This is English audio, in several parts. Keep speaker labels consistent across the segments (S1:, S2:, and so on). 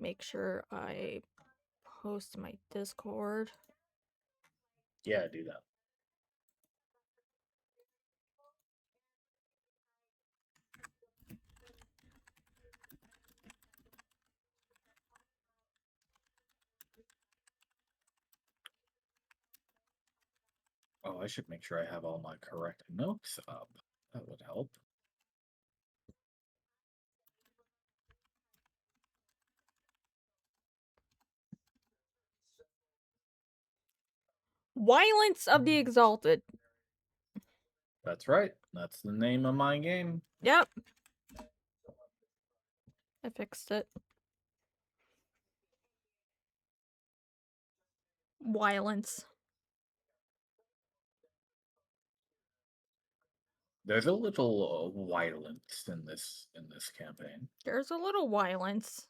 S1: make sure I post my Discord.
S2: Yeah, do that. Oh, I should make sure I have all my correct notes up. That would help.
S1: Violence of the Exalted.
S2: That's right. That's the name of my game.
S1: Yep. I fixed it. Violence.
S2: There's a little violence in this campaign.
S1: There's a little violence.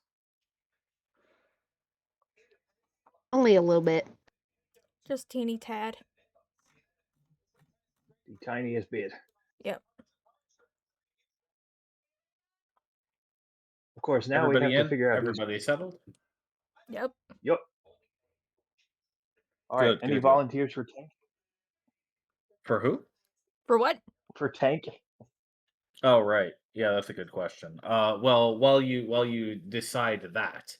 S3: Only a little bit.
S1: Just teeny tad.
S4: The tiniest bit.
S1: Yep.
S4: Of course, now we have to figure out
S2: everybody settled.
S1: Yep.
S4: Yep. All right. Any volunteers for tank?
S2: For who?
S1: For what?
S4: For tank.
S2: Oh, right. Yeah, that's a good question. Well, while you decide that,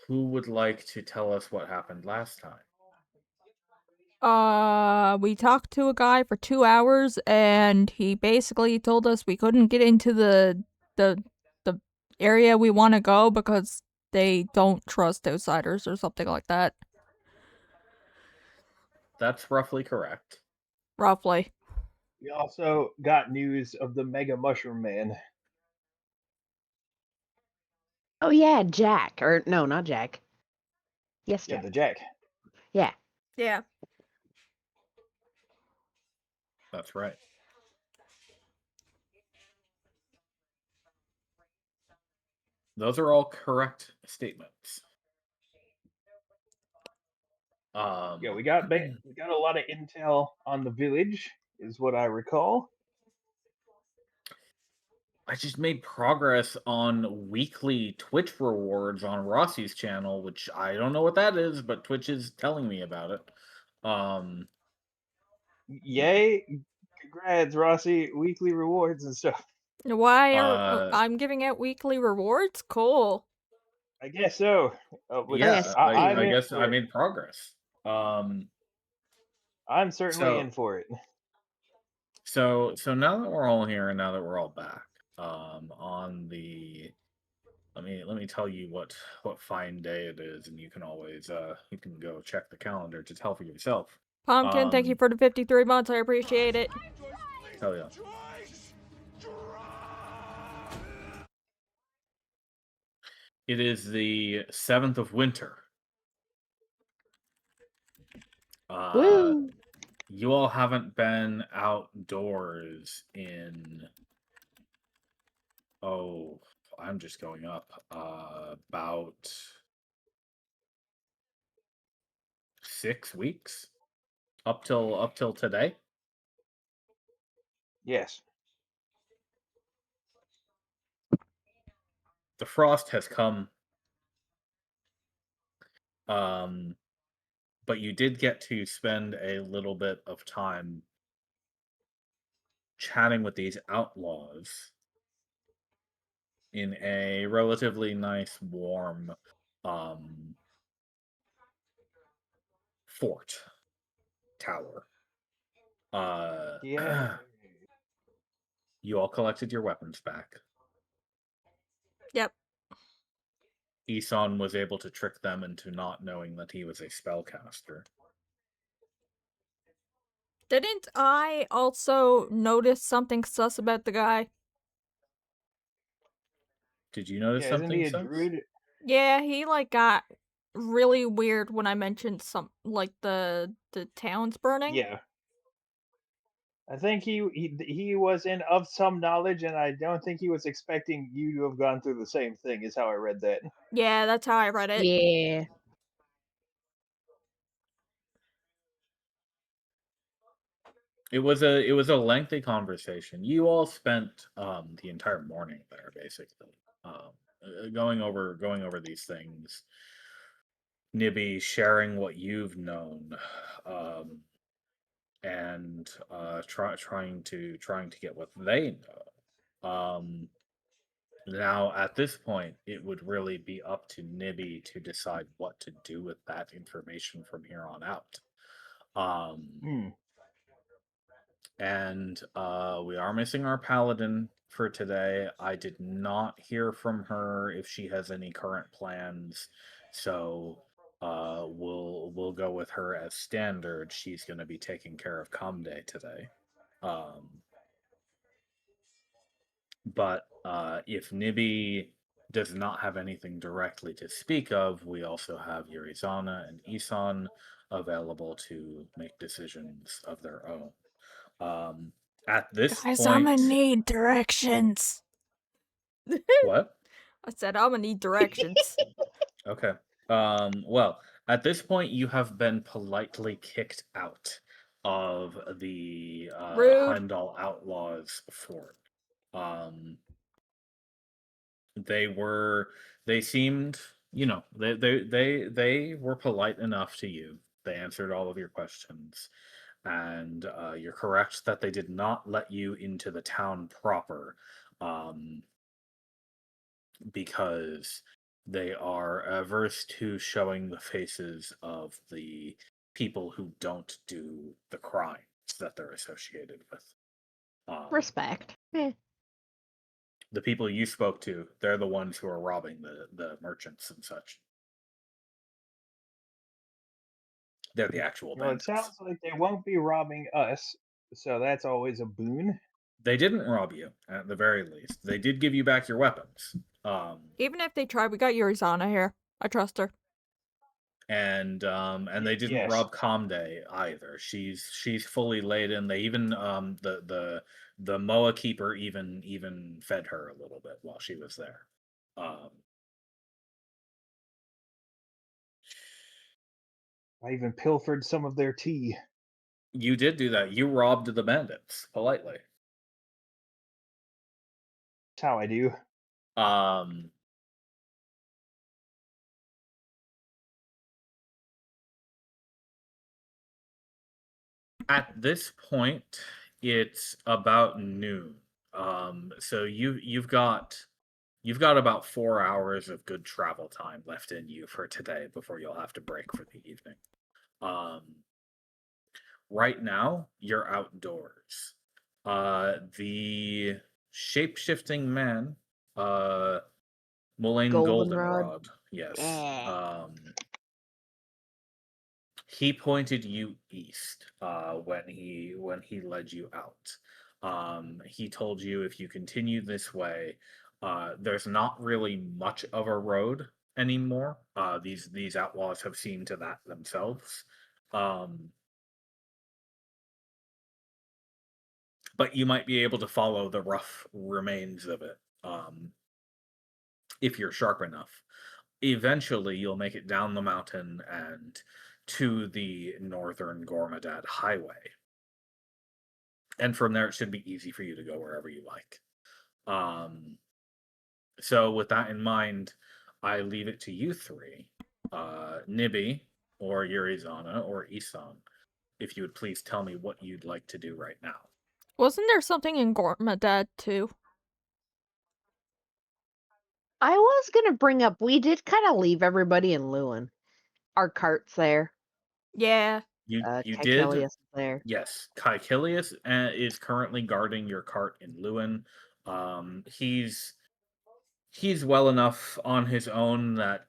S2: who would like to tell us what happened last time?
S1: We talked to a guy for 2 hours, and he basically told us we couldn't get into the area we want to go because they don't trust outsiders or something like that.
S2: That's roughly correct.
S1: Roughly.
S4: We also got news of the Mega Mushroom Man.
S3: Oh yeah, Jack. Or no, not Jack. Yes, Jack.
S4: Yeah, the Jack.
S3: Yeah.
S1: Yeah.
S2: That's right. Those are all correct statements.
S4: Yeah, we got a lot of intel on the village, is what I recall.
S2: I just made progress on weekly Twitch rewards on Rossi's channel, which I don't know what that is, but Twitch is telling me about it.
S4: Yay! Congrats, Rossi! Weekly rewards and stuff.
S1: Why are I'm giving out weekly rewards? Cool.
S4: I guess so.
S2: Yeah, I guess I made progress.
S4: I'm certainly in for it.
S2: So now that we're all here and now that we're all back, on the let me tell you what fine day it is, and you can always you can go check the calendar to tell for yourself.
S1: Pumpkin, thank you for the 53 months. I appreciate it.
S2: Hell yeah. It is the 7th of winter.
S3: Woo!
S2: You all haven't been outdoors in I'm just going up about 6 weeks up till today.
S4: Yes.
S2: The frost has come. But you did get to spend a little bit of time chatting with these outlaws in a relatively nice, warm fort tower.
S4: Yeah.
S2: You all collected your weapons back.
S1: Yep.
S2: Isan was able to trick them into not knowing that he was a spellcaster.
S1: Didn't I also notice something sus about the guy?
S2: Did you notice
S4: Isn't
S2: something
S4: he a
S2: sus?
S4: druid?
S1: Yeah, he got really weird when I mentioned the town's burning.
S4: Yeah. I think he was of some knowledge, and I don't think he was expecting you to have gone through the same thing. Is how I read that.
S1: Yeah, that's how I read it.
S3: Yeah.
S2: It was a lengthy conversation. You all spent the entire morning there, basically, going over these things. Nibby sharing what you've known, um, and trying to get what they know. Now, at this point, it would really be up to Nibby to decide what to do with that information from here on out. Um,
S4: Hmm.
S2: and we are missing our paladin for today. I did not hear from her if she has any current plans, so we'll go with her as standard. She's going to be taking care of Comday today. Um, but if Nibby does not have anything directly to speak of, we also have Yurizana and Isan available to make decisions of their own. Um, at this
S1: Guys, I'm gonna
S2: point,
S1: need directions.
S2: what?
S1: I said I'm gonna need directions.
S2: Okay. Well, at this point, you have been politely kicked out of the
S1: Rude.
S2: Heimdall Outlaws fort. Um, they they seemed, they were polite enough to you. They answered all of your questions, and you're correct that they did not let you into the town proper, um, because they are averse to showing the faces of the people who don't do the crimes that they're associated with.
S3: Respect. Eh.
S2: The people you spoke to, they're the ones who are robbing the merchants and such. They're the actual
S4: Well, it
S2: bandits.
S4: sounds like they won't be robbing us, so that's always a boon.
S2: They didn't rob you, at the very least. They did give you back your weapons.
S1: Even if they try, we got Yurizana here. I trust her.
S2: And they didn't
S4: Yes.
S2: rob Comday either. She's fully laden. They even the Moa keeper even fed her a little bit while she was there. Um,
S4: I even pilfered some of their tea.
S2: you did do that. You robbed the bandits politely.
S4: That's how I do.
S2: Um, at this point, it's about noon. So you've got about 4 hours of good travel time left in you for today before you'll have to break for the evening. Um, right now, you're outdoors. The shape-shifting man, Mullane
S3: Goldenrod.
S2: Goldenrod, yes.
S3: Yeah.
S2: He pointed you east when he led you out. He told you if you continue this way, there's not really much of a road anymore. These outlaws have seen to that themselves. Um, but you might be able to follow the rough remains of it, if you're sharp enough. Eventually, you'll make it down the mountain and to the northern Gormadad Highway. And from there, it should be easy for you to go wherever you like. Um, so, with that in mind, I leave it to you three, Nibby, or Yurizana, or Isan, if you would please tell me what you'd like to do right now.
S1: Wasn't there something in Gormadad too?
S3: I was gonna bring up we did kind of leave everybody in Lewin. Our cart's there.
S1: Yeah.
S2: You did.
S3: Caecilius is there.
S2: Yes, Caecilius is currently guarding your cart in Lewin. He's well enough on his own that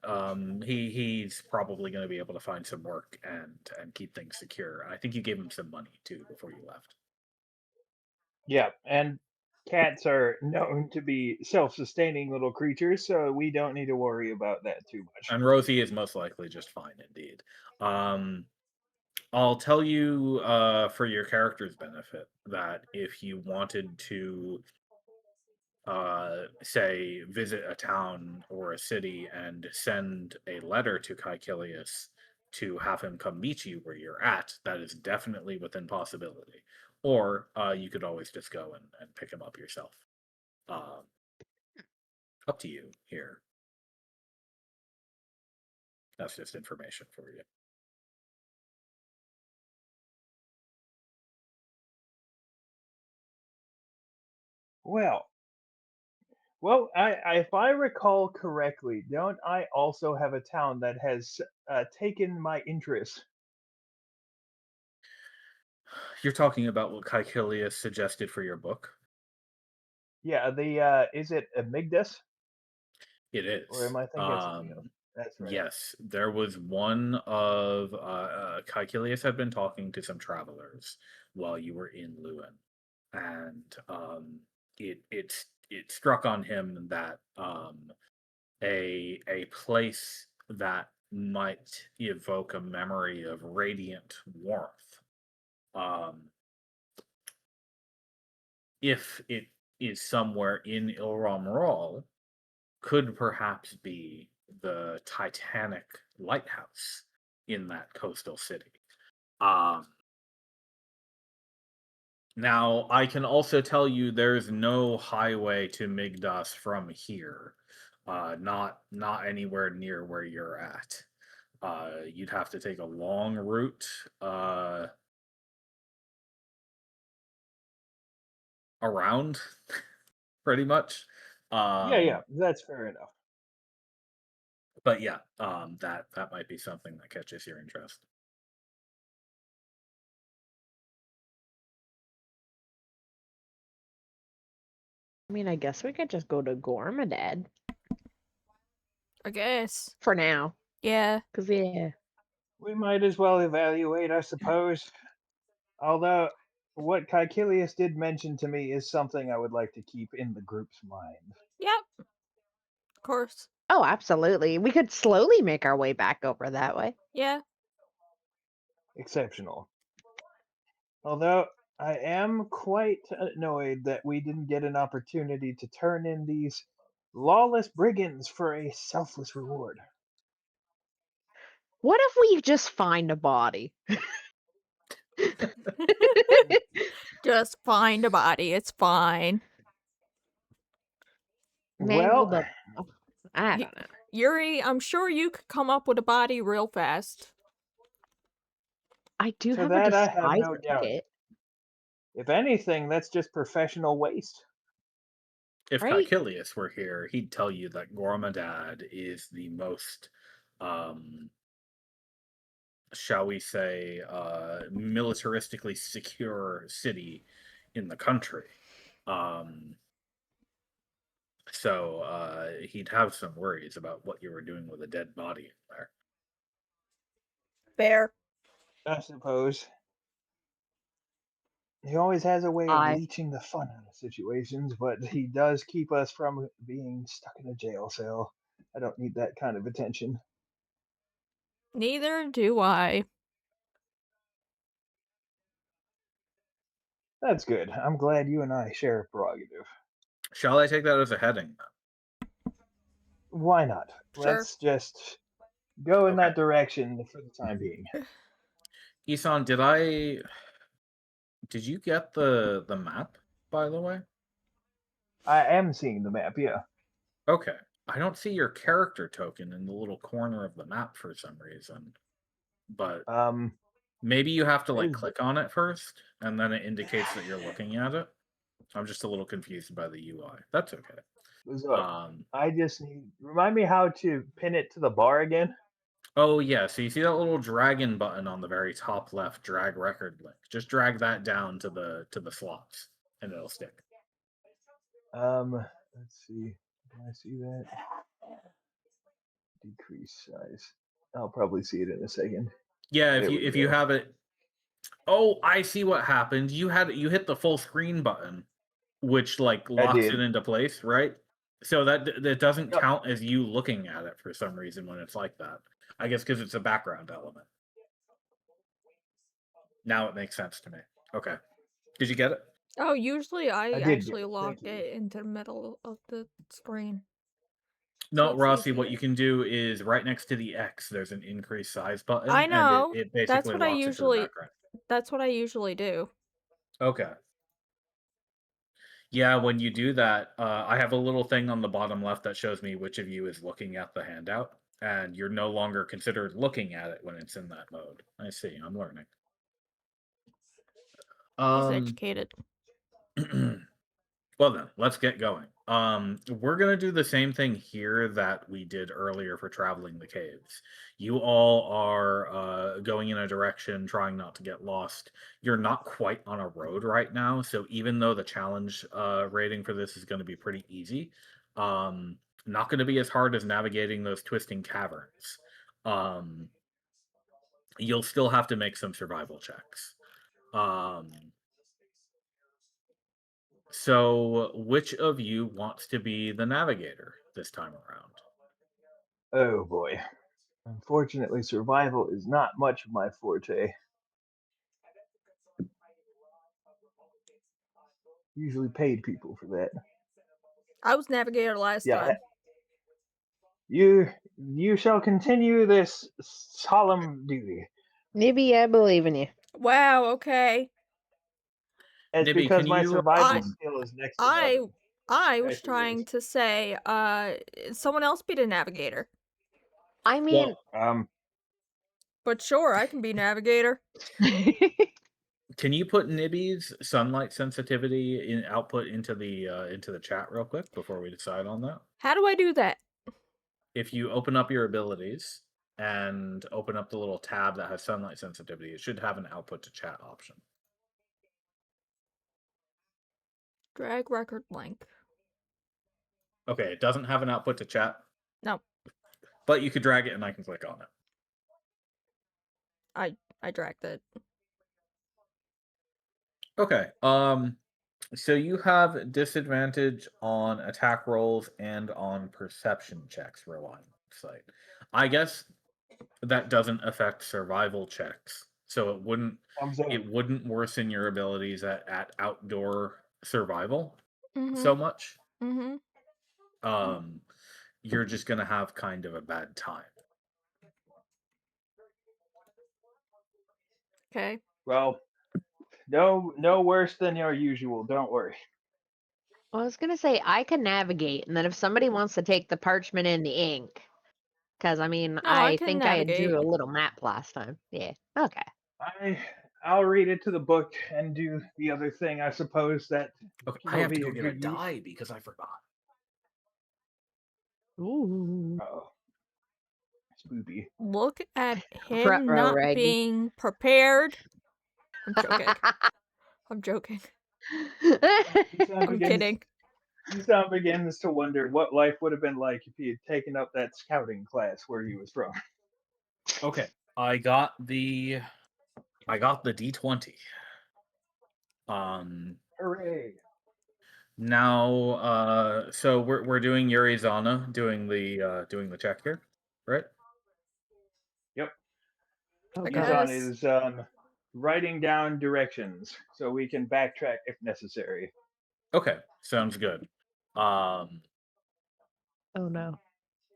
S2: he's probably going to be able to find some work and keep things secure. I think you gave him some money too before you left.
S4: Yeah, and cats are known to be self-sustaining little creatures, so we don't need to worry about that too much.
S2: And Rosie is most likely just fine indeed. Um, I'll tell you for your character's benefit that if you wanted to say visit a town or a city and send a letter to Caecilius to have him come meet you where you're at, that is definitely within possibility. or you could always just go and pick him up yourself. Up to you here. That's just information for you.
S4: Well, if I recall correctly, don't I also have a town that has taken my interest?
S2: You're talking about what Caecilius suggested for your book?
S4: Yeah, the is it Amygdus,
S2: It
S4: or
S2: is.
S4: am I thinking of something else? That's right.
S2: Yes, there was one of Caecilius had been talking to some travelers while you were in Lewin, and it struck on him that a place that might evoke a memory of radiant warmth, um, if it is somewhere in Ilram could perhaps be the Titanic lighthouse in that coastal city. Um, Now, I can also tell you there's no highway to Migdos from here. Not anywhere near where you're at. You'd have to take a long route around, pretty much.
S4: Yeah, that's fair enough.
S2: But yeah, that might be something that catches your interest.
S3: I mean, I guess we could just go to Gormadad
S1: I guess.
S3: for now.
S1: Yeah.
S3: Cause yeah.
S4: We might as well evaluate, I suppose. Although, what Caecilius did mention to me is something I would like to keep in the group's mind.
S1: Yep. Of course.
S3: Oh, absolutely. We could slowly make our way back over that way.
S1: Yeah.
S4: Exceptional. Although, I am quite annoyed that we didn't get an opportunity to turn in these lawless brigands for a selfless reward.
S3: What if we just find a body?
S1: Just find a body. It's fine.
S3: Mangled
S4: Well,
S3: up. I
S1: Y-
S3: don't know.
S1: Yuri, I'm sure you could come up with a body real fast.
S3: I do
S4: to
S3: have a
S4: that I have
S3: disguise
S4: no doubt.
S3: kit,
S4: If anything, that's just professional waste.
S2: If
S3: right?
S2: Caecilius were here, he'd tell you that Gormadad is the most, um, shall we say, militaristically secure city in the country. Um, so he'd have some worries about what you were doing with a dead body in there.
S1: Fair.
S4: I suppose. He always has a way of
S3: I
S4: leeching the fun out of situations, but he does keep us from being stuck in a jail cell. I don't need that kind of attention.
S1: Neither do I.
S4: That's good. I'm glad you and I share a prerogative.
S2: Shall I take that as a heading?
S4: Why not?
S1: Sure.
S4: Let's just go in
S2: Okay.
S4: that direction for the time being.
S2: Isan, did you get the map, by the way?
S4: I am seeing the map, yeah.
S2: Okay. I don't see your character token in the little corner of the map for some reason. But
S4: Um,
S2: maybe you have to like
S4: is
S2: click on it first, and then it indicates that you're looking at it. I'm just a little confused by the UI. That's okay.
S4: look,
S2: Um,
S4: I just need remind me how to pin it to the bar again.
S2: oh yeah, so you see that little dragon button on the very top left, drag record link. Just drag that down to the slots, and it'll stick.
S4: Let's see. Can I see that? Decrease size. I'll probably see it in a second.
S2: Yeah,
S4: There we
S2: if you
S4: go.
S2: have it. Oh, I see what happened. You hit the full screen button, which like
S4: I
S2: locks it
S4: did.
S2: into place, right? So that doesn't
S4: Yep.
S2: count as you looking at it for some reason when it's like that. I guess because it's a background element. Now it makes sense to me. Okay. Did you get it?
S1: Oh, usually I
S4: I did get
S1: actually
S4: it.
S1: lock
S4: Thank you.
S1: it into the middle of the screen. So
S2: No,
S1: it's
S2: Rossi, what you
S1: easier.
S2: can do is right next to the X, there's an increase size button,
S1: I
S2: and
S1: know.
S2: it
S1: That's
S2: basically
S1: what I
S2: locks it to the
S1: usually
S2: background.
S1: that's what I usually do.
S2: Okay. Yeah, when you do that, I have a little thing on the bottom left that shows me which of you is looking at the handout, and you're no longer considered looking at it when it's in that mode. I see. I'm learning.
S1: He's
S2: Um.
S1: educated.
S2: Well then, let's get going. We're gonna do the same thing here that we did earlier for traveling the caves. You all are going in a direction, trying not to get lost. You're not quite on a road right now, so even though the challenge rating for this is going to be pretty easy, um, not going to be as hard as navigating those twisting caverns. Um, you'll still have to make some survival checks. Um, So, which of you wants to be the navigator this time around?
S4: Oh boy. Unfortunately, survival is not much of my forte. Usually paid people for that.
S1: I was navigator last
S4: Yeah,
S1: time.
S4: you shall continue this solemn duty.
S3: Maybe I believe in you.
S1: Wow, okay.
S4: It's
S2: Nibby, can
S4: because my
S2: you
S4: survival
S1: I
S4: skill is next to
S1: I
S4: nothing.
S1: I was
S4: Actually,
S1: trying to say, someone else be the navigator.
S3: I mean,
S1: But sure, I can be navigator.
S2: can you put Nibby's sunlight sensitivity in output into the chat real quick before we decide on that?
S1: How do I do that?
S2: If you open up your abilities and open up the little tab that has sunlight sensitivity, it should have an output to chat option.
S1: Drag record link.
S2: Okay, it doesn't have an output to chat,
S1: No,
S2: but you could drag it and I can click on it.
S1: I dragged it.
S2: Okay. So you have disadvantage on attack rolls and on perception checks relying on sight. I guess that doesn't affect survival checks, so
S4: thumbs up.
S2: it wouldn't worsen your abilities at outdoor survival so
S1: Mm-hmm.
S2: much.
S1: Mm-hmm.
S2: You're just gonna have kind of a bad time.
S1: Okay.
S4: Well, no worse than your usual. Don't worry.
S3: I was gonna say I can navigate, and then if somebody wants to take the parchment and the ink, because I mean,
S1: No, I
S3: I
S1: can
S3: think I had
S1: navigate.
S3: drew a little map last time. Yeah. Okay.
S4: I'll read it to the book and do the other thing. I suppose that
S2: Okay, I
S4: will
S2: have to
S4: be
S2: go
S4: a
S2: get a
S4: good use.
S2: die because I forgot.
S3: Ooh.
S4: Oh, spoopy.
S1: Look at
S3: Front
S1: him
S3: row,
S1: not
S3: Raggy.
S1: being prepared. I'm joking. I'm joking.
S4: Your son
S1: I'm
S4: begins.
S1: kidding.
S4: Your son begins to wonder what life would have been like if he had taken up that scouting class where he was from.
S2: Okay, I got the D20.
S4: Hooray!
S2: Now, so we're doing Yurizana doing the check here, right?
S4: Yep,
S1: I
S3: Okay.
S4: he's on
S1: guess.
S4: his writing down directions so we can backtrack if necessary.
S2: Okay, sounds good. Um,
S3: Oh no.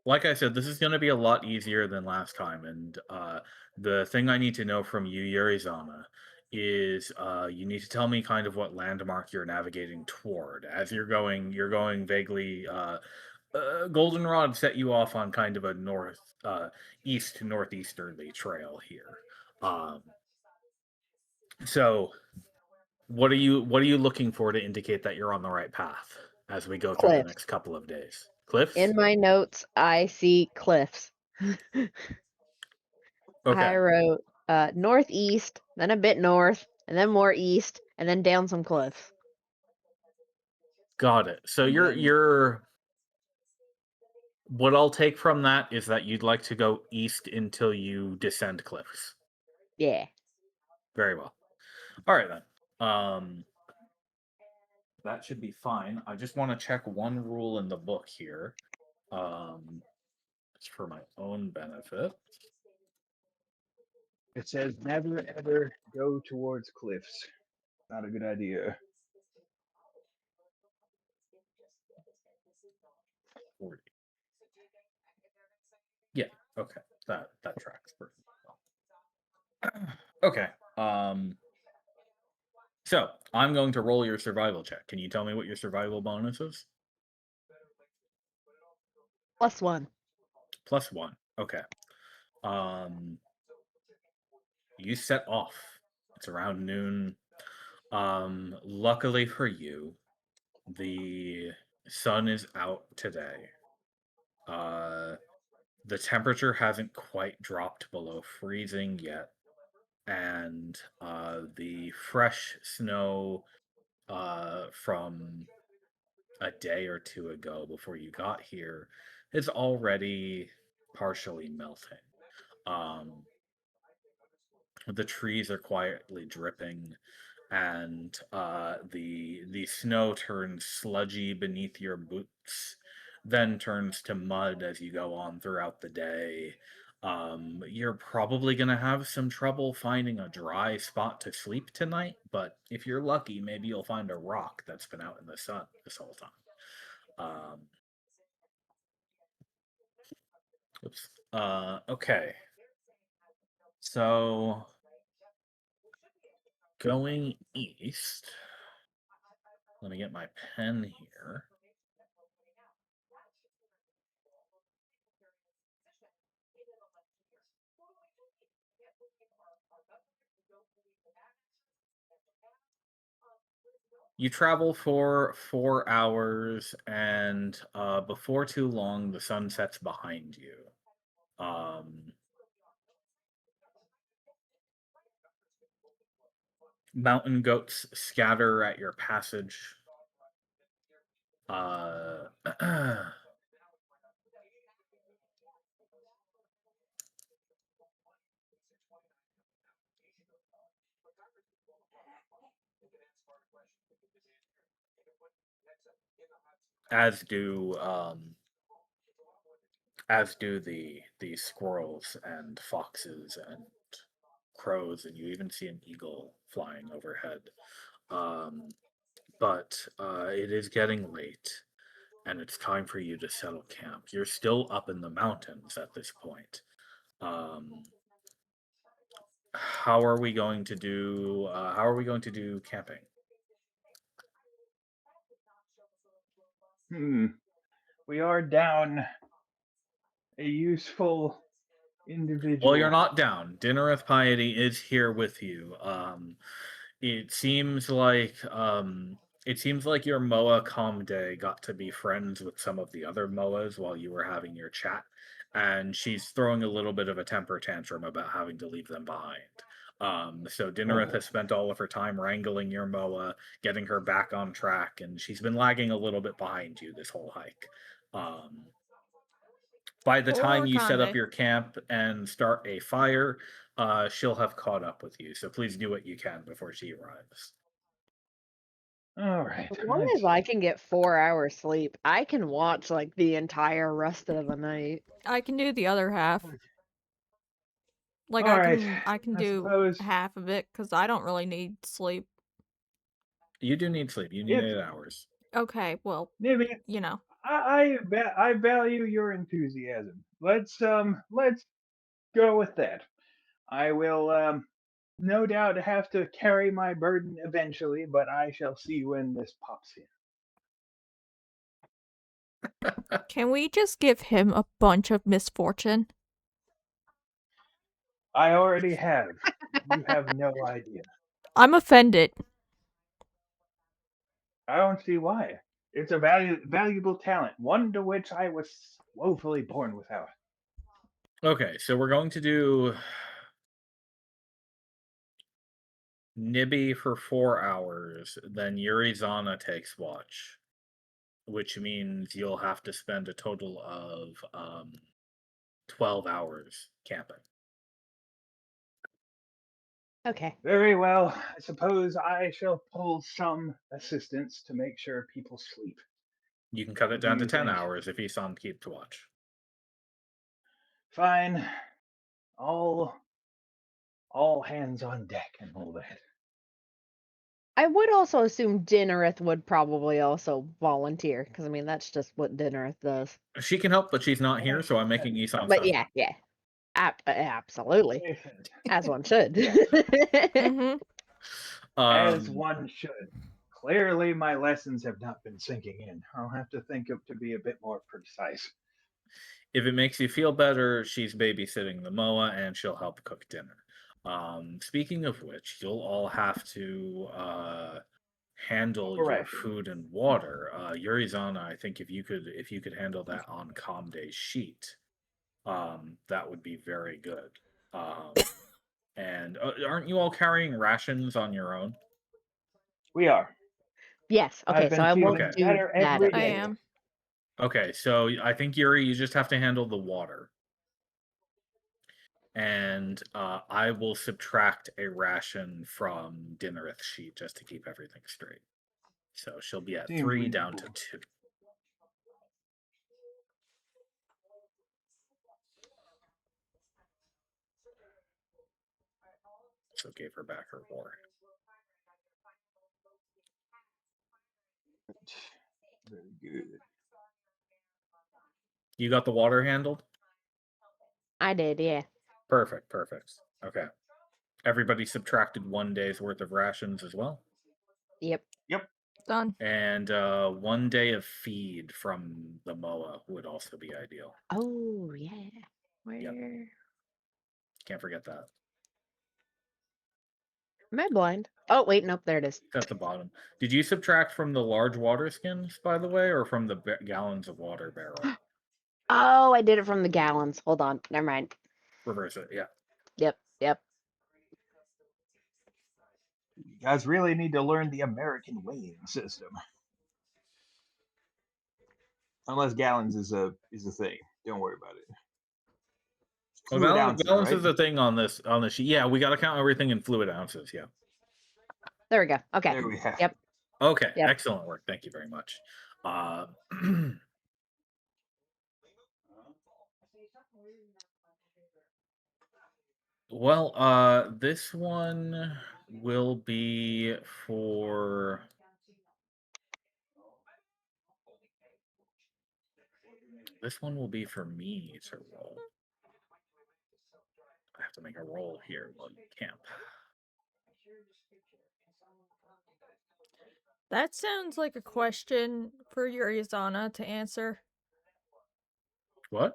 S2: like I said, this is going to be a lot easier than last time, and the thing I need to know from you, Yurizana, is you need to tell me kind of what landmark you're navigating toward as you're going vaguely. Goldenrod set you off on kind of a east to northeasterly trail here. Um, so what are you looking for to indicate that you're on the right path as we go through the
S3: Cliffs.
S2: next couple of days? Cliffs?
S3: In my notes, I see cliffs. I
S2: Okay,
S3: wrote northeast, then a bit north, and then more east, and then down some cliffs.
S2: got it. So
S4: And then
S2: you're what I'll take from that is that you'd like to go east until you descend cliffs.
S3: Yeah.
S2: Very well. All right then. That should be fine. I just want to check one rule in the book here. It's for my own benefit.
S4: it says never ever go towards cliffs. Not a good idea.
S2: 40. Yeah, okay. That tracks perfectly well. Okay. So I'm going to roll your survival check. Can you tell me what your survival bonus is?
S3: +1.
S2: +1. Okay. You set off. It's around noon. Luckily for you, the sun is out today. The temperature hasn't quite dropped below freezing yet, and the fresh snow from a day or two ago before you got here is already partially melting. The trees are quietly dripping, and the snow turns sludgy beneath your boots, then turns to mud as you go on throughout the day. You're probably gonna have some trouble finding a dry spot to sleep tonight, but if you're lucky, maybe you'll find a rock that's been out in the sun this whole time. Oops. Okay. So going east. Let me get my pen here. You travel for 4 hours, and before too long, the sun sets behind you. Mountain goats scatter at your passage. As do the squirrels and foxes and crows, and you even see an eagle flying overhead. But it is getting late, and it's time for you to settle camp. You're still up in the mountains at this point. How are we going to do? How are we going to do camping?
S4: We are down a useful individual.
S2: Well, you're not down. Dinnereth Piety is here with you. It seems like your Moa Comde got to be friends with some of the other Moas while you were having your chat, and she's throwing a little bit of a temper tantrum about having to leave them behind. So Dinnereth has spent all of her time wrangling your Moa, getting her back on track, and she's been lagging a little bit behind you this whole hike. By the time
S1: Poor
S2: you set up
S1: Conde.
S2: your camp and start a fire, she'll have caught up with you. So please do what you can before she arrives.
S4: All right.
S3: As long as I can get 4 hours sleep, I can watch like the entire rest of the night.
S1: I can do the other half. Like
S4: All
S1: I
S4: right.
S1: can
S4: I
S1: do
S4: suppose
S1: half of it because I don't really need sleep.
S2: You do need sleep. You need
S4: if
S2: 8 hours.
S1: Okay, well,
S4: Nibby,
S1: you know.
S4: I value your enthusiasm. Let's go with that. I will no doubt have to carry my burden eventually, but I shall see when this pops in.
S1: Can we just give him a bunch of misfortune?
S4: I already have. You have no idea.
S1: I'm offended.
S4: I don't see why. It's a valuable talent, one to which I was woefully born without.
S2: Okay, so we're going to do Nibby for 4 hours, then Yurizana takes watch, which means you'll have to spend a total of 12 hours camping.
S3: Okay.
S4: Very well. I suppose I shall pull some assistance to make sure people sleep.
S2: You can cut it
S4: What do
S2: down to
S4: you
S2: 10
S4: think?
S2: hours if Isan keeps watch.
S4: Fine. All hands on deck and all that.
S3: I would also assume Dinnereth would probably also volunteer because I mean that's just what Dinnereth does.
S2: She can help, but she's not here, so I'm making Isan
S3: But
S2: step.
S3: yeah, absolutely, as one should.
S1: Mm-hmm.
S4: As
S2: Um,
S4: one should. Clearly, my lessons have not been sinking in. I'll have to think of to be a bit more precise.
S2: if it makes you feel better, she's babysitting the MOA and she'll help cook dinner. Speaking of which, you'll all have to handle
S4: A
S2: your
S4: ration.
S2: food and water. Yurizana, I think if you could handle that on Comday's sheet, that would be very good. And aren't you all carrying rations on your own?
S4: We are.
S3: Yes.
S4: I've
S3: Okay. So
S4: been
S3: I
S4: feeling
S3: won't
S2: Okay.
S3: do
S4: better
S3: that
S4: every
S1: I
S4: day.
S3: anymore.
S1: am.
S2: Okay, so I think Yuri, you just have to handle the water. And I will subtract a ration from Dinnereth's sheet just to keep everything straight. So she'll be at
S4: Seems
S2: 3 down to
S4: reasonable.
S2: 2. So gave her back her ward.
S4: Very good.
S2: You got the water handled?
S3: I did. Yeah.
S2: Perfect, perfect. Okay. Everybody subtracted 1 day's worth of rations as well.
S3: Yep.
S4: Yep.
S1: Done.
S2: And 1 day of feed from the MOA would also be ideal.
S3: Oh yeah. Where
S2: Can't forget that.
S3: am I blind? Oh wait, nope. There it is.
S2: It's at the bottom. Did you subtract from the large water skins, by the way, or from the gallons of water barrel?
S3: Oh, I did it from the gallons. Hold on. Never mind.
S2: Reverse it, yeah.
S3: Yep. Yep.
S4: You guys really need to learn the American weighing system. Unless gallons is a thing. Don't worry about it.
S2: Well,
S4: Fluid ounces,
S2: balance
S4: right?
S2: is the thing on this sheet. Yeah, we got to count everything in fluid ounces. Yeah.
S3: There we go. Okay.
S4: There we have.
S3: Yep.
S2: Okay.
S3: Yep.
S2: Excellent work. Thank you very much. Uh, well, this one will be for. This one will be for me to roll. I have to make a roll here while you camp.
S1: That sounds like a question for Yurizana to answer.
S2: What?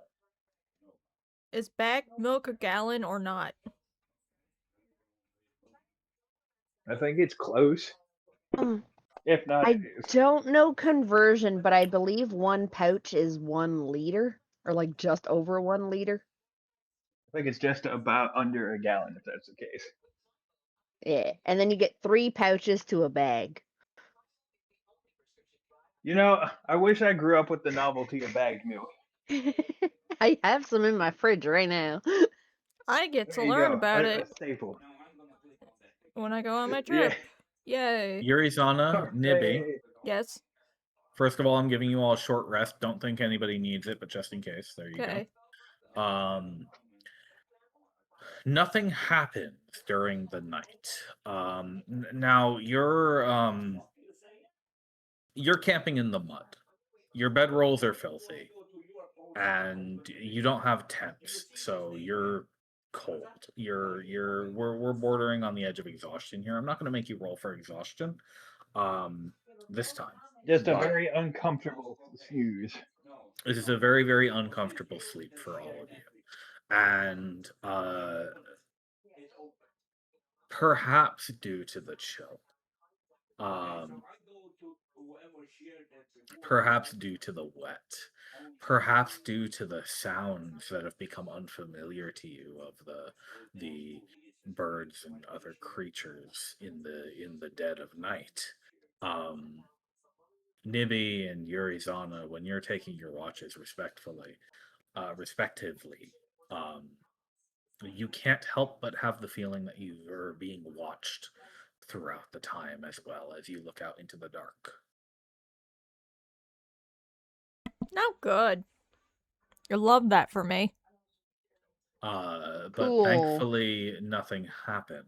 S1: Is bagged milk a gallon or not?
S4: I think it's close.
S3: Um,
S4: If not, it
S3: I
S4: is.
S3: don't know conversion, but I believe 1 pouch is 1 liter, or like just over 1 liter.
S4: I think it's just about under a gallon if that's the case.
S3: Yeah, and then you get 3 pouches to a bag.
S4: You know, I wish I grew up with the novelty of bagged milk.
S3: I have some in my fridge right now.
S1: I get
S4: There
S1: to
S4: you
S1: learn
S4: go.
S1: about
S4: A
S1: it
S4: staple.
S1: when I go on my
S4: Yeah.
S1: trip. Yay.
S2: Yurizana, Nibby.
S4: Hooray.
S1: Yes.
S2: First of all, I'm giving you all a short rest. Don't think anybody needs it, but just in case, there you
S1: Okay.
S2: go. Nothing happens during the night. Now you're camping in the mud. Your bedrolls are filthy, and you don't have tents, so you're cold. We're bordering on the edge of exhaustion here. I'm not going to make you roll for exhaustion, this time.
S4: Just a
S2: But
S4: very uncomfortable snooze.
S2: this is a very, very uncomfortable sleep for all of you, and perhaps due to the chill. Um, Perhaps due to the wet, perhaps due to the sounds that have become unfamiliar to you of the birds and other creatures in the dead of night. Um, Nibby and Yurizana, when you're taking your watches respectively, um, you can't help but have the feeling that you are being watched throughout the time as well as you look out into the dark.
S1: No good. You love that for me.
S2: But
S3: Cool.
S2: thankfully nothing happens.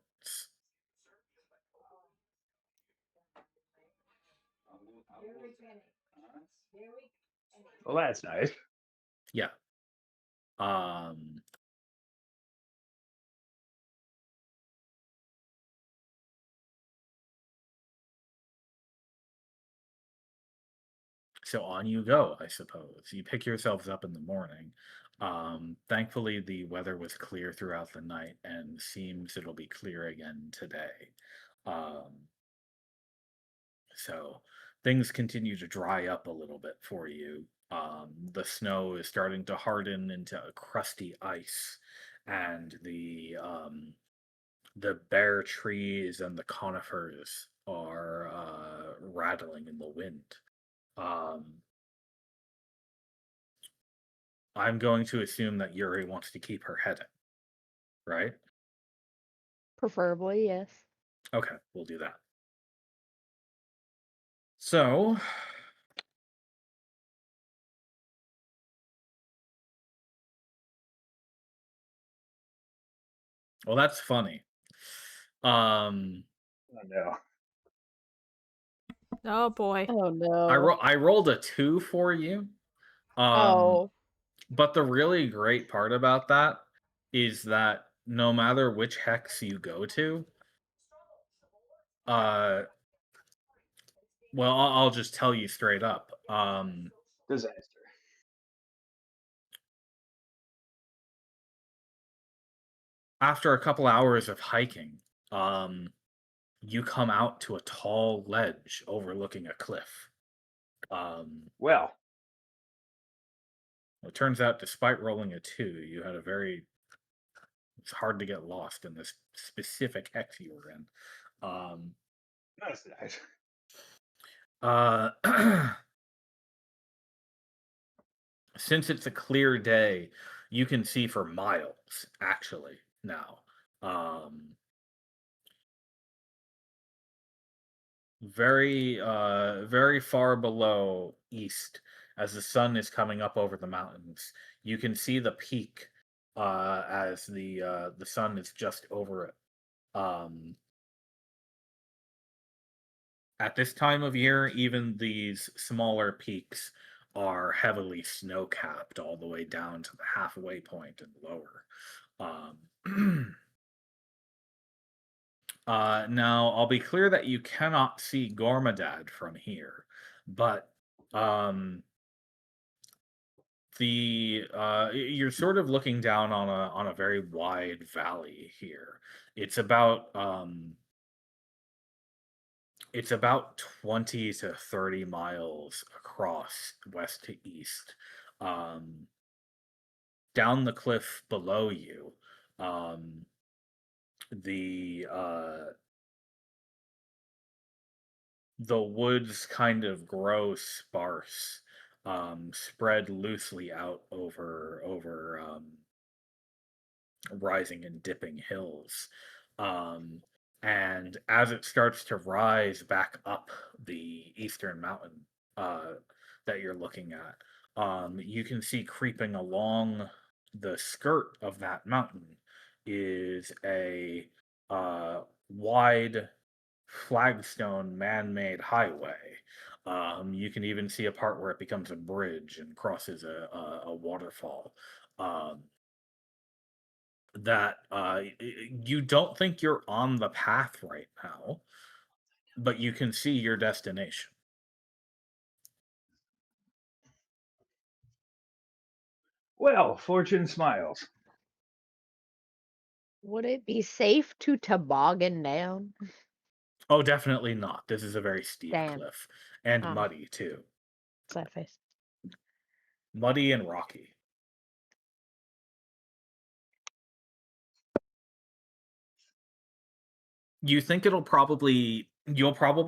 S4: Well, that's nice.
S2: Yeah. Um, So on you go, I suppose. You pick yourselves up in the morning. Thankfully, the weather was clear throughout the night and seems it'll be clear again today. Um, so things continue to dry up a little bit for you. The snow is starting to harden into a crusty ice, and the bare trees and the conifers are rattling in the wind. Um, I'm going to assume that Yuri wants to keep her heading, right?
S3: Preferably, yes.
S2: Okay, we'll do that. So, well, that's funny. Um,
S4: Oh no.
S1: Oh boy.
S3: Oh no.
S2: I rolled a 2 for you. Um,
S3: Oh,
S2: but the really great part about that is that no matter which hex you go to, uh, well, I'll just tell you straight up.
S4: Disaster.
S2: After a couple hours of hiking, you come out to a tall ledge overlooking a cliff.
S4: Well,
S2: It turns out, despite rolling a 2, you had a very. It's hard to get lost in this specific hex you were in.
S4: that's nice.
S2: Uh, since it's a clear day, you can see for miles, actually, now. Very far below east, as the sun is coming up over the mountains, you can see the peak as the sun is just over it. Um, at this time of year, even these smaller peaks are heavily snow capped all the way down to the halfway point and lower. Um, now, I'll be clear that you cannot see Gormadad from here, but um, you're sort of looking down on a very wide valley here. It's about it's about 20 to 30 miles across west to east. Um, down the cliff below you, um, the the woods kind of grow sparse, spread loosely out over rising and dipping hills. Um, and as it starts to rise back up the eastern mountain uh, that you're looking at, you can see creeping along the skirt of that mountain is a wide flagstone man-made highway. You can even see a part where it becomes a bridge and crosses a waterfall. Um, that you don't think you're on the path right now, but you can see your destination.
S4: Well, fortune smiles.
S3: would it be safe to toboggan down?
S2: Oh, definitely not. This is a very steep
S3: Damn.
S2: cliff and
S3: Ah,
S2: muddy too.
S3: sad face.
S2: Muddy and rocky. You think you'll probably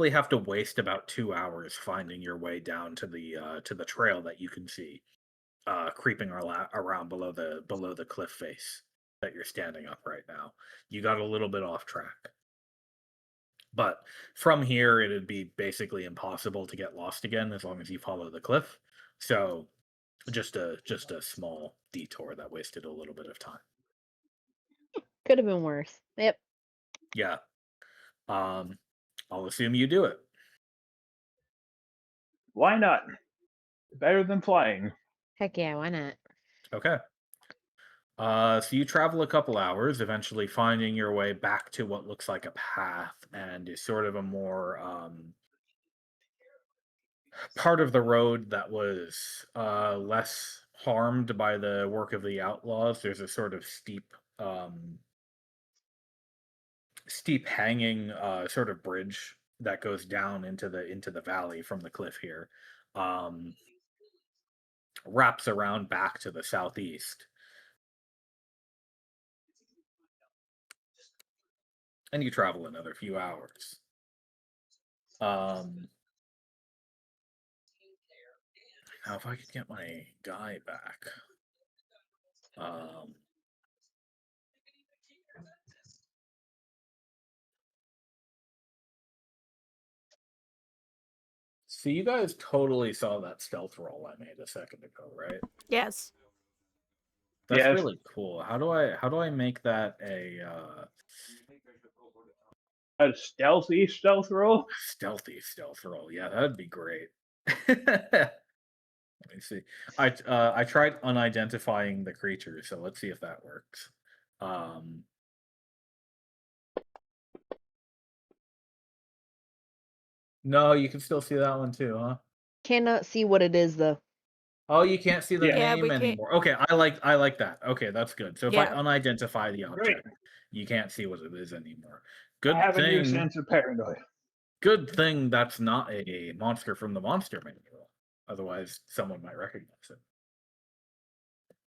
S2: have to waste about 2 hours finding your way down to the trail that you can see creeping around below the cliff face that you're standing up right now. You got a little bit off track. But from here, it'd be basically impossible to get lost again as long as you follow the cliff. So just a small detour that wasted a little bit of time.
S3: Could have been worse. Yep.
S2: Yeah. Um, I'll assume you do it.
S4: Why not? Better than flying.
S3: Heck yeah, why not?
S2: Okay. So you travel a couple hours, eventually finding your way back to what looks like a path and is sort of a more part of the road that was less harmed by the work of the outlaws. There's a sort of steep hanging sort of bridge that goes down into the valley from the cliff here. Um, wraps around back to the southeast. And you travel another few hours. Now if I could get my guy back. So you guys totally saw that stealth roll I made a second ago, right?
S1: Yes.
S2: That's
S4: Yes.
S2: really cool. How do I make that a
S4: stealthy stealth roll?
S2: stealthy stealth roll? Yeah, that'd be great. Let me see. I tried unidentifying the creature, so let's see if that works. No, you can still see that one too, huh?
S3: Cannot see what it is though.
S2: Oh, you can't see the
S4: Yeah.
S1: Yeah,
S2: name
S1: we can't.
S2: anymore. Okay, I like that. Okay, that's good. So if I
S1: Yeah.
S2: unidentify the
S4: Great.
S2: object, you can't see what it is anymore.
S4: I
S2: Good
S4: have a new
S2: thing.
S4: sense of paranoia.
S2: Good thing that's not a monster from the monster manual. Otherwise, someone might recognize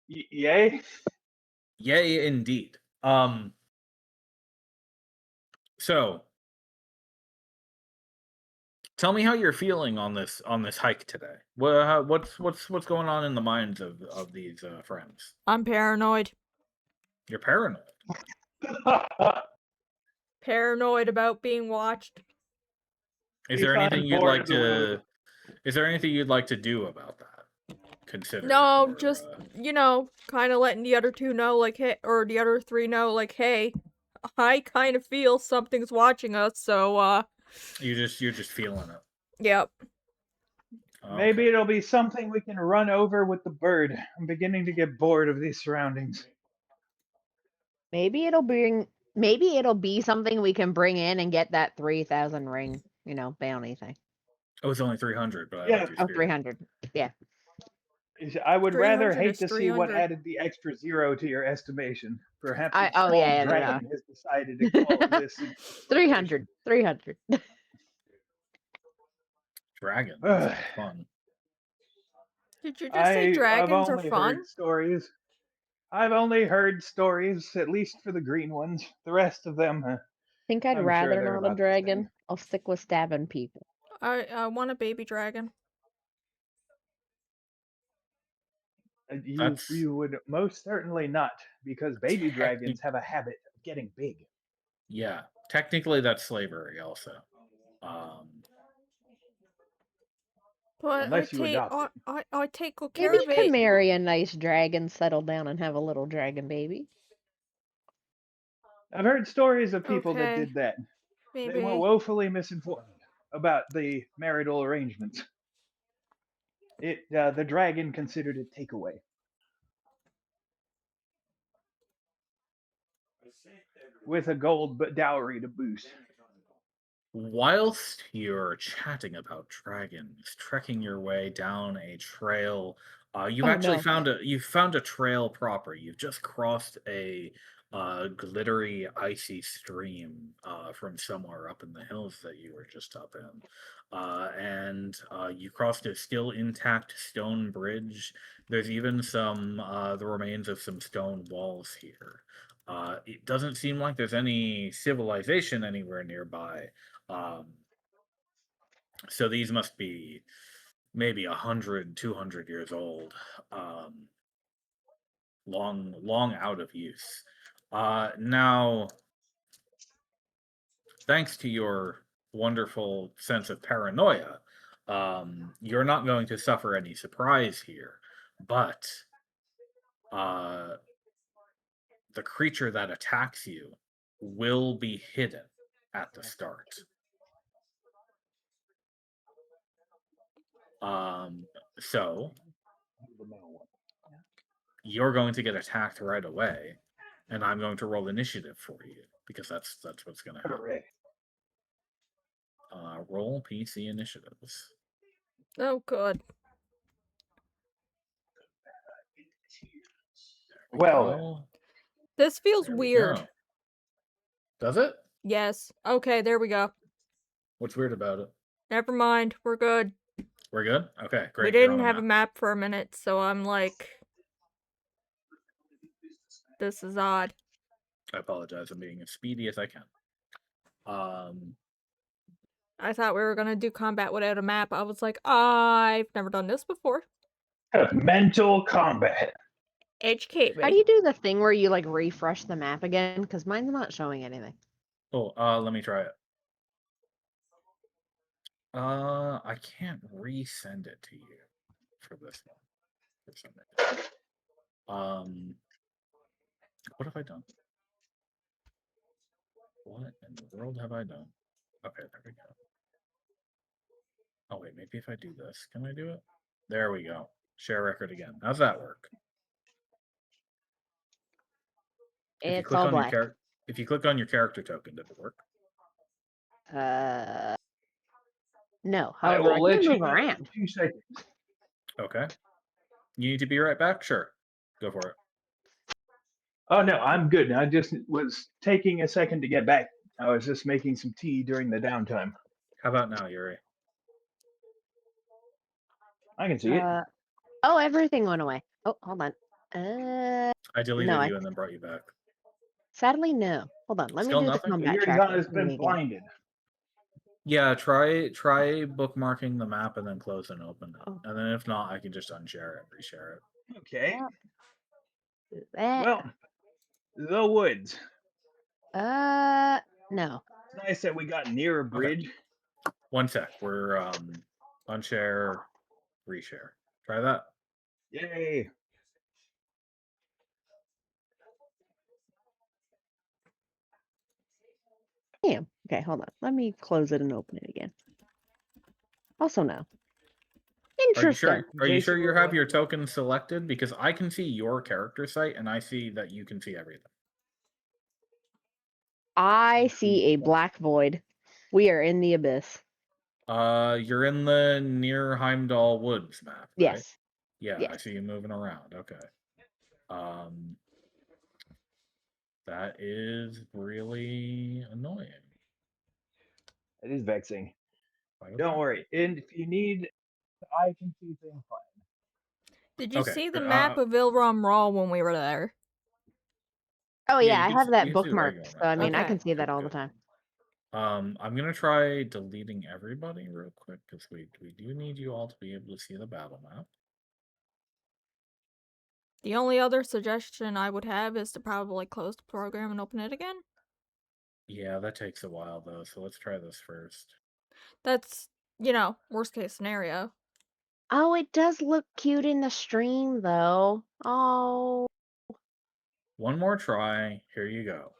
S2: it.
S4: Yay?
S2: Yay, indeed. So tell me how you're feeling on this hike today. What's going on in the minds of these friends?
S1: I'm paranoid.
S2: You're paranoid.
S1: Paranoid about being watched.
S2: Is
S4: You
S2: there anything
S4: find
S2: you'd
S4: bored
S2: like
S4: of the road.
S2: to? Is there anything you'd like to do about that? Consider.
S1: No,
S2: or,
S1: just kind of letting the other two know, like, hey, or the other three know, like, hey, I kind of feel something's watching us. So,
S2: you're just feeling it.
S1: yep.
S4: Maybe
S2: Okay.
S4: it'll be something we can run over with the bird. I'm beginning to get bored of these surroundings.
S3: Maybe it'll be something we can bring in and get that 3,000 ring, bounty thing.
S2: Oh, it's only 300, but I
S4: Yeah.
S2: like your
S3: Oh,
S2: spirit.
S3: 300. Yeah.
S4: I would rather
S1: 300
S4: hate
S1: is
S4: to see what
S1: 300.
S4: added the extra 0 to your estimation. Perhaps a
S3: Oh,
S4: small
S3: yeah,
S4: dragon has decided to call this into its
S3: 300. 300.
S2: Dragon.
S4: location.
S2: That sounds fun.
S1: Did you just say
S4: I've
S1: dragons are
S4: only
S1: fun?
S4: heard stories. I've only heard stories, at least for the green ones. The rest of them,
S3: Think I'd
S4: I'm sure
S3: rather
S4: they're
S3: not a
S4: about the same.
S3: dragon. I'll stick with stabbing people.
S1: I want a baby dragon.
S4: You would most certainly not, because baby dragons have a habit of getting big.
S2: Yeah, technically that's slavery also.
S1: But
S4: Unless you adopt it.
S1: I take good care
S3: Maybe
S1: of
S3: you can
S1: it.
S3: marry a nice dragon, settle down, and have a little dragon baby.
S4: I've heard stories of people that
S1: Okay,
S4: did that. They were
S1: maybe.
S4: woefully misinformed about the marital arrangements. The dragon considered it takeaway. With a gold dowry to boot.
S2: Whilst you're chatting about dragons, trekking your way down a trail, you've
S3: Oh,
S2: actually
S3: no.
S2: found a trail proper. You've just crossed a glittery, icy stream from somewhere up in the hills that you were just up in, and you crossed a still intact stone bridge. There's even some the remains of some stone walls here. It doesn't seem like there's any civilization anywhere nearby. So these must be maybe 100, 200 years old, long out of use. Now, thanks to your wonderful sense of paranoia, you're not going to suffer any surprise here, but the creature that attacks you will be hidden at the start. So you're going to get attacked right away, and I'm going to roll initiative for you because that's what's going to happen.
S4: Correct.
S2: Roll PC initiatives.
S1: Oh, good.
S4: Well,
S2: Well,
S1: This feels
S2: there we
S1: weird.
S2: go. Does it?
S1: Yes. Okay, there we go.
S2: What's weird about it?
S1: Never mind. We're good.
S2: We're good? Okay,
S1: We
S2: great. You're on
S1: didn't
S2: a
S1: have a
S2: map.
S1: map for a minute, so I'm like, this is odd.
S2: I apologize. I'm being as speedy as I can.
S1: I thought we were gonna do combat without a map. I was like, I've never done this before.
S4: mental combat.
S1: Educate me.
S3: How do you do the thing where you like refresh the map again? Because mine's not showing anything.
S2: Oh, let me try it. I can't resend it to you for this one. For some reason. What have I done? What in the world have I done? Okay, there we go. Oh wait, maybe if I do this, can I do it? There we go. Share record again. How's that work? If you
S3: It's
S2: click
S3: all
S2: on your
S3: black.
S2: if you click on your character token, did it work?
S3: No.
S4: I
S3: However, I
S4: will let
S3: can
S4: you
S3: move
S4: know in
S3: around.
S4: 2 seconds.
S2: Okay. You need to be right back? Sure. Go for it.
S4: Oh no, I'm good. I just was taking a second to get back. I was just making some tea during the downtime.
S2: How about now, Yuri?
S4: I can see it.
S3: Oh, everything went away. Oh, hold on.
S2: I deleted
S3: No,
S2: you and then brought you back.
S3: sadly, no. Hold on. Let me
S2: Still
S3: do the
S2: nothing?
S3: combat
S4: Yuri's
S3: tracker
S4: has
S3: for
S4: been
S3: me again.
S4: blinded.
S2: Yeah, try bookmarking the map and then close and open it.
S3: Oh.
S2: And then if not, I can just unshare it, reshare it.
S4: Okay.
S3: Yep. Do that.
S4: Well, the woods.
S3: No.
S4: It's nice that we got near a bridge.
S2: 1 sec. We're unshare, reshare. Try that.
S4: Yay.
S3: Damn. Okay, hold on. Let me close it and open it again. Also, no.
S2: Are you sure?
S3: Interesting.
S2: Are you sure
S4: Jason
S2: you
S4: will
S2: have
S4: let
S2: your
S4: me know.
S2: token selected? Because I can see your character site and I see that you can see everything.
S3: I see a black void. We are in the abyss.
S2: You're in the near Heimdall Woods map, right?
S3: Yes.
S2: Yeah, I
S3: Yes.
S2: see you moving around. Okay. That is really annoying.
S4: It is vexing.
S2: Why was
S4: Don't
S2: that?
S4: worry. And if you need, I can see things fine.
S1: Did you
S2: Okay,
S1: see the
S2: good.
S1: map of Ilram Raw when we were there?
S3: Oh
S2: Yeah,
S3: yeah, I have
S2: you
S3: that
S2: can see the
S3: bookmarked,
S2: regular
S3: so I
S2: map.
S3: mean I
S1: Okay.
S3: can see that
S2: Good,
S3: all the
S2: good.
S3: time.
S2: I'm gonna try deleting everybody real quick because we do need you all to be able to see the battle map.
S1: The only other suggestion I would have is to probably close the program and open it again.
S2: Yeah, that takes a while though, so let's try this first.
S1: That's, worst case scenario.
S3: Oh, it does look cute in the stream though. Oh.
S2: One more try. Here you go.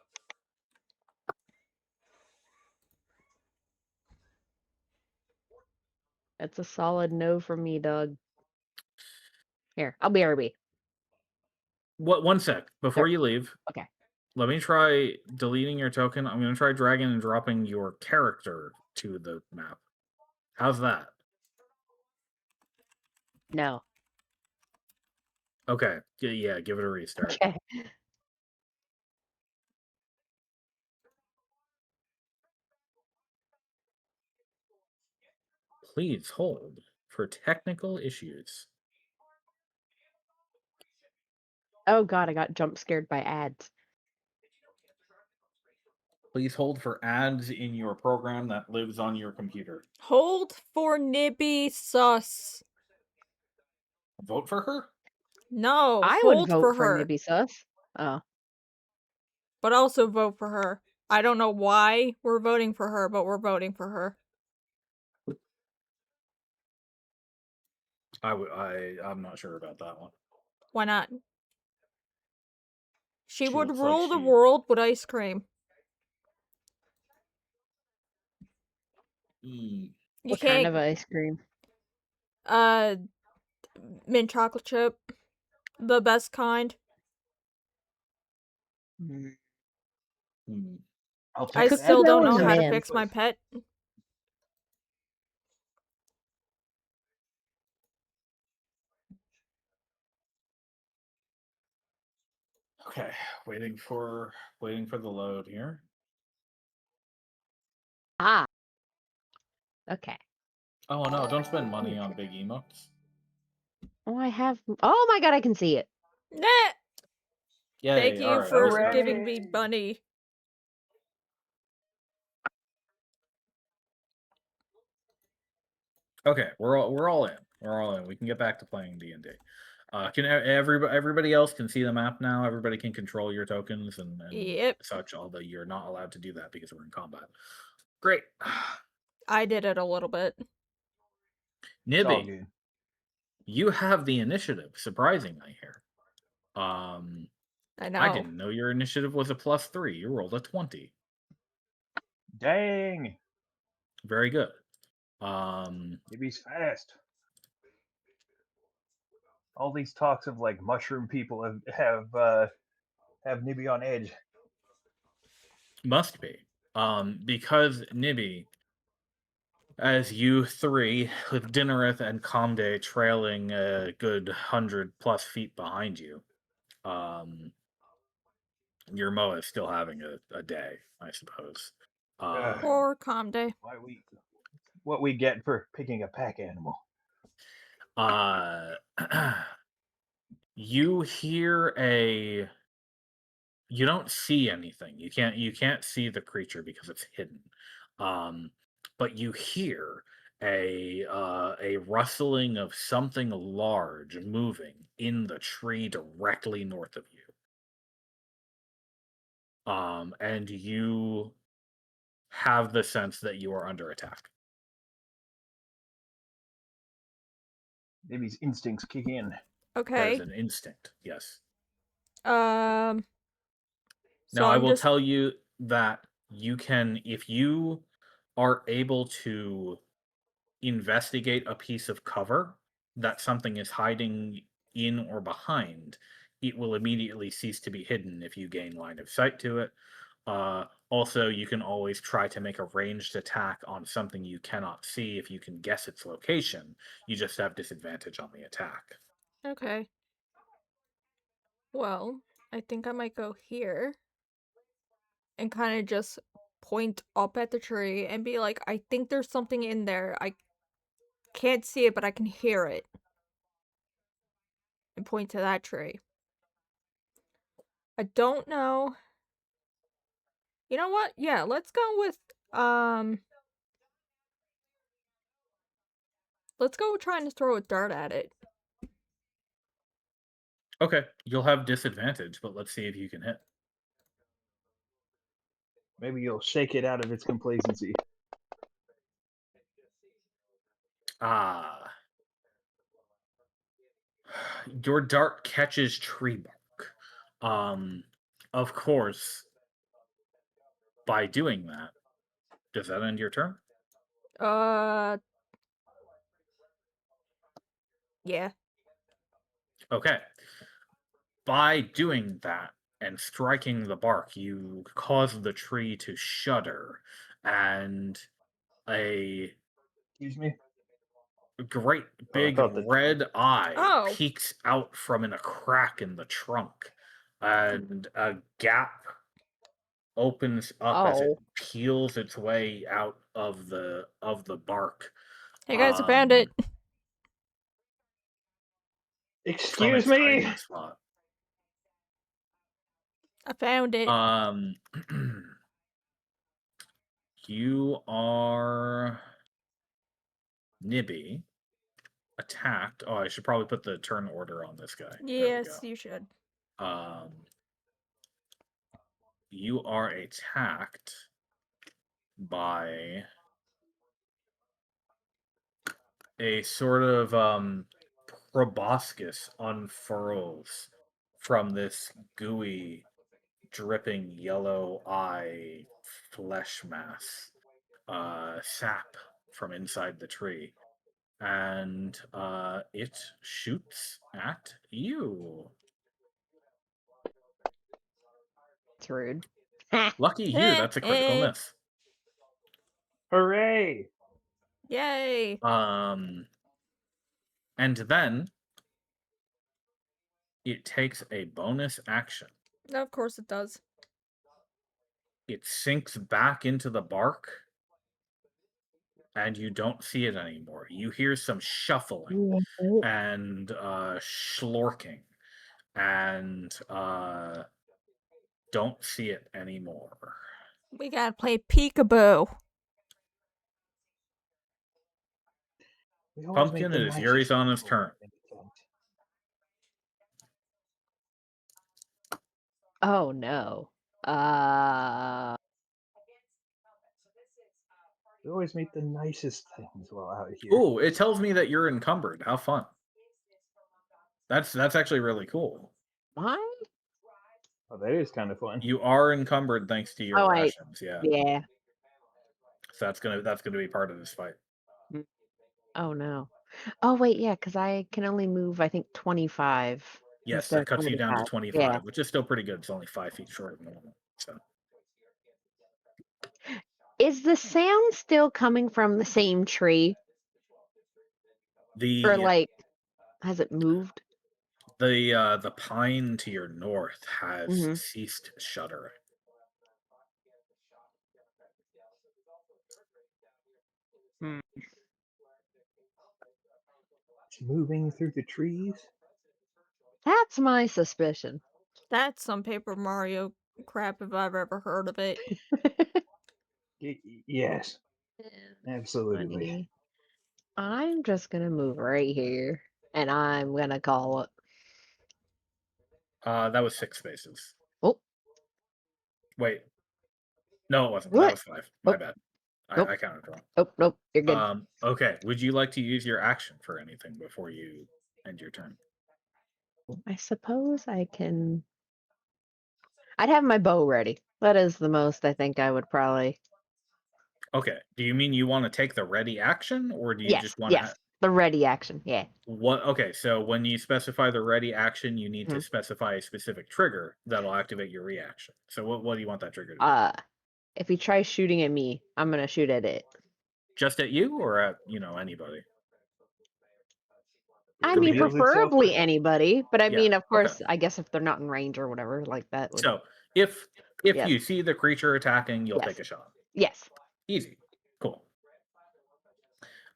S3: That's a solid no from me, Doug. Here, I'll be RB.
S2: What? 1 sec before you leave.
S3: Okay.
S2: Let me try deleting your token. I'm gonna try dragging and dropping your character to the map. How's that?
S3: No.
S2: Okay. Yeah, give it a restart.
S3: Okay.
S2: Please hold for technical issues.
S3: Oh god, I got jump scared by ads.
S2: Please hold for ads in your program that lives on your computer.
S1: Hold for Nibby Sus.
S2: Vote for her?
S1: No,
S3: I would
S1: hold
S3: vote
S1: for
S3: for
S1: her.
S3: Nibby Sus. Oh.
S1: But also vote for her. I don't know why we're voting for her, but we're voting for her.
S2: I'm not sure about that one.
S1: Why not? She would
S2: looks
S1: rule
S2: like
S1: the
S2: she-
S1: world with ice cream. You
S3: What kind
S1: can't.
S3: of ice cream?
S1: Mint chocolate chip, the best kind.
S3: Mm.
S2: Hmm.
S4: I'll
S1: I
S4: take that.
S1: still don't
S3: Cookie
S1: know
S3: dough
S1: how
S3: and
S1: to
S3: the
S1: fix my pet.
S2: Okay, waiting for the load here.
S3: Ah. Okay.
S2: Oh no, don't spend money on big emotes.
S3: Oh, I have. Oh my god, I can see it.
S1: Nah!
S2: Yay!
S1: Thank you
S2: Alright,
S1: for
S2: good
S1: giving
S2: enough.
S1: me
S4: Hooray!
S1: money.
S2: Okay, we're all in. We're all in. We can get back to playing D&D. Can everybody else can see the map now? Everybody can control your tokens and
S1: Yep,
S2: such, although you're not allowed to do that because we're in combat. Great.
S1: I did it a little bit.
S4: It's all
S2: Nibby,
S4: good.
S2: you have the initiative, surprisingly here.
S1: I
S2: I
S1: know.
S2: didn't know your initiative was a +3. You rolled a 20.
S4: Dang!
S2: Very good.
S4: Maybe he's fast. All these talks of like mushroom people have Nibby on edge.
S2: Must be. Because Nibby, as you three, with Dinnereth and Comde trailing a good 100+ feet behind you, your Moa is still having a day, I suppose.
S1: Or Comde.
S4: What we get for picking a pack animal.
S2: You hear a. You don't see anything. You can't see the creature because it's hidden. But you hear a rustling of something large moving in the tree directly north of you. And you have the sense that you are under attack.
S4: Nibby's instincts kick in.
S2: That is
S1: Okay.
S2: an instinct, yes.
S1: So
S2: Now, I
S1: I'm
S2: will
S1: just
S2: tell you that you can, if you are able to investigate a piece of cover that something is hiding in or behind, it will immediately cease to be hidden if you gain line of sight to it. Also, you can always try to make a ranged attack on something you cannot see if you can guess its location. You just have disadvantage on the attack.
S1: okay. Well, I think I might go here and kind of just point up at the tree and be like, I think there's something in there. I can't see it, but I can hear it. And point to that tree. I don't know. You know what? Yeah, let's go with let's go trying to throw a dart at it.
S2: Okay, you'll have disadvantage, but let's see if you can hit.
S4: Maybe you'll shake it out of its complacency.
S2: Ah. Your dart catches tree bark. Of course, by doing that, does that end your turn?
S1: Yeah.
S2: Okay. By doing that and striking the bark, you cause the tree to shudder, and a
S4: Excuse me?
S2: great
S4: Oh, I
S2: big
S4: thought that.
S2: red eye
S1: Oh.
S2: peeks out from in a crack in the trunk, and a gap opens up as it
S3: Oh.
S2: peels its way out of the bark.
S1: Hey guys, I found it.
S2: From
S4: Excuse
S2: its
S4: me?
S2: hiding spot.
S1: I found it.
S2: You are Nibby attacked. Oh, I should probably put the turn order on this guy.
S1: Yes, you should.
S2: There we go. You are attacked by a sort of proboscis unfurls from this gooey, dripping yellow eye flesh mass, sap from inside the tree, and it shoots at you.
S3: It's rude.
S2: Lucky you, that's a critical miss.
S4: Hooray!
S1: Yay.
S2: And then it takes a bonus action
S1: Of course it does.
S2: It sinks back into the bark, and you don't see it anymore. You hear some shuffling
S3: What?
S2: and schlorking, and don't see it anymore.
S1: We gotta play peekaboo.
S4: We always make
S2: Pumpkin,
S4: the
S2: it is
S4: nicest
S2: Yuri's
S4: people
S2: turn.
S4: in the tent.
S3: Oh no. Uh,
S4: We always make the nicest things while out here.
S2: Ooh, it tells me that you're encumbered. How fun. That's actually really cool.
S3: what?
S4: Oh, that is kind of fun.
S2: You are encumbered thanks to your
S3: Oh,
S2: rations, yeah.
S3: yeah.
S2: So that's gonna be part of this fight.
S3: Mm. Oh no. Oh wait, yeah, because I can only move, I think, 25
S2: Yes,
S3: instead
S2: that
S3: of
S2: cuts you down to
S3: 35. Yeah.
S2: 25, which is still pretty good. It's only 5 feet shorter than normal. So
S3: Is the sound still coming from the same tree? Or
S2: the
S3: like, has it moved?
S2: the pine to your north has
S3: Mm-hmm.
S2: ceased shuddering.
S3: Hmm.
S4: It's moving through the trees.
S3: That's my suspicion.
S1: That's some Paper Mario crap if I've ever heard of it.
S4: Yes,
S3: 10,
S4: absolutely.
S3: 20. I'm just gonna move right here, and I'm gonna call it.
S2: That was 6 spaces.
S3: Oh,
S2: Wait, no, it wasn't. That
S3: what?
S2: was 5. My
S3: Oh,
S2: bad.
S3: nope.
S2: I counted wrong.
S3: Oh, nope. You're good.
S2: Okay. Would you like to use your action for anything before you end your turn?
S3: I suppose I can. I'd have my bow ready. That is the most I think I would probably.
S2: Okay. Do you mean you want to take the ready action, or do you
S3: Yes,
S2: just want to?
S3: yes. The ready action. Yeah.
S2: What? Okay. So when you specify the ready action, you need to
S3: Mhm.
S2: specify a specific trigger that'll activate your reaction. So what do you want that trigger to be?
S3: If he tries shooting at me, I'm gonna shoot at it.
S2: Just at you, or at anybody?
S3: I
S4: It
S3: mean,
S4: reveals itself
S3: preferably
S4: quickly.
S3: anybody, but I
S2: Yeah.
S3: mean, of
S2: Okay.
S3: course, I guess if they're not in range or whatever, like that would.
S2: So if
S3: Yes.
S2: you see the creature attacking, you'll
S3: Yes.
S2: take a shot.
S3: Yes.
S2: Easy. Cool.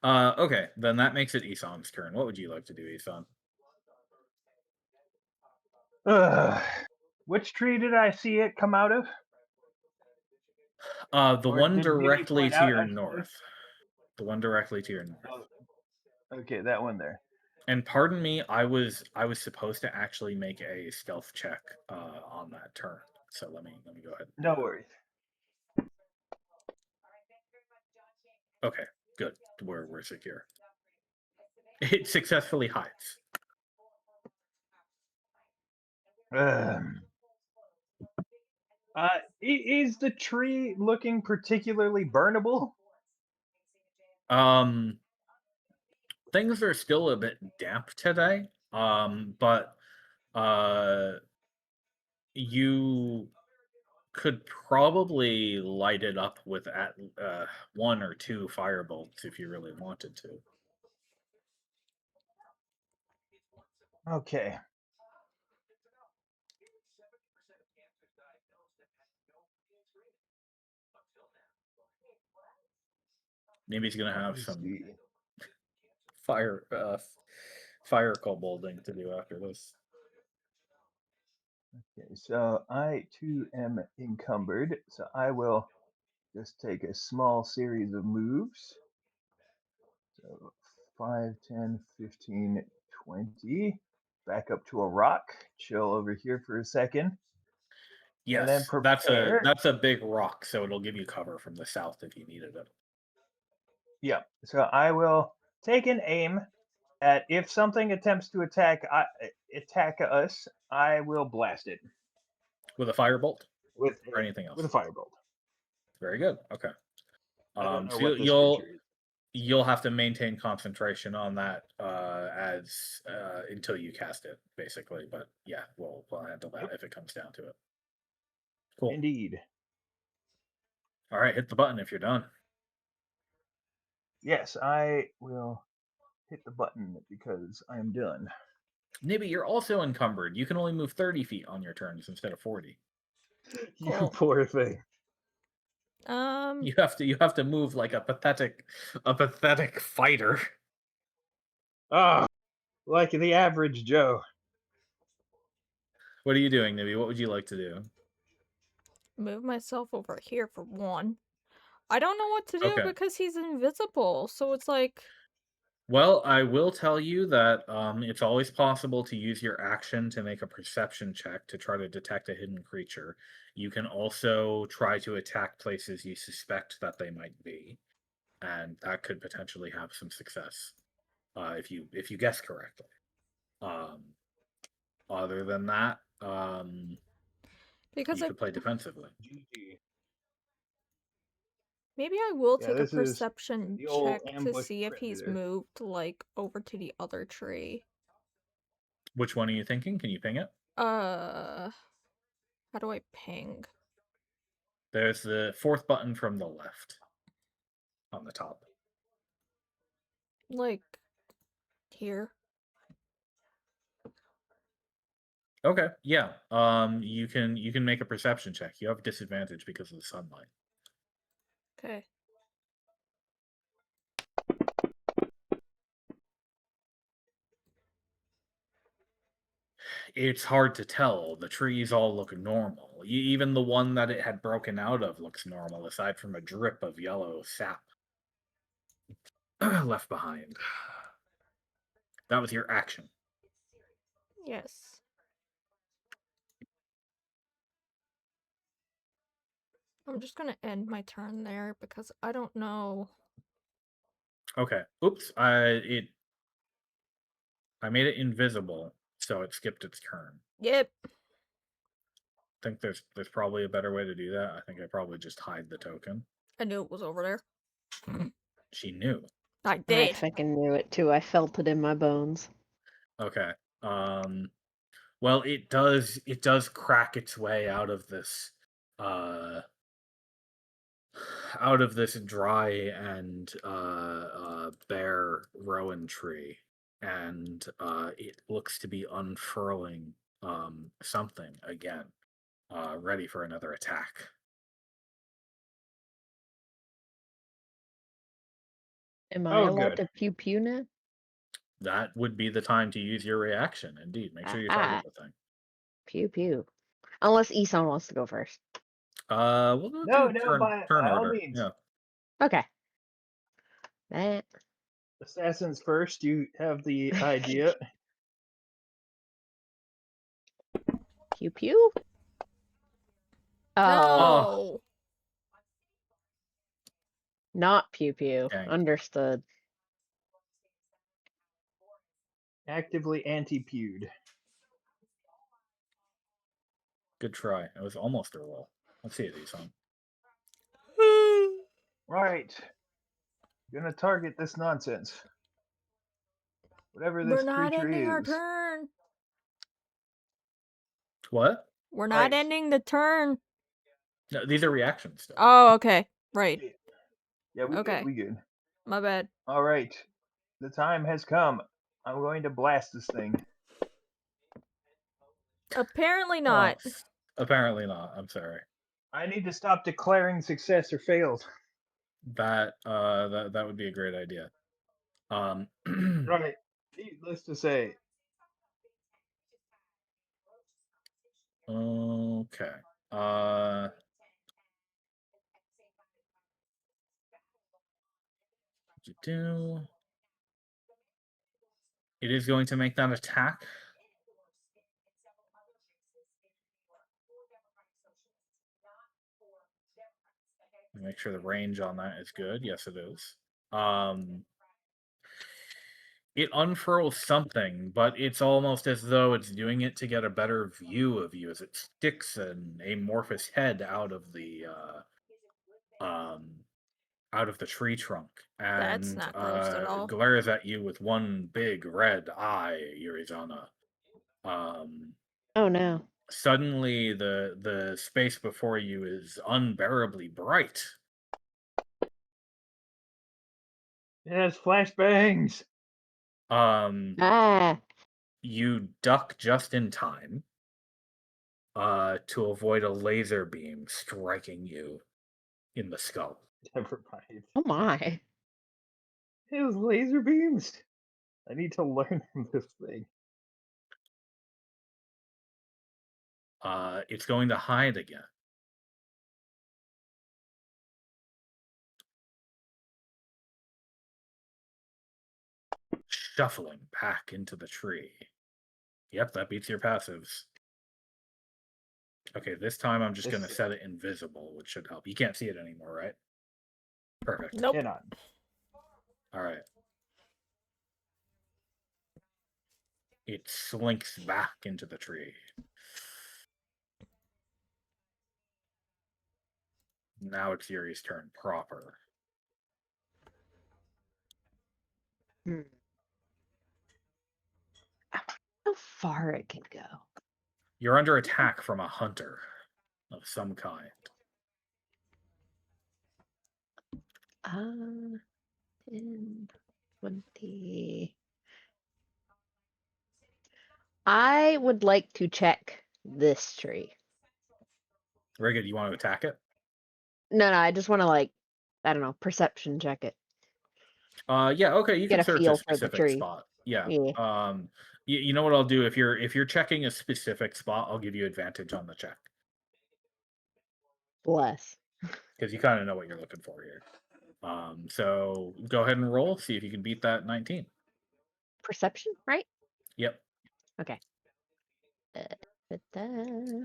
S2: Okay, then that makes it Ison's turn. What would you like to do, Ison?
S4: Which tree did I see it come out of?
S2: The
S4: Or
S2: one
S4: did he
S2: directly
S4: point
S2: to
S4: out
S2: your
S4: actually?
S2: north. The one directly to your north.
S4: Oh, okay, that one there.
S2: And pardon me, I was supposed to actually make a stealth check on that turn. So let me go ahead.
S4: No worries.
S2: Okay, good. We're secure. It successfully hides.
S4: Um, is the tree looking particularly burnable?
S2: Things are still a bit damp today. But you could probably light it up with at 1 or 2 firebolts if you really wanted to.
S4: Okay.
S2: Maybe he's gonna have
S4: Let's
S2: some
S4: see.
S2: fire fire kobolding to do after this.
S4: Okay, so I too am encumbered, so I will just take a small series of moves. So 5, 10, 15, 20. Back up to a rock, chill over here for a second, and then
S2: Yes,
S4: prepare.
S2: that's a big rock, so it'll give you cover from the south if you needed it.
S4: Yeah, so I will take an aim at if something attempts to attack us, I will blast it
S2: With a firebolt
S4: with
S2: or anything
S4: with a
S2: else.
S4: firebolt.
S2: Very good. Okay.
S4: I don't know
S2: So
S4: what this creature is.
S2: you'll have to maintain concentration on that as until you cast it, basically. But yeah, we'll handle that
S4: Yep.
S2: if it comes down to it. Cool.
S4: Indeed.
S2: All right, hit the button if you're done.
S4: Yes, I will hit the button because I am done.
S2: Nibby, you're also encumbered. You can only move 30 feet on your turns instead of 40.
S4: You
S1: Cool.
S4: poor thing.
S2: You have to move like a pathetic fighter.
S4: Ah, like the average Joe.
S2: What are you doing, Nibby? What would you like to do?
S1: Move myself over here for one. I don't know what to do
S2: Okay.
S1: because he's invisible, so it's like,
S2: Well, I will tell you that it's always possible to use your action to make a perception check to try to detect a hidden creature. You can also try to attack places you suspect that they might be, and that could potentially have some success if you guess correctly. Um, Other than that,
S1: because
S2: you could play defensively.
S4: GG.
S1: maybe I will
S4: Yeah,
S1: take a
S4: this is
S1: perception
S4: the old
S1: check to
S4: ambush
S1: see if he's
S4: predator.
S1: moved, like, over to the other tree.
S2: Which one are you thinking? Can you ping it?
S1: How do I ping?
S2: There's the fourth button from the left on the top.
S1: Like, here?
S2: Okay, yeah. You can make a perception check. You have disadvantage because of the sunlight.
S1: Okay.
S2: It's hard to tell. The trees all look normal. Even the one that it had broken out of looks normal, aside from a drip of yellow sap left behind. That was your action.
S1: Yes. I'm just gonna end my turn there because I don't know.
S2: Okay. Oops. I made it invisible, so it skipped its turn.
S1: Yep.
S2: I think there's probably a better way to do that. I think I probably just hide the token.
S1: I knew it was over there.
S2: She knew.
S1: I
S3: I
S1: did.
S3: fucking knew it too. I felt it in my bones.
S2: Okay. Well, it does crack its way uh out of this dry and bare rowan tree, and it looks to be unfurling something again, ready for another attack.
S3: Am I
S4: Oh,
S3: allowed
S4: good.
S3: to pew pew now?
S2: That would be the time to use your reaction. Indeed, make sure you
S3: Ah,
S2: target the thing.
S3: pew pew. Unless Isan wants to go first.
S2: We'll go
S4: No,
S2: do
S4: no,
S2: turn
S4: by all
S2: order.
S4: means.
S2: Yeah.
S3: Okay. That.
S4: Assassins first, you have the idea.
S3: Pew pew. Oh,
S2: Oh,
S1: No.
S3: not pew pew.
S2: dang.
S3: Understood.
S4: Actively anti-pewed.
S2: Good try. It was almost a roll. Let's see it, Isan.
S4: Right. Gonna target this nonsense. Whatever
S1: We're
S4: this
S1: not
S4: creature
S1: ending our
S4: is.
S1: turn.
S2: What?
S1: We're not
S4: Right.
S1: ending the turn.
S2: No, these are reactions still.
S1: Oh, okay. Right.
S4: Yeah, we
S1: Okay.
S4: good, we good.
S1: My bad.
S4: Alright. The time has come. I'm going to blast this thing.
S1: Apparently
S2: Oh,
S1: not.
S2: apparently not. I'm sorry.
S4: I need to stop declaring success or failed.
S2: That that would be a great idea.
S4: Right. Needless to say.
S2: Okay. Uh, do it is going to make that attack. Make sure the range on that is good. Yes, it is. It unfurls something, but it's almost as though it's doing it to get a better view of you as it sticks an amorphous head out of the tree trunk
S1: That's
S2: and
S1: not gross at all.
S2: glares at you with one big red eye, Yurizana.
S3: Oh no.
S2: Suddenly the space before you is unbearably bright.
S4: Yes, flashbangs.
S2: Um
S3: Ah.
S2: You duck just in time to avoid a laser beam striking you in the skull.
S4: Never mind.
S3: Oh my.
S4: His laser beams. I need to learn this thing.
S2: It's going to hide again. Shuffling back into the tree. Yep, that beats your passives. Okay, this time I'm just going to
S4: This-
S2: set it invisible, which should help. You can't see it anymore, right? Perfect.
S1: Nope.
S4: Cannot.
S2: All right. It slinks back into the tree. Now it's Yuri's turn proper.
S3: Hmm. How far it can go.
S2: You're under attack from a hunter of some kind.
S3: 10, 20. I would like to check this tree.
S2: Very good. You want to attack it?
S3: No, I just want to I don't know, perception check it.
S2: Yeah, okay, you
S3: Get
S2: can
S3: a
S2: search a
S3: feel for the
S2: specific
S3: tree.
S2: spot. Yeah.
S3: Yeah.
S2: You know what I'll do if you're checking a specific spot, I'll give you advantage on the check
S3: Bless.
S2: because you kind of know what you're looking for here. So go ahead and roll, see if you can beat that 19.
S3: Perception, right?
S2: Yep.
S3: Okay. Da-da.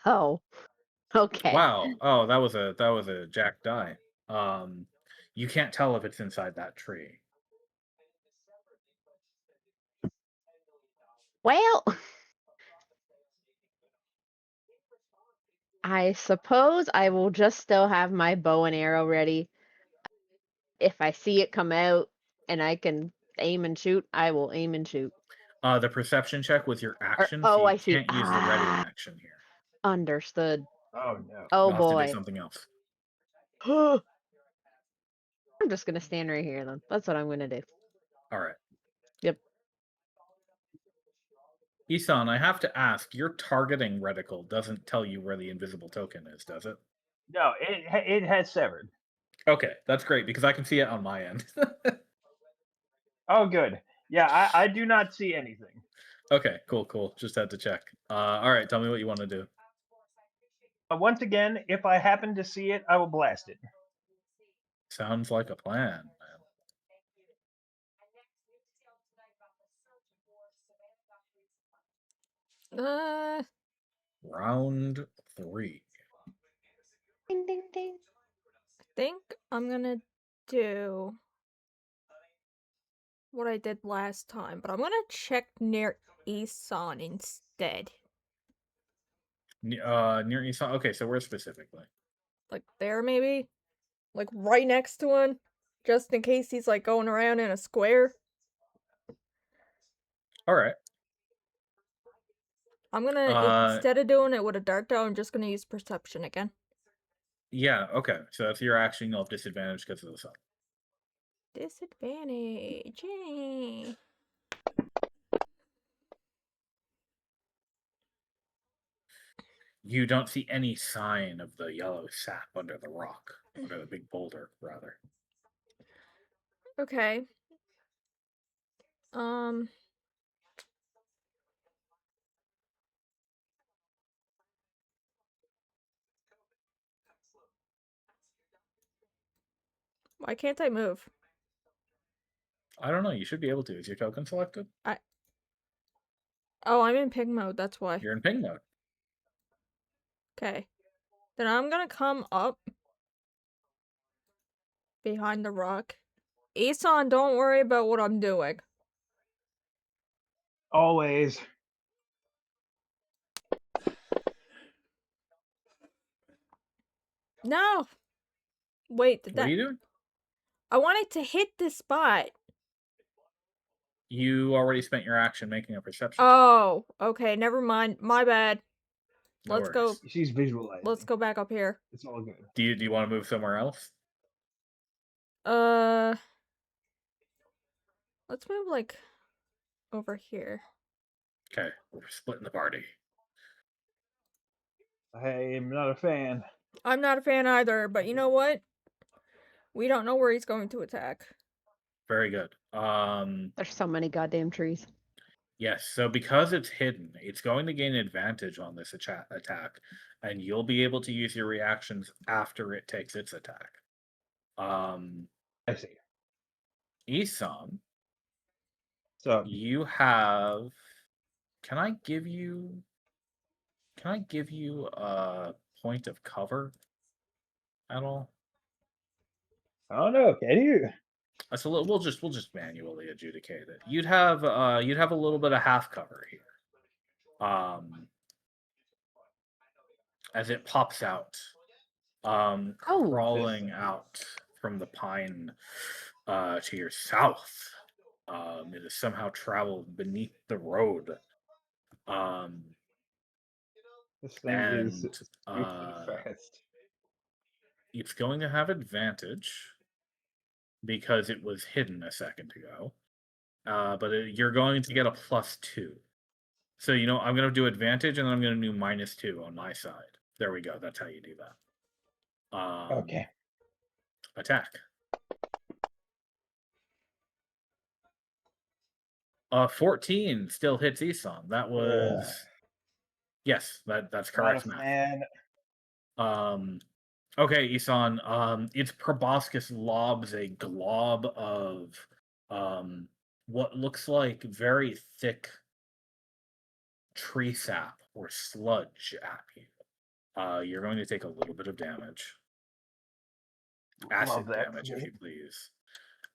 S3: Oh. Okay.
S2: Wow. Oh, that was a jack die. You can't tell if it's inside that tree.
S3: Well, I suppose I will just still have my bow and arrow ready. If I see it come out and I can aim and shoot, I will aim and shoot.
S2: The perception check was your action, so
S3: Oh,
S2: you
S3: I see.
S2: can't use the ready action here.
S3: Understood.
S4: Oh no.
S3: Oh
S2: You'll have to do
S3: boy.
S2: something else.
S3: I'm just gonna stand right here then. That's what I'm gonna do.
S2: All right.
S3: Yep.
S2: Isan, I have to ask, your targeting reticle doesn't tell you where the invisible token is, does it?
S4: No, it has severed.
S2: Okay, that's great because I can see it on my end.
S4: Oh good. Yeah, I do not see anything.
S2: Okay, cool. Just had to check. All right, tell me what you want to do.
S4: Once again, if I happen to see it, I will blast it.
S2: Sounds like a plan, man. Round 3.
S3: Ding ding ding.
S1: I think I'm gonna do what I did last time, but I'm gonna check near Isan instead.
S2: Near Isan. Okay, so where specifically?
S1: Like there, maybe? Like right next to him? Just in case he's like going around in a square.
S2: All right.
S1: I'm gonna, instead of doing it with a dart though, I'm just gonna use perception again.
S2: Yeah, okay. So that's your action. You'll have disadvantage because of the sun.
S1: Disadvantage. Yay.
S2: You don't see any sign of the yellow sap under the rock, under the big boulder, rather.
S1: Okay. Why can't I move?
S2: I don't know. You should be able to. Is your token selected?
S1: Oh, I'm in pig mode, that's why.
S2: You're in ping mode.
S1: Okay. Then I'm gonna come up behind the rock. Isan, don't worry about what I'm doing.
S4: Always.
S1: No! Wait, did
S2: What
S1: that...
S2: are you doing?
S1: I wanted to hit this spot.
S2: You already spent your action making a perception.
S1: Oh, okay, never mind. My bad.
S2: No
S1: Let's go.
S2: worries.
S4: She's visualizing.
S1: Let's go back up here.
S4: It's all good.
S2: Do you want to move somewhere else?
S1: Let's move like over here.
S2: Okay, we're splitting the party.
S4: I'm not a fan.
S1: I'm not a fan either, but you know what? We don't know where he's going to attack.
S2: Very good.
S3: There's so many goddamn trees.
S2: Yes, so because it's hidden, it's going to gain advantage on this attack, and you'll be able to use your reactions after it takes its attack.
S4: I see.
S2: Isan,
S4: So,
S2: you have. Can I give you? Can I give you a point of cover at all?
S4: I don't know. Can you?
S2: That's a little. We'll just manually adjudicate it. You'd have a little bit of half cover here. As it pops out,
S3: Oh.
S2: crawling out from the pine to your south. It has somehow traveled beneath the road.
S4: This thing
S2: And
S4: is stupid fast.
S2: it's going to have advantage because it was hidden a second ago. But you're going to get a +2. So, I'm going to do advantage and then I'm going to do -2 on my side. There we go. That's how you do that.
S4: Okay.
S2: Attack. 14 still hits Isan. That was yes, that's
S4: Not a
S2: correct math.
S4: fan.
S2: Okay, Isan. Its proboscis lobs a glob of what looks like very thick tree sap or sludge at you. You're going to take a little bit of damage. Acid
S4: Love that
S2: damage,
S4: for
S2: if
S4: me.
S2: you please.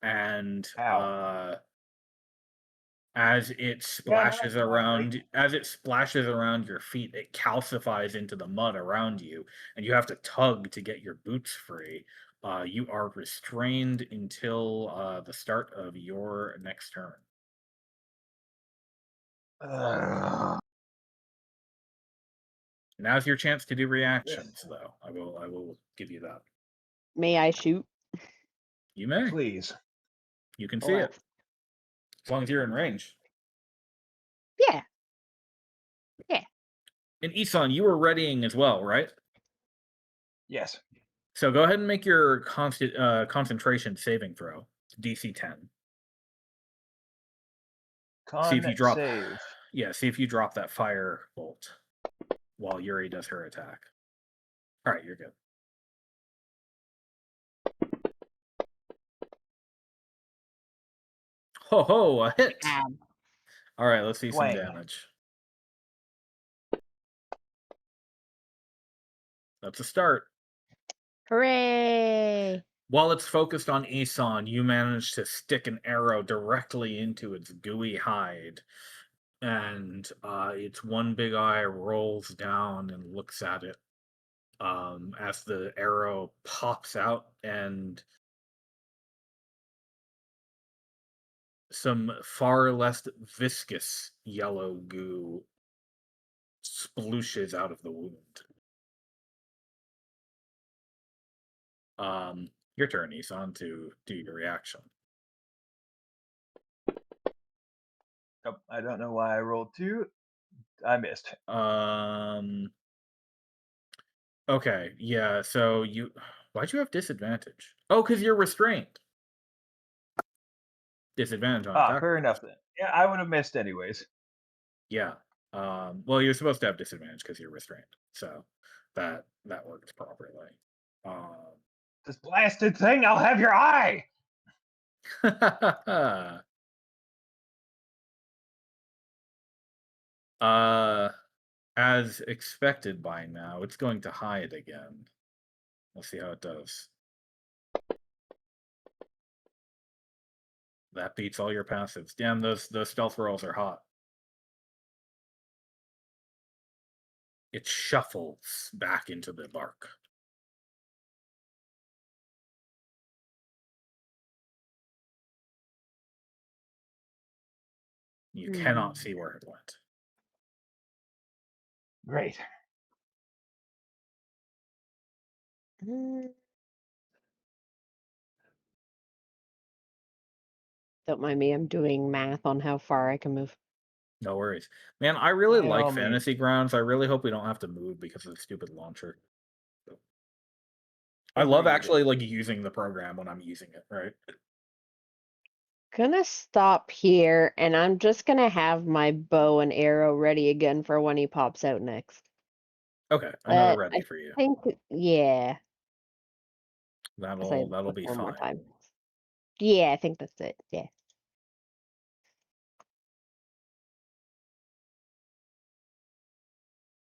S2: And
S4: Ow.
S2: as it
S4: Yeah,
S2: splashes
S4: no, not great.
S2: around your feet, it calcifies into the mud around you, and you have to tug to get your boots free. You are restrained until the start of your next turn.
S4: Ugh.
S2: Now's your chance to do reactions, though. I will give you that.
S3: May I shoot?
S2: You may.
S4: Please.
S2: You can see
S3: Well,
S2: it as long as you're in range.
S3: yeah. Yeah.
S2: And Isan, you were readying as well, right?
S4: Yes.
S2: So go ahead and make your concentration saving throw, DC 10. See if you
S4: Con
S2: drop.
S4: save.
S2: Yeah, see if you drop that fire bolt while Yuri does her attack. All right, you're good. Ho ho, a hit. All right, let's see some
S4: Twang.
S2: damage. That's a start.
S3: Hooray!
S2: While it's focused on Isan, you manage to stick an arrow directly into its gooey hide, and its one big eye rolls down and looks at it as the arrow pops out, and some far less viscous yellow goo splooshes out of the wound. Your turn, Isan, to do your reaction.
S4: Nope, I don't know why I rolled 2. I missed.
S2: Okay, yeah, so why'd you have disadvantage? Oh, because you're restrained. Disadvantage on attack
S4: Fair
S2: rolls.
S4: enough then. Yeah, I would have missed anyways.
S2: Yeah. Well, you're supposed to have disadvantage because you're restrained. So that works properly.
S4: This blasted thing, I'll have your eye!
S2: As expected by now, it's going to hide again. We'll see how it does. That beats all your passives. Damn, those stealth rolls are hot. It shuffles back into the bark. You cannot see where it went.
S4: Great.
S3: Mm, Don't mind me. I'm doing math on how far I can move.
S2: No worries. Man, I really
S4: By
S2: like
S4: all means.
S2: Fantasy Grounds. I really hope we don't have to move because of the stupid launcher. I love
S4: Agreed.
S2: actually like using the program when I'm using it, right?
S3: Gonna stop here, and I'm just gonna have my bow and arrow ready again for when he pops out next.
S2: Okay, I know they're
S3: But
S2: ready
S3: I
S2: for you.
S3: think, yeah, because I
S2: That'll
S3: look
S2: be
S3: one more
S2: fine.
S3: time. Yeah, I think that's it. Yeah.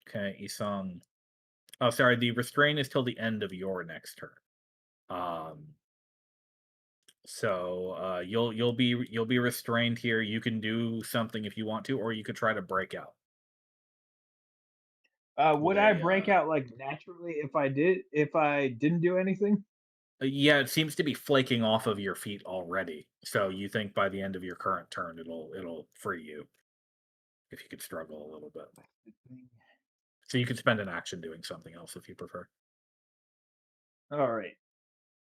S2: Okay, Isang. Oh, sorry. The restrain is till the end of your next turn. So you'll be restrained here. You can do something if you want to, or you could try to break out with
S4: Would I
S2: a
S4: break out like naturally if I didn't do anything?
S2: yeah, it seems to be flaking off of your feet already. So you think by the end of your current turn it'll free you if you could struggle a little bit. So you could spend an action doing something else if you prefer.
S4: All right.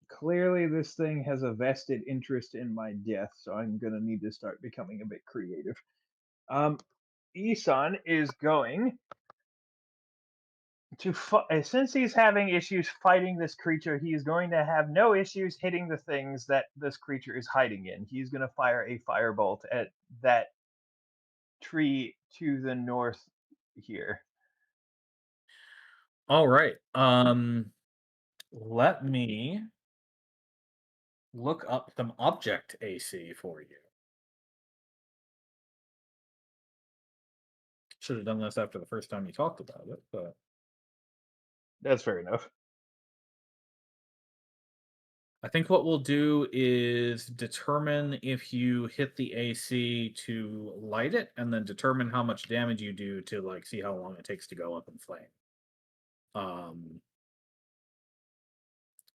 S4: Clearly, this thing has a vested interest in my death, so I'm gonna need to start becoming a bit creative. Isan is going to since he's having issues fighting this creature, he's going to have no issues hitting the things that this creature is hiding in. He's going to fire a firebolt at that tree to the north here.
S2: All right. Let me look up some object AC for you. Should have done this after the first time you talked about it, but
S4: That's fair enough.
S2: I think what we'll do is determine if you hit the AC to light it, and then determine how much damage you do to like see how long it takes to go up in flame.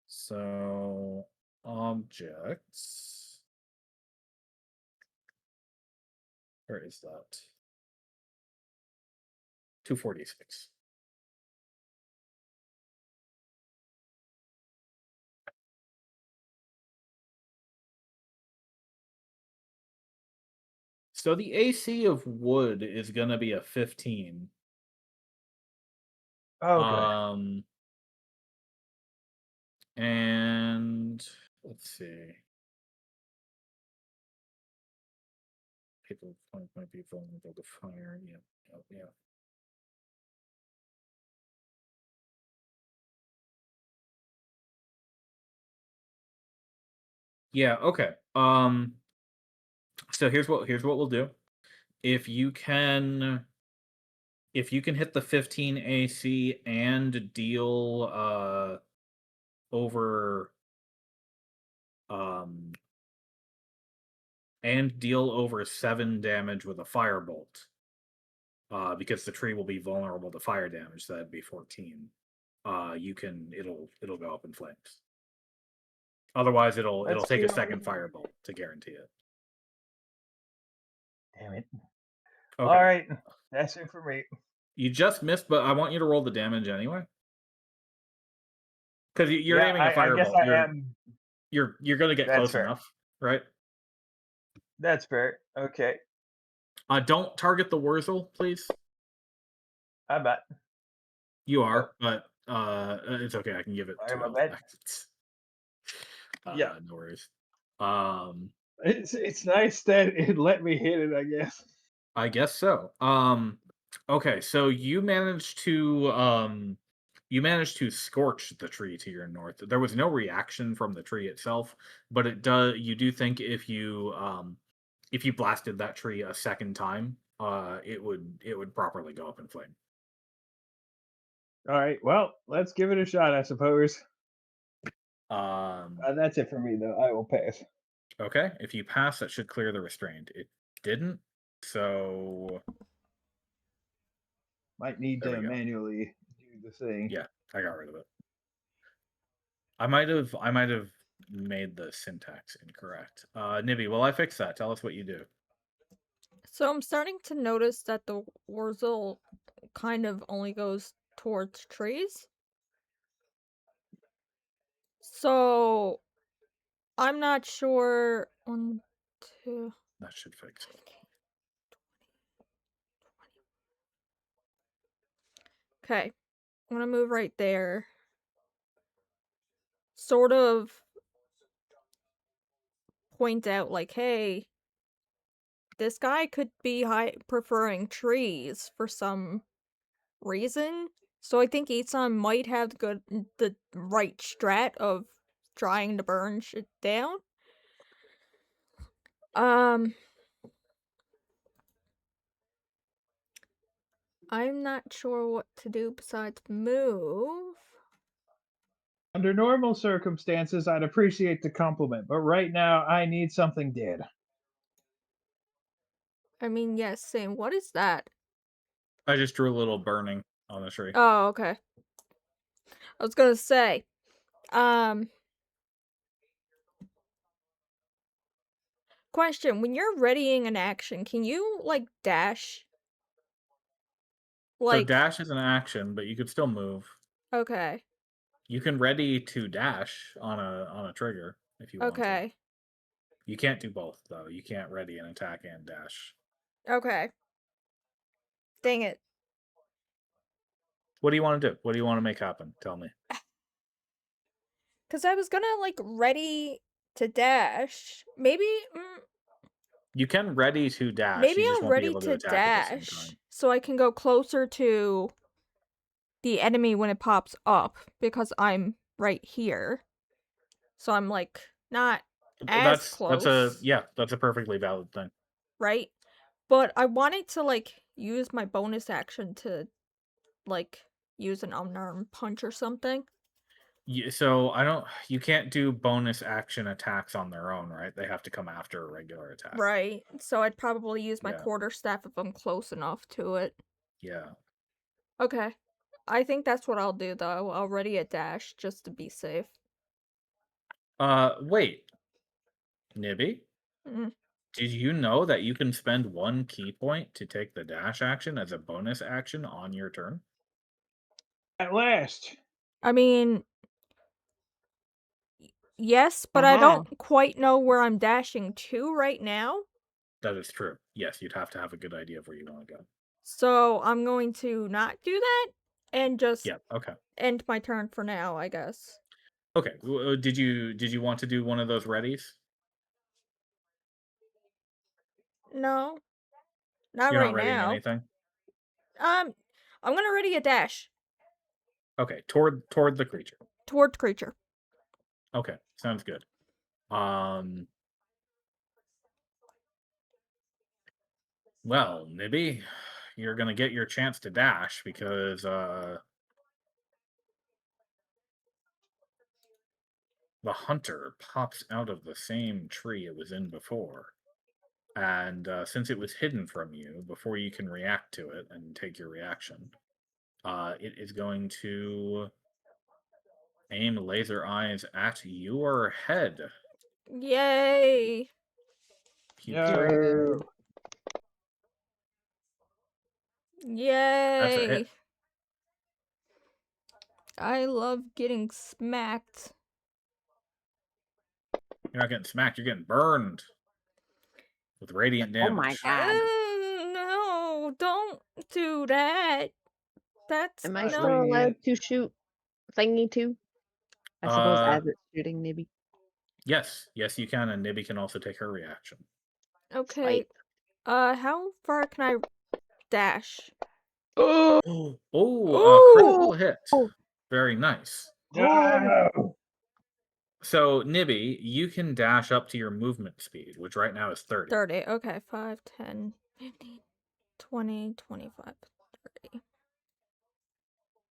S2: So objects. Where is that? 246. So the AC of wood is gonna be a 15.
S4: Okay.
S2: And let's see. People might be vulnerable to fire. Yeah, yeah. Yeah, okay. So here's what we'll do. If you can hit the 15 AC and deal over um 7 damage with a firebolt, because the tree will be vulnerable to fire damage, so that'd be 14. It'll go up in flames. Otherwise, it'll
S4: Let's
S2: take
S4: see
S2: a
S4: what we
S2: second
S4: can do.
S2: firebolt to guarantee it.
S4: Damn it.
S2: Okay.
S4: All right. That's it for me.
S2: You just missed, but I want you to roll the damage anyway. Because you're
S4: Yeah,
S2: aiming a
S4: I guess
S2: firebolt.
S4: I am.
S2: You're gonna get
S4: That's
S2: close
S4: fair.
S2: enough, right?
S4: That's fair. Okay.
S2: Don't target the Wurzel, please.
S4: I bet.
S2: You
S4: Oh,
S2: are, but it's okay. I can give it
S4: I'm
S2: 2
S4: a
S2: health
S4: bet.
S2: back.
S4: Yeah.
S2: No worries. Um,
S4: It's nice that it let me hit it, I guess.
S2: I guess so. Okay, so you managed to scorch the tree to your north. There was no reaction from the tree itself, but you do think if you blasted that tree a second time, it would properly go up in flame.
S4: All right. Well, let's give it a shot, I suppose.
S2: Um,
S4: That's it for me, though. I will pass.
S2: okay, if you pass, that should clear the restrained. It didn't, so
S4: Might need
S2: there we
S4: to
S2: go.
S4: manually do the thing.
S2: Yeah, I got rid of it. I might have made the syntax incorrect. Nibby, will I fix that? Tell us what you do.
S1: So I'm starting to notice that the Wurzel kind of only goes towards trees. So I'm not sure. 1, 2.
S2: That should fix it.
S1: Okay. I'm gonna move right there. Sort of point out, like, hey, this guy could be preferring trees for some reason. So I think Isan might have the right strat of trying to burn shit down. I'm not sure what to do besides move.
S4: Under normal circumstances, I'd appreciate the compliment, but right now, I need something dead.
S1: I mean, yes, same. What is that?
S2: I just drew a little burning on the tree.
S1: Oh, okay. I was gonna say, um, question, when you're readying an action, can you, like, dash?
S2: So
S1: Like,
S2: dash is an action, but you could still move.
S1: okay,
S2: You can ready to dash on a trigger if you want to.
S1: okay,
S2: You can't do both though. You can't ready an attack and dash.
S1: okay. Dang it.
S2: What do you want to do? What do you want to make happen? Tell me.
S1: Because I was gonna, like, ready to dash. Maybe,
S2: You can ready to dash.
S1: maybe
S2: You just
S1: I'll
S2: won't be
S1: ready
S2: able to
S1: to
S2: attack at the same
S1: dash
S2: time.
S1: so I can go closer to the enemy when it pops up because I'm right here. So I'm, like, not as close.
S2: That's a perfectly valid thing.
S1: Right? But I wanted to, like, use my bonus action to, like, use an unarmed punch or something.
S2: So you can't do bonus action attacks on their own, right? They have to come after a regular attack.
S1: Right. So I'd probably use my
S2: Yeah.
S1: quarterstaff if I'm close enough to it.
S2: Yeah.
S1: Okay. I think that's what I'll do, though. I'll ready a dash just to be safe.
S2: Wait. Nibby?
S1: Mm.
S2: Did you know that you can spend 1 key point to take the dash action as a bonus action on your turn?
S4: At last.
S1: I mean, yes, but I
S3: Uh-huh.
S1: don't quite know where I'm dashing to right now.
S2: That is true. Yes, you'd have to have a good idea of where you want to go.
S1: So I'm going to not do that and just
S2: Yeah, okay.
S1: end my turn for now, I guess.
S2: Okay. Did you want to do one of those readies?
S1: No, not
S2: You're
S1: right
S2: not readying
S1: now.
S2: anything?
S1: I'm gonna ready a dash
S2: Okay, toward the creature.
S1: toward creature.
S2: Okay, sounds good. Well, Nibby, you're gonna get your chance to dash because the hunter pops out of the same tree it was in before. And since it was hidden from you before you can react to it and take your reaction, it is going to aim laser eyes at your head.
S1: Yay!
S2: Cube 3.
S4: No.
S1: Yay!
S2: That's a hit.
S1: I love getting smacked.
S2: You're not getting smacked, you're getting burned with radiant
S3: Oh my
S2: damage.
S3: god.
S1: No, don't do that. That's
S3: Am I
S1: no.
S3: still allowed to shoot thingy too? I suppose
S2: Uh,
S3: as it's shooting, maybe.
S2: yes, you can, and Nibby can also take her reaction.
S1: Okay.
S3: Spite.
S1: How far can I dash?
S2: Oh,
S1: Ooh!
S2: critical hit. Very nice.
S4: No.
S1: Oh.
S2: So, Nibby, you can dash up to your movement speed, which right now is 30.
S1: 30. Okay, 5, 10, 15, 20, 25, 30.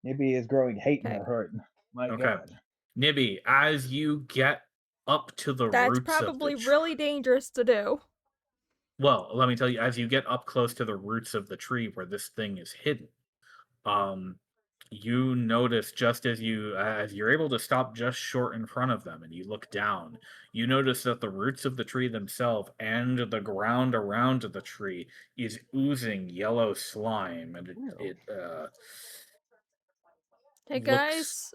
S4: Nibby is growing hate in
S1: Okay.
S4: her heart. My
S2: Okay.
S4: God.
S2: Nibby, as you get up to the
S1: That's
S2: roots of
S1: probably
S2: the
S1: really dangerous to do.
S2: Well, let me tell you, as you get up close to the roots of the tree where this thing is hidden, you notice just as you're able to stop just short in front of them and you look down, you notice that the roots of the tree themselves and the ground around the tree is oozing yellow slime, and it
S1: Hey
S2: looks
S1: guys,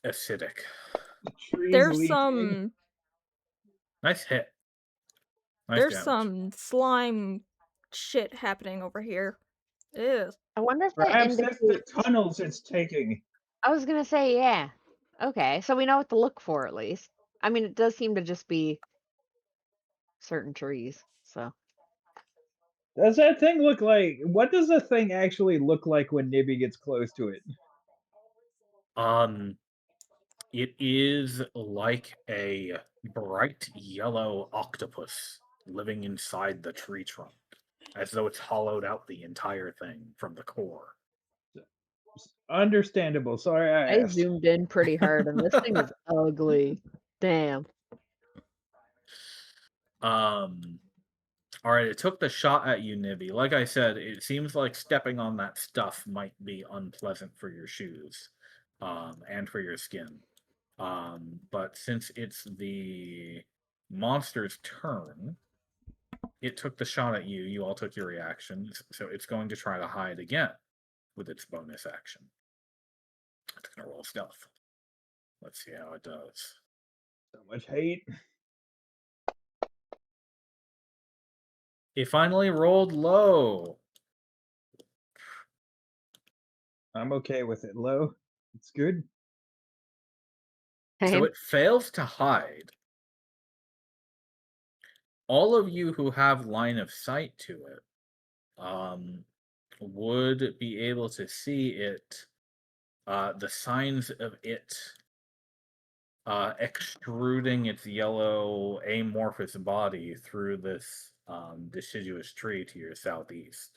S2: acidic.
S4: The tree's
S1: there's
S4: leaking.
S1: some
S2: Nice hit. Nice
S1: There's
S2: damage.
S1: some slime shit happening over here. Ew.
S3: I wonder if that
S4: Perhaps that's the
S3: indicates.
S4: tunnels it's taking.
S3: I was gonna say, yeah. Okay, so we know what to look for at least. I mean, it does seem to just be certain trees. So
S4: Does that thing look like? What does the thing actually look like when Nibby gets close to it?
S2: Um, it is like a bright yellow octopus living inside the tree trunk, as though it's hollowed out the entire thing from the core.
S4: Understandable. Sorry I
S3: I
S4: asked.
S3: zoomed in pretty hard, and this thing is ugly. Damn.
S2: Um, all right, it took the shot at you, Nibby. Like I said, it seems like stepping on that stuff might be unpleasant for your shoes, and for your skin. But since it's the monster's turn, it took the shot at you. You all took your reactions, so it's going to try to hide again with its bonus action. It's going to roll stealth. Let's see how it does.
S4: So much hate.
S2: It finally rolled low.
S4: I'm okay with it. Low. It's good.
S2: So
S3: Same.
S2: it fails to hide. All of you who have line of sight to it would be able to see it, the signs of it extruding its yellow amorphous body through this deciduous tree to your southeast.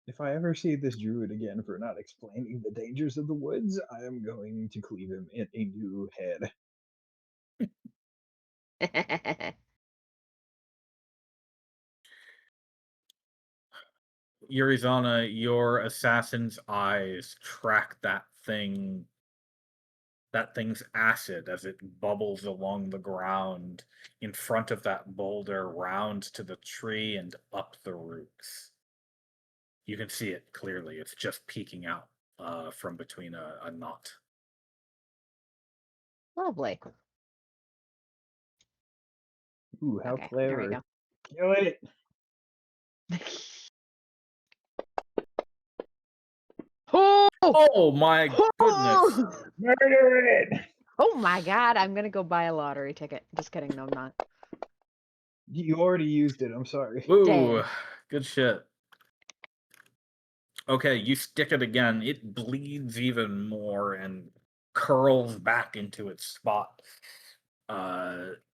S4: If I ever see this druid again for not explaining the dangers of the woods, I am going to cleave him in a new head.
S2: Yurizana, your assassin's eyes track that thing's acid as it bubbles along the ground in front of that boulder, round to the tree and up the roots. You can see it clearly. It's just peeking out from between a knot.
S3: Lovely.
S4: Ooh, how
S3: Okay, there we
S4: clever.
S3: go.
S4: Kill it.
S3: Oh!
S2: Oh my goodness!
S4: Murder it.
S3: Oh my god, I'm gonna go buy a lottery ticket. Just kidding, no, I'm not.
S4: You already used it. I'm sorry.
S2: Ooh,
S3: Dang.
S2: good shit. Okay, you stick it again. It bleeds even more and curls back into its spot,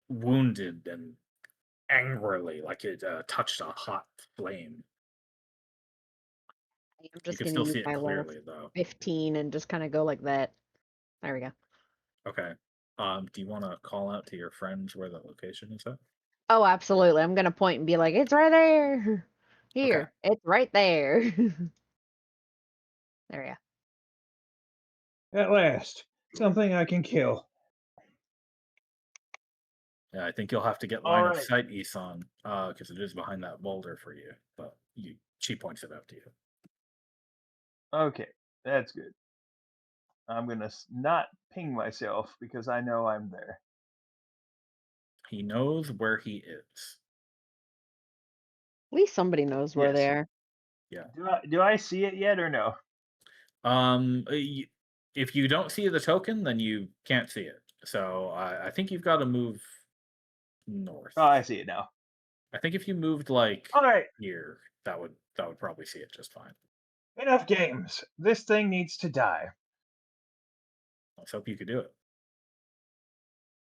S2: wounded and angrily, like it touched a hot flame.
S3: I'm
S2: You
S3: just
S2: can
S3: gonna
S2: still
S3: use
S2: see it
S3: my level
S2: clearly, though.
S3: 15 and just kind of go like that. There we go.
S2: Okay. Do you want to call out to your friends where the location is at?
S3: Oh, absolutely. I'm gonna point and be like, it's right there.
S2: Okay.
S3: Here, it's right there. There we go.
S4: At last, something I can kill.
S2: Yeah, I think you'll have to get
S4: All
S2: line of
S4: right.
S2: sight, Isan, because it is behind that boulder for you. But she points it out to you.
S4: Okay, that's good. I'm gonna not ping myself because I know I'm there.
S2: He knows where he is.
S3: At least somebody knows where
S4: Yes.
S3: they are.
S2: Yeah.
S4: Do I see it yet or no?
S2: If you don't see the token, then you can't see it. So I think you've got to move north.
S4: Oh, I see it now.
S2: I think if you moved like
S4: All right,
S2: here, that would probably see it just fine.
S4: enough games. This thing needs to die.
S2: Let's hope you could do it.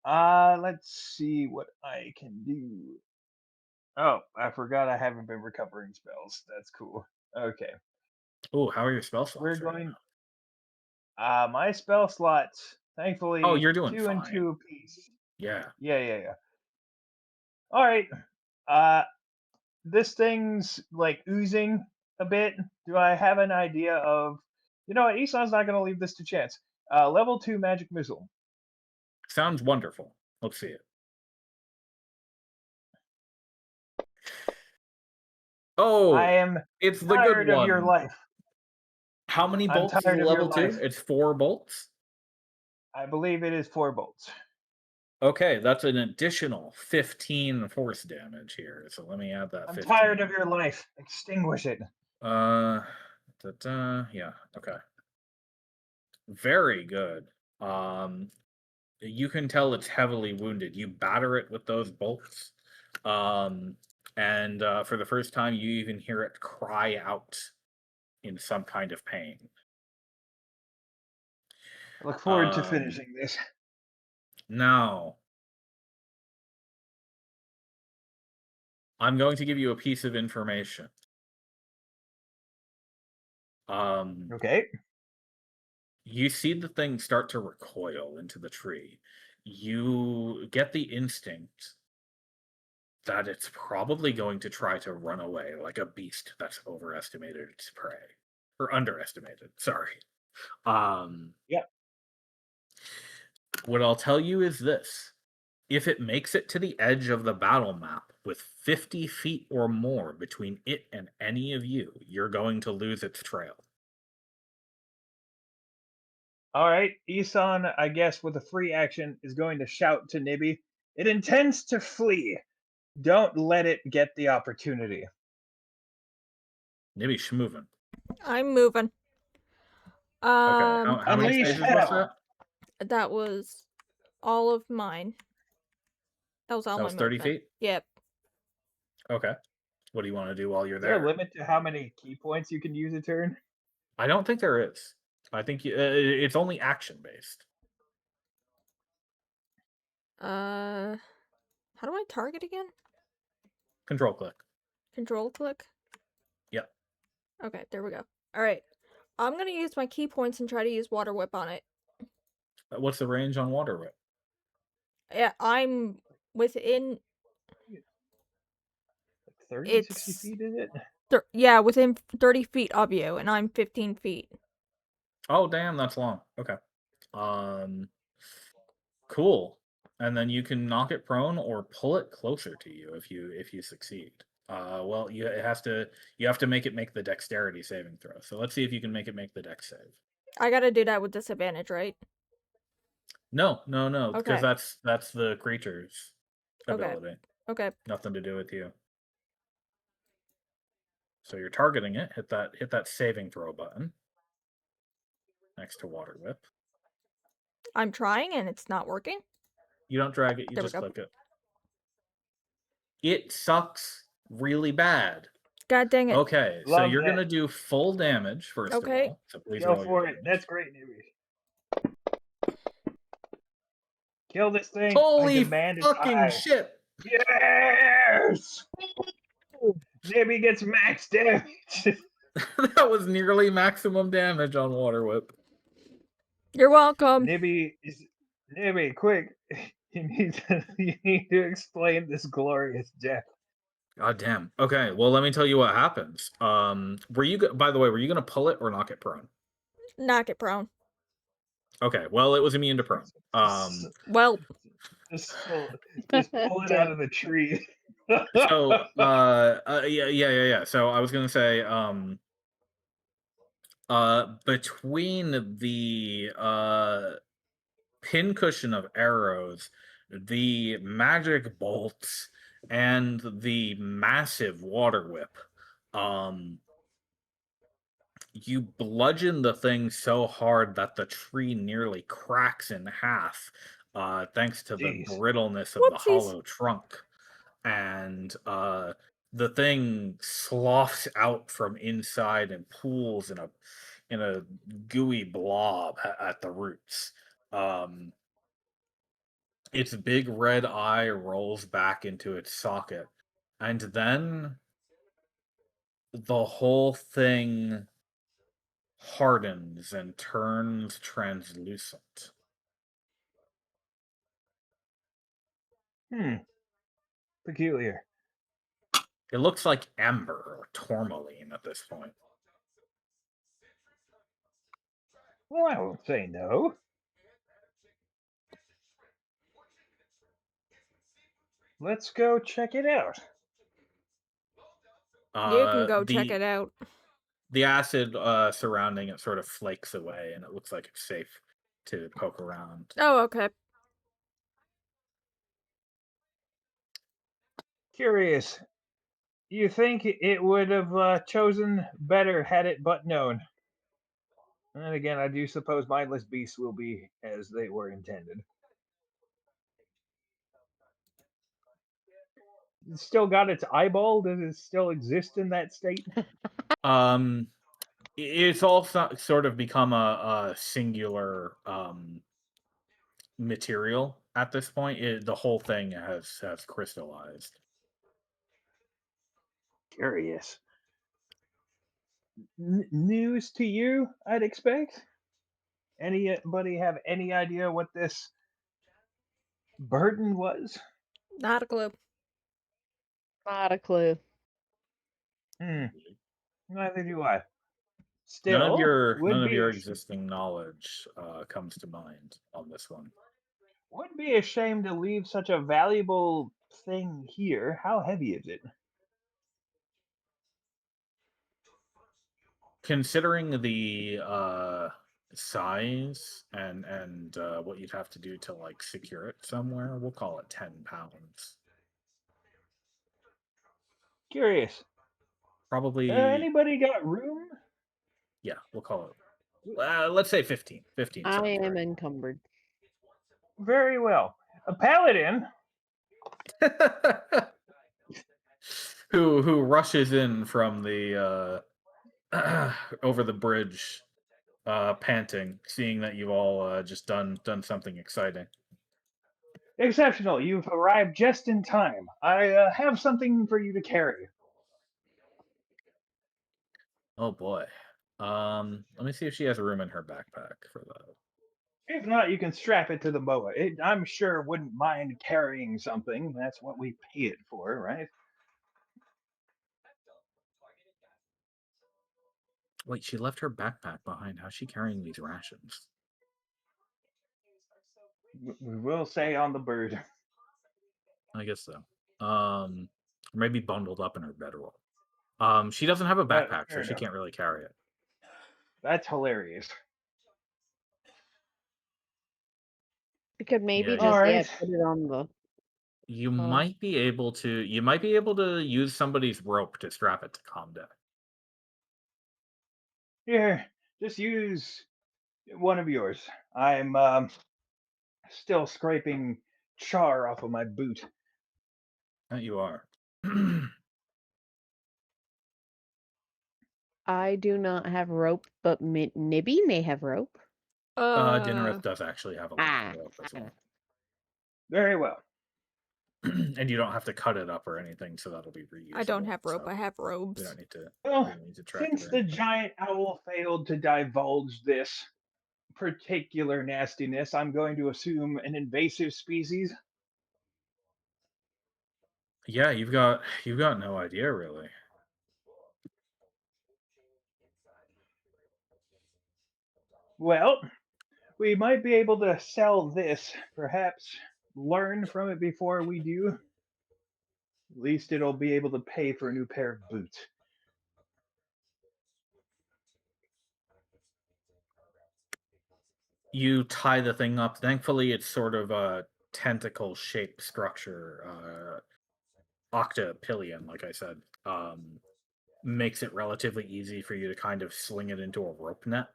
S4: Let's see what I can do. Oh, I forgot I haven't been recovering spells. That's cool. Okay,
S2: Oh, how are your spell slots
S4: we're
S2: right
S4: going.
S2: now?
S4: My spell slots,
S2: Oh,
S4: thankfully,
S2: you're doing
S4: 2 and
S2: fine.
S4: 2 apiece.
S2: Yeah.
S4: Yeah. All right. Uh, this thing's like oozing a bit. Do I have an idea of? You know what? Isan's not going to leave this to chance. Level 2 magic missile.
S2: Sounds wonderful. Let's see it. Oh,
S4: I am
S2: it's the good
S4: tired of your
S2: one.
S4: life.
S2: How many
S4: I'm
S2: bolts is a
S4: tired of your
S2: level 2?
S4: life.
S2: It's 4 bolts.
S4: I believe it is 4 bolts.
S2: Okay, that's an additional 15 force damage here. So let me add that
S4: I'm
S2: 15.
S4: tired of your life. Extinguish it.
S2: Yeah, okay. Very good. You can tell it's heavily wounded. You batter it with those bolts. And for the first time, you even hear it cry out in some kind of pain.
S4: I look forward to
S2: Um,
S4: finishing this.
S2: Now, I'm going to give you a piece of information.
S4: Okay.
S2: You see the thing start to recoil into the tree. You get the instinct that it's probably going to try to run away like a beast that's overestimated its prey. Or underestimated, sorry. Um,
S4: Yep.
S2: what I'll tell you is this. If it makes it to the edge of the battle map with 50 feet or more between it and any of you, you're going to lose its trail.
S4: All right. Isan, I guess, with a free action, is going to shout to Nibby. It intends to flee. Don't let it get the opportunity.
S2: Maybe schmovin.
S1: I'm moving.
S2: Okay, how many
S4: Unleash
S2: spaces was
S4: hell.
S2: that?
S1: That was all of mine. That was all
S2: That
S1: my
S2: was 30
S1: movement.
S2: feet?
S1: Yep.
S2: Okay. What do you want to do while you're
S4: Is there a
S2: there?
S4: limit to how many key points you can use a turn?
S2: I don't think there is. I think it's only action based.
S1: How do I target again?
S2: Control click.
S1: Control click?
S2: Yep.
S1: Okay, there we go. Alright. I'm gonna use my key points and try to use Water Whip on it.
S2: What's the range on Water Whip?
S1: Yeah, I'm within...
S4: Like 30, 60
S1: It's...
S4: feet, is it?
S1: Yeah, within 30 feet of you, and I'm 15 feet.
S2: Oh, damn, that's long. Okay. Cool. And then you can knock it prone or pull it closer to you if you succeed. Well, you have to make it make the dexterity saving throw. So let's see if you can make it make the dex save.
S1: I gotta do that with disadvantage, right?
S2: No, because
S1: Okay.
S2: that's the creature's
S1: Okay.
S2: ability.
S1: Okay.
S2: Nothing to do with you. So you're targeting it. Hit that saving throw button next to Water Whip.
S1: I'm trying and it's not working.
S2: You don't drag it. You
S1: There we
S2: just
S1: go.
S2: click it. It sucks really bad.
S1: God dang it.
S2: Okay, so
S4: Love
S2: you're
S4: that.
S2: gonna do full damage first of
S1: Okay.
S2: all. So please
S4: Go
S2: roll your
S4: for it.
S2: damage.
S4: That's great, Nibby. Kill this thing. I
S2: Holy
S4: demand its
S2: fucking
S4: eye.
S2: shit!
S4: Yes! Nibby gets max damage.
S2: That was nearly maximum damage on Water Whip.
S1: You're welcome.
S4: Nibby, quick! You need to explain this glorious death.
S2: God damn. Okay, well let me tell you what happens. By the way, were you gonna pull it or knock it prone?
S1: Knock it prone.
S2: Okay, well it was immune to prone.
S1: Well,
S4: Just pull it out
S3: Damn.
S4: of the tree.
S2: So yeah. So I was gonna say, between the pincushion of arrows, the magic bolts, and the massive Water Whip, you bludgeon the thing so hard that the tree nearly cracks in half, thanks to the
S4: Jeez.
S2: brittleness of the
S1: whoopsies.
S2: hollow trunk. And the thing sloughs out from inside and pools in a gooey blob at the roots. Its big red eye rolls back into its socket, and then the whole thing hardens and turns translucent.
S4: Peculiar.
S2: It looks like ember or tourmaline at this point.
S4: Well, I won't say no. Let's go check it out.
S1: You can go check
S2: The
S1: it out.
S2: the acid surrounding it sort of flakes away, and it looks like it's safe to poke around.
S1: Oh, okay.
S4: Curious. You think it would have chosen better had it but known? And again, I do suppose mindless beasts will be as they were intended. It's still got its eyeball. Does it still exist in that state?
S2: Um, it's all sort of become a singular material at this point. The whole thing has crystallized.
S4: Curious. News to you, I'd expect. Anybody have any idea what this burden was?
S1: Not a clue.
S3: Not a clue.
S4: Hmm. Neither do I.
S2: None of
S4: Still,
S2: your none of your existing knowledge comes to mind on this one.
S4: would be a shame to leave such a valuable thing here. How heavy is it?
S2: Considering the size and what you'd have to do to like secure it somewhere, we'll call it 10 pounds.
S4: Curious.
S2: Probably,
S4: Anybody got room?
S2: yeah, we'll call it. Let's say 15. 15
S3: I
S2: sounds
S3: am
S2: right.
S3: encumbered.
S4: Very well. A paladin.
S2: Who rushes in from the over the bridge, panting, seeing that you've all just done something exciting.
S4: Exceptional. You've arrived just in time. I have something for you to carry.
S2: Oh boy. Let me see if she has room in her backpack for that.
S4: If not, you can strap it to the boa. I'm sure wouldn't mind carrying something. That's what we pay it for, right?
S2: Wait, she left her backpack behind. How's she carrying these rations?
S4: We will say on the bird.
S2: I guess so. Maybe bundled up in her bedroll. She doesn't have a backpack, so
S4: Fair
S2: she
S4: enough.
S2: can't really carry it.
S4: That's hilarious.
S3: We could maybe
S2: Yeah,
S3: just
S4: All right.
S3: put it on the.
S2: you
S3: Oh.
S2: might be able to. You might be able to use somebody's rope to strap it to Comdeck.
S4: Here, just use one of yours. I'm still scraping char off of my boot.
S2: That you are.
S3: I do not have rope, but Nibby may have rope.
S2: Dinnereth does actually have a lot
S3: Ah.
S2: of rope as well.
S4: Very well.
S2: And you don't have to cut it up or anything, so that'll be reusable.
S1: I don't have rope.
S2: So
S1: I have
S2: we
S1: robes.
S2: don't need to.
S4: Well,
S2: We don't need to track
S4: since
S2: it or
S4: the
S2: anything.
S4: giant owl failed to divulge this particular nastiness, I'm going to assume an invasive species.
S2: Yeah, you've got no idea really.
S4: Well, we might be able to sell this, perhaps learn from it before we do. At least it'll be able to pay for a new pair of boots.
S2: You tie the thing up. Thankfully, it's sort of a tentacle shaped structure, octopillion, like I said. Makes it relatively easy for you to kind of sling it into a rope net,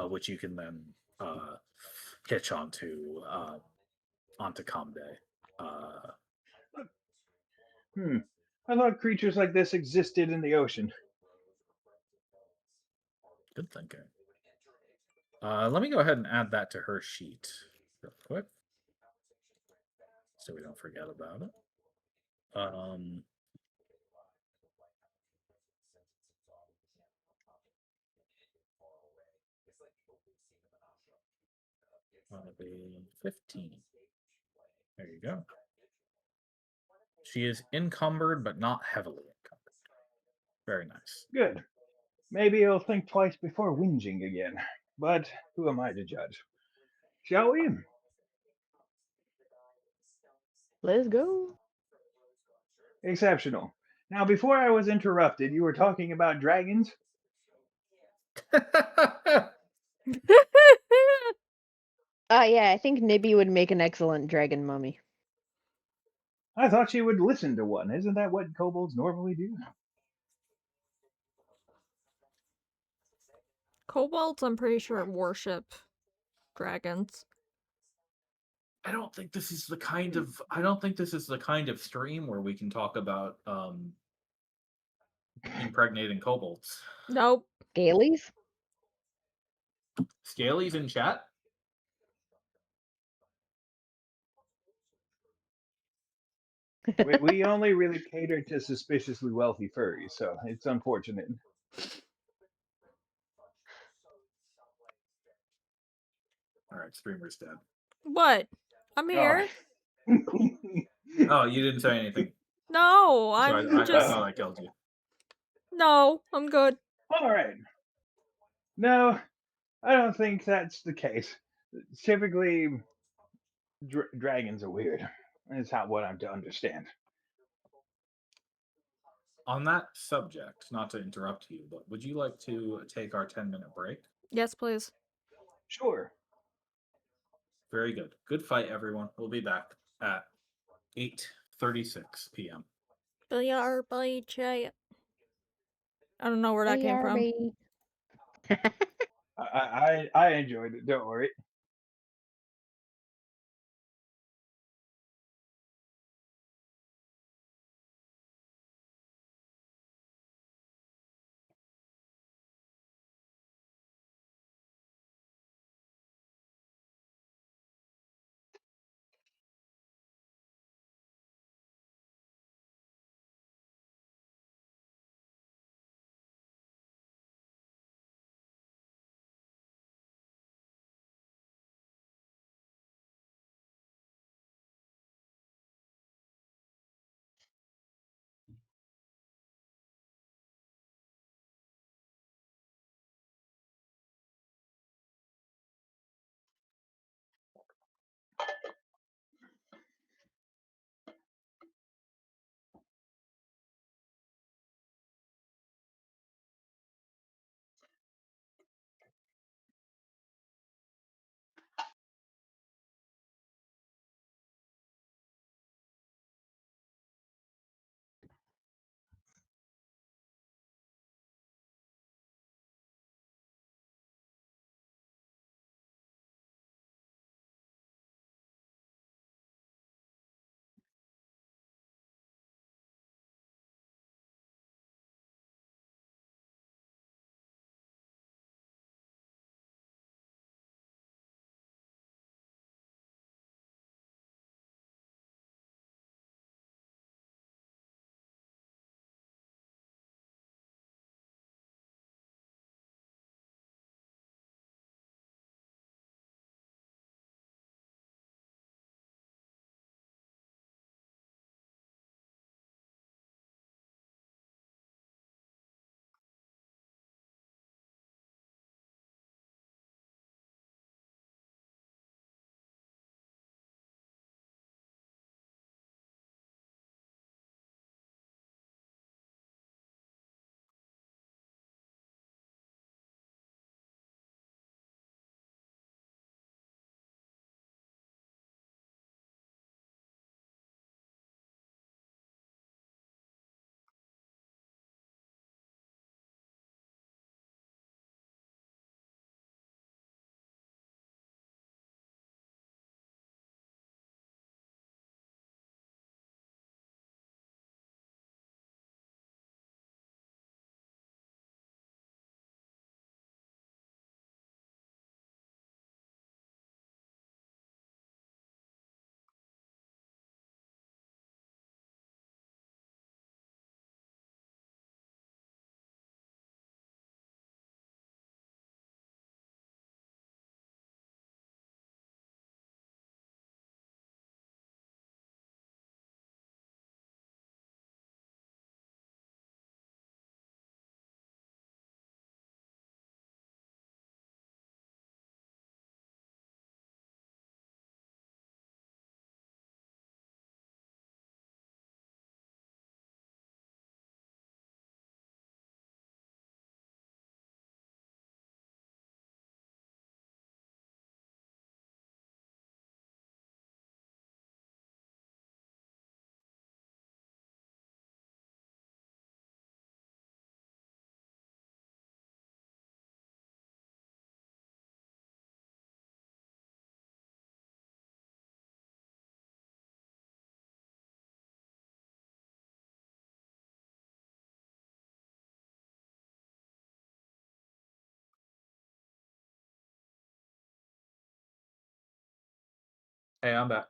S2: which you can then hitch onto Comday.
S4: I thought creatures like this existed in the ocean.
S2: Good thinking. Let me go ahead and add that to her sheet real quick, so we don't forget about it. That'll be 15. There you go. She is encumbered, but not heavily encumbered. Very nice.
S4: Good. Maybe he'll think twice before whinging again. But who am I to judge? Shall we?
S3: Let's go.
S4: Exceptional. Now, before I was interrupted, you were talking about dragons?
S3: Yeah, I think Nibby would make an excellent dragon mummy.
S4: I thought she would listen to one. Isn't that what kobolds normally do?
S1: Kobolds, I'm pretty sure, worship dragons.
S2: I don't think this is the kind of stream where we can talk about impregnating kobolds.
S1: Nope.
S3: Scalies?
S2: Scalies in chat?
S4: We only really cater to suspiciously wealthy furries, so it's unfortunate.
S2: All right, streamer's dead.
S1: What? I'm
S4: Oh.
S1: here.
S2: Oh, you didn't say anything.
S1: No,
S2: So
S1: I'm
S2: I
S1: just.
S2: thought I killed you.
S1: No, I'm good.
S4: All right. No, I don't think that's the case. Typically, dragons are weird. That's not what I'm to understand.
S2: On that subject, not to interrupt you, but would you like to take our 10-minute break?
S1: Yes, please.
S4: Sure.
S2: Very good. Good fight, everyone. We'll be back at 8:36 p.m.
S1: BRBJ. I don't know where that came from.
S3: ARB.
S4: I enjoyed it. Don't worry.
S2: Hey, I'm back.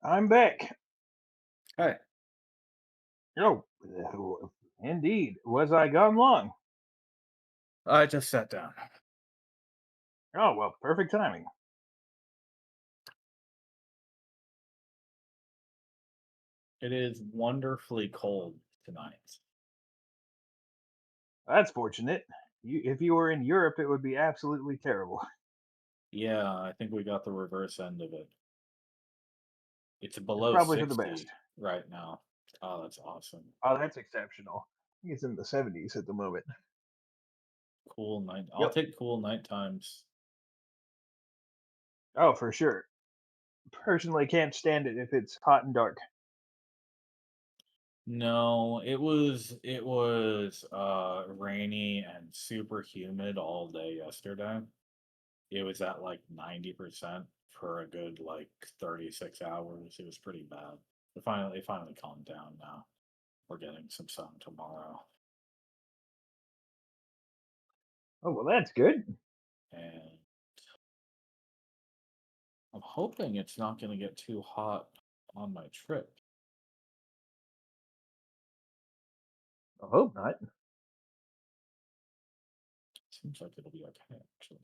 S4: I'm back.
S2: Hey.
S4: Oh, indeed. Was I gone long?
S2: I just sat down.
S4: Oh, well, perfect timing.
S2: It is wonderfully cold tonight.
S4: That's fortunate. If you were in Europe, it would be absolutely terrible.
S2: Yeah, I think we got the reverse end of it. It's
S4: It's
S2: below
S4: probably for the best.
S2: 60 right now. Oh, that's awesome.
S4: Oh, that's exceptional. I think it's in the 70s at the moment.
S2: Cool night. I'll
S4: Yep.
S2: take cool night times.
S4: Oh, for sure. Personally, can't stand it if it's hot and dark.
S2: No, it was rainy and super humid all day yesterday. It was at like 90% for a good like 36 hours. It was pretty bad. It finally calmed down now. We're getting some sun tomorrow.
S4: Oh, well, that's good.
S2: And I'm hoping it's not going to get too hot on my trip.
S4: I hope not.
S2: Seems like it'll be okay, actually.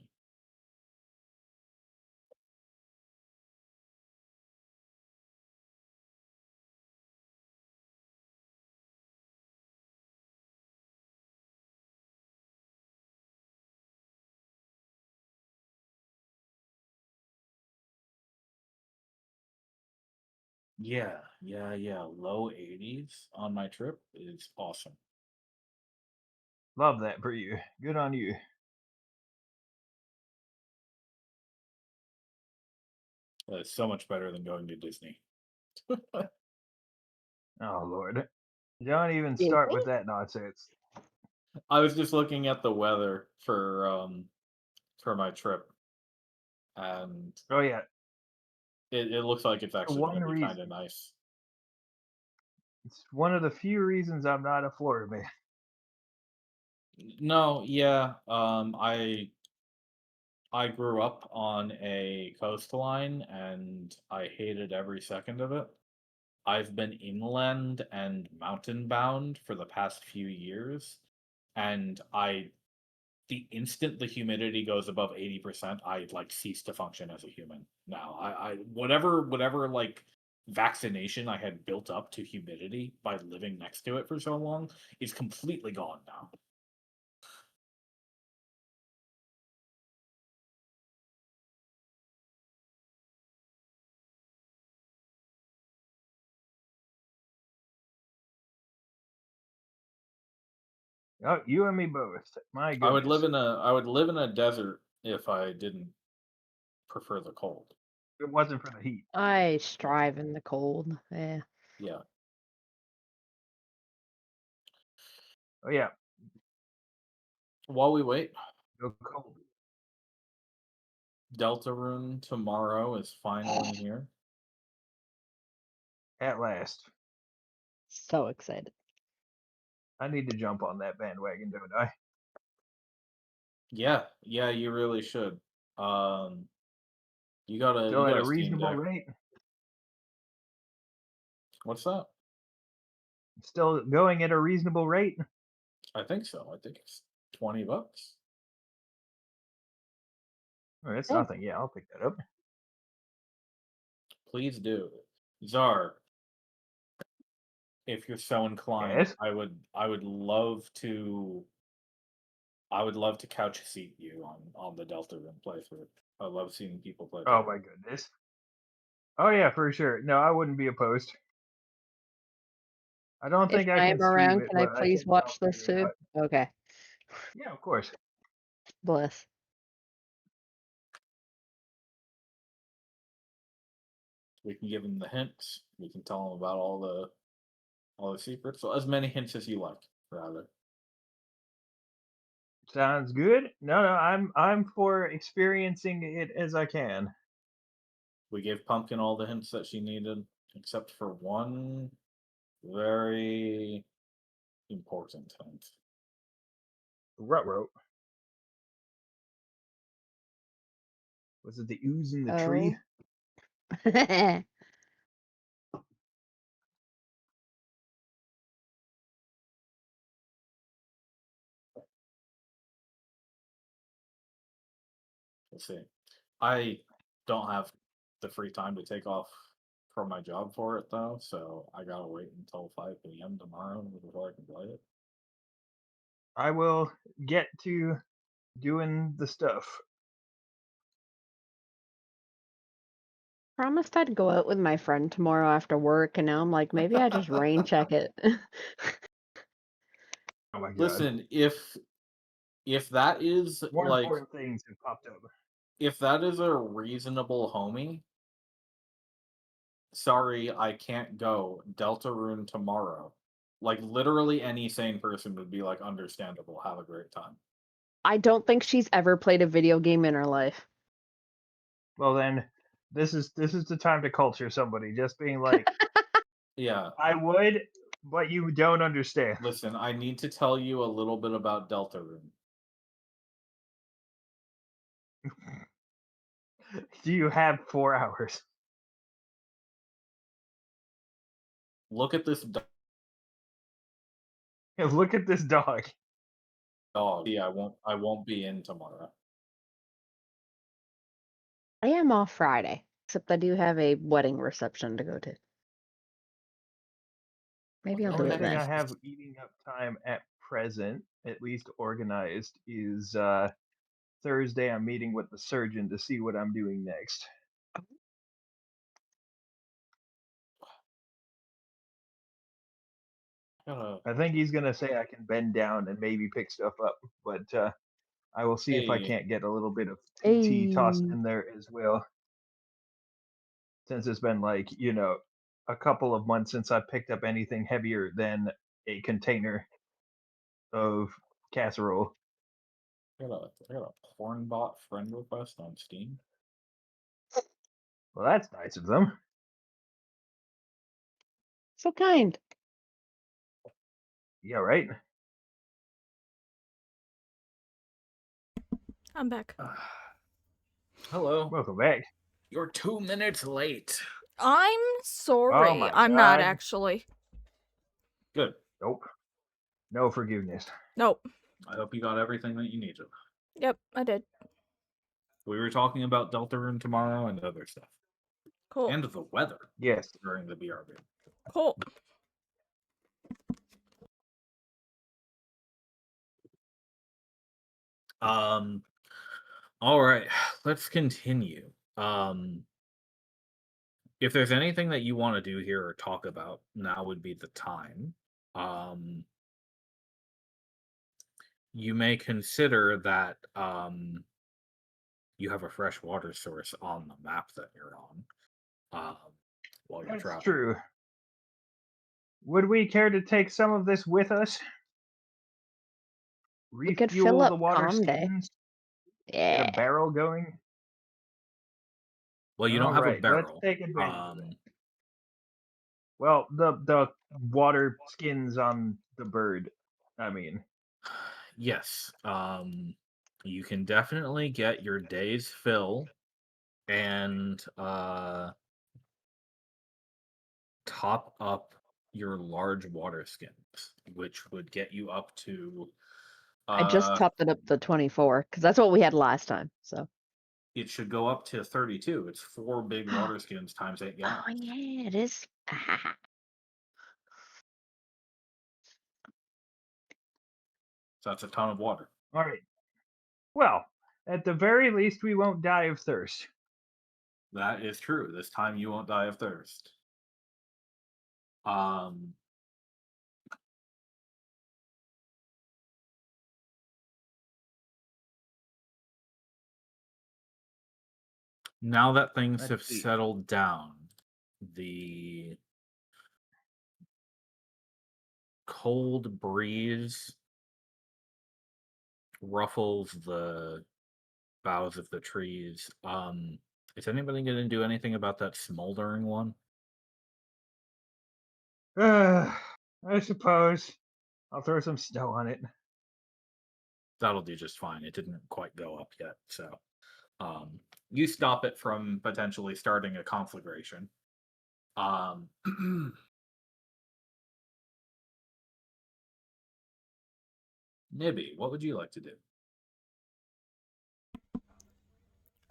S2: Yeah. Low 80s on my trip is awesome.
S4: Love that for you. Good on you.
S2: It's so much better than going to Disney.
S4: Oh, Lord. Don't even
S3: Disney?
S4: start with that nonsense.
S2: I was just looking at the weather for my trip, and
S4: Oh, yeah.
S2: it looks like it's
S4: The
S2: actually going
S4: one
S2: to be kind of
S4: reason.
S2: nice.
S4: It's one of the few reasons I'm not a Florida man.
S2: No, yeah, I grew up on a coastline and I hated every second of it. I've been inland and mountain bound for the past few years, and the instant the humidity goes above 80%, I like cease to function as a human. Now, I whatever like vaccination I had built up to humidity by living next to it for so long is completely gone now.
S4: Oh, you and me both. My
S2: I would live
S4: goodness.
S2: in a desert if I didn't prefer the cold.
S4: If it wasn't for the heat.
S3: I strive in the cold. Yeah.
S2: Yeah.
S4: Oh, yeah.
S2: While we wait,
S4: Go cold.
S2: Deltarune tomorrow is finally here.
S4: At last.
S3: So excited.
S4: I need to jump on that bandwagon, don't I?
S2: Yeah, you really should. Um, you
S4: Still at
S2: got
S4: a
S2: a Steam
S4: reasonable
S2: Deck.
S4: rate.
S2: What's that?
S4: Still going at a reasonable rate.
S2: I think so. I think it's $20.
S4: Oh, that's
S3: Hey,
S4: nothing. Yeah, I'll pick that up.
S2: Please do. Czar, if you're so inclined,
S4: Yes.
S2: I would love to couch seat you on the Deltarune playthrough. I love seeing people play
S4: Oh
S2: through.
S4: my goodness. Oh yeah, for sure. No, I wouldn't be opposed. I don't
S3: if
S4: think I
S3: I
S4: can
S3: am
S4: stream
S3: around,
S4: it,
S3: can I
S4: but I
S3: please
S4: think I'll
S3: watch this
S4: figure it
S3: too?
S4: out.
S3: Okay.
S4: Yeah, of course.
S3: Bliss.
S2: We can give them the hints. We can tell them about all the secrets. So as many hints as you like, rather.
S4: Sounds good. No, I'm for experiencing it as I can.
S2: We gave Pumpkin all the hints that she needed, except for one very important hint.
S4: Ruh-roh. Was it the ooze in the tree?
S3: Oh.
S2: Let's see. I don't have the free time to take off from my job for it though, so I gotta wait until 5 p.m. tomorrow before I can play it.
S4: I will get to doing the stuff.
S3: Promised I'd go out with my friend tomorrow after work, and now I'm like, maybe I just rain check it.
S4: Oh my god.
S2: Listen, if that is
S4: More
S2: like
S4: important things have popped up.
S2: if that is a reasonable homie, sorry, I can't go. Deltarune tomorrow. Like literally any sane person would be like, understandable, have a great time.
S3: I don't think she's ever played a video game in her life.
S4: Well then, this is the time to culture somebody. Just being like,
S2: Yeah.
S4: I would, but you don't understand.
S2: Listen, I need to tell you a little bit about Deltarune.
S4: Do you have 4 hours?
S2: Look at this
S4: Look at this dog.
S2: dog. Yeah, I won't be in tomorrow.
S3: I am off Friday, except I do have a wedding reception to go to. Maybe I'll
S4: The
S3: do
S4: only
S3: it
S4: thing
S3: then.
S4: I have eating up time at present, at least organized, is Thursday. I'm meeting with the surgeon to see what I'm doing next. I think he's gonna say I can bend down and maybe pick stuff up, but I will see if I
S2: Hey,
S4: can't get a little bit of PT tossed
S3: Hey,
S4: in there as well. Since it's been like, a couple of months since I picked up anything heavier than a container of casserole.
S2: I got a porn bot friend request on Steam.
S4: Well, that's nice of them.
S3: so kind.
S4: Yeah, right.
S1: I'm back.
S2: Hello.
S4: Welcome back.
S2: You're 2 minutes late.
S1: I'm
S4: Oh
S1: sorry.
S4: my
S1: I'm not
S4: god.
S1: actually.
S2: Good.
S4: Nope. No forgiveness.
S1: Nope.
S2: I hope you got everything that you needed.
S1: Yep, I did.
S2: We were talking about Deltarune tomorrow and other stuff.
S1: Cool.
S2: And the weather
S4: Yes.
S2: during the BRB.
S1: Cool.
S2: All right, let's continue. If there's anything that you want to do here or talk about, now would be the time. You may consider that you have a fresh water source on the map that you're on while you're
S4: That's
S2: traveling.
S4: true. Would we care to take some of this with us?
S3: We could fill
S4: Refuel
S3: up
S4: the water
S3: Calm Day.
S4: skins? Get a
S3: Yeah.
S4: barrel going?
S2: Well, you
S4: All
S2: don't have a
S4: right, let's
S2: barrel.
S4: take advantage of that. Well, the water skins on the bird. I mean,
S2: Yes. You can definitely get your day's fill and top up your large water skins, which would get you up to
S3: I just topped it up to 24 because that's what we had last time. So.
S2: it should go up to 32. It's 4 big water skins times 8
S3: Oh
S2: gallons.
S3: yeah, it is.
S2: So that's a ton of water.
S4: all right. Well, at the very least, we won't die of thirst.
S2: That is true. This time you won't die of thirst. Um Now that things
S4: Let's
S2: have
S4: see.
S2: settled down, the cold breeze ruffles the boughs of the trees. Is anybody going to do anything about that smoldering one?
S4: I suppose I'll throw some snow on it.
S2: That'll do just fine. It didn't quite go up yet, so You stop it from potentially starting a conflagration. Um, Nibby, what would you like to do?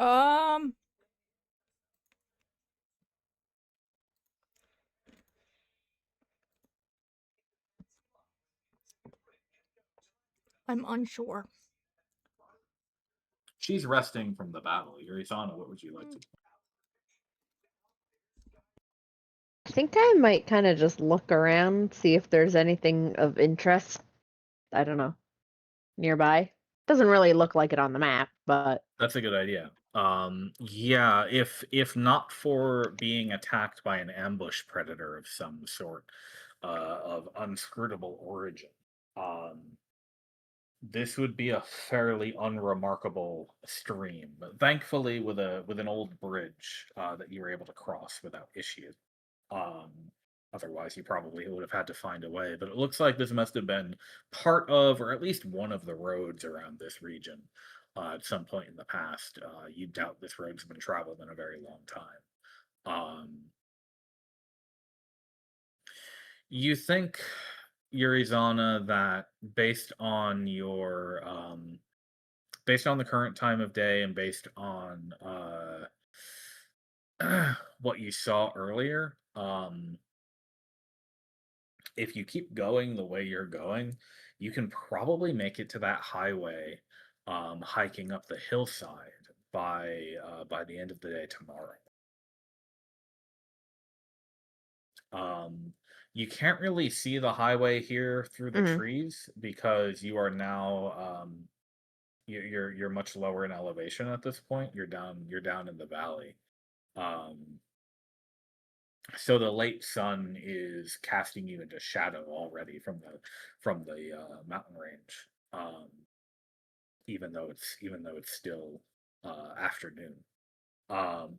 S1: Um, I'm unsure.
S2: She's resting from the battle. Yurisana, what would you like to do?
S3: I think I might kind of just look around, see if there's anything of interest. I don't know, nearby. Doesn't really look like it on the map, but
S2: That's a good idea. Yeah, if not for being attacked by an ambush predator of some sort, of unscrutable origin, um, this would be a fairly unremarkable stream. But thankfully, with an old bridge that you were able to cross without issue. Um, Otherwise, you probably would have had to find a way. But it looks like this must have been part of, or at least one of the roads around this region at some point in the past. You doubt this road's been traveled in a very long time. Um, you think, Yurizana, that based on your based on the current time of day and based on what you saw earlier, if you keep going the way you're going, you can probably make it to that highway, hiking up the hillside by the end of the day tomorrow. Um, you can't really see the highway here through the
S3: mhm.
S2: trees because you are now you're much lower in elevation at this point. You're down in the valley. Um, so the late sun is casting you into shadow already from the mountain range. Even though it's still afternoon. Um,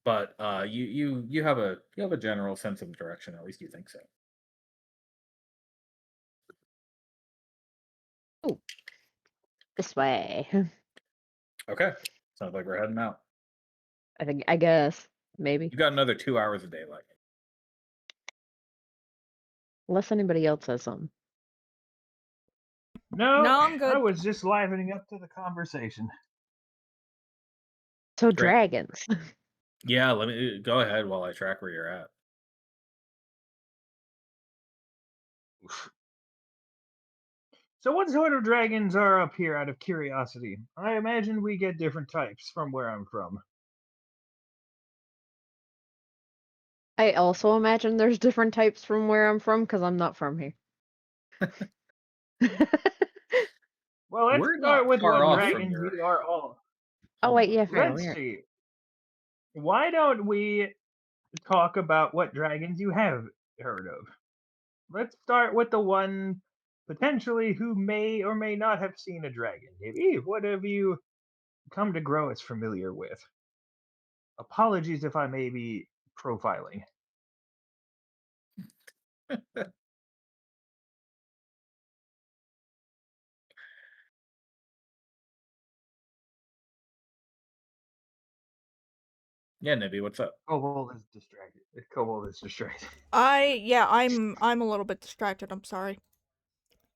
S2: but you have a general sense of direction. At least you think so.
S3: Ooh, this way.
S2: Okay, sounds like we're heading out.
S3: I guess maybe
S2: You got another 2 hours of daylight.
S3: unless anybody else says something.
S4: No,
S1: No, I'm
S4: I
S1: good.
S4: was just livening up to the conversation.
S3: So
S2: Great.
S3: dragons.
S2: Yeah, let me go ahead while I track where you're at.
S4: So, what sort of dragons are up here out of curiosity? I imagine we get different types from where I'm from.
S3: I also imagine there's different types from where I'm from because I'm not from here.
S4: Well, let's
S2: We're
S4: start
S2: not
S4: with
S2: far
S4: what
S2: off from
S4: dragons
S2: your
S4: we are all.
S3: Oh wait, yeah,
S2: homeland.
S3: fair.
S4: Let's
S3: We are.
S4: see. Why don't we talk about what dragons you have heard of? Let's start with the one potentially who may or may not have seen a dragon. Maybe what have you come to grow as familiar with? Apologies if I may be profiling.
S2: Yeah, Nibby, what's up?
S4: Kobold is distracted. Kobold is distracted.
S1: I'm a little bit distracted. I'm sorry.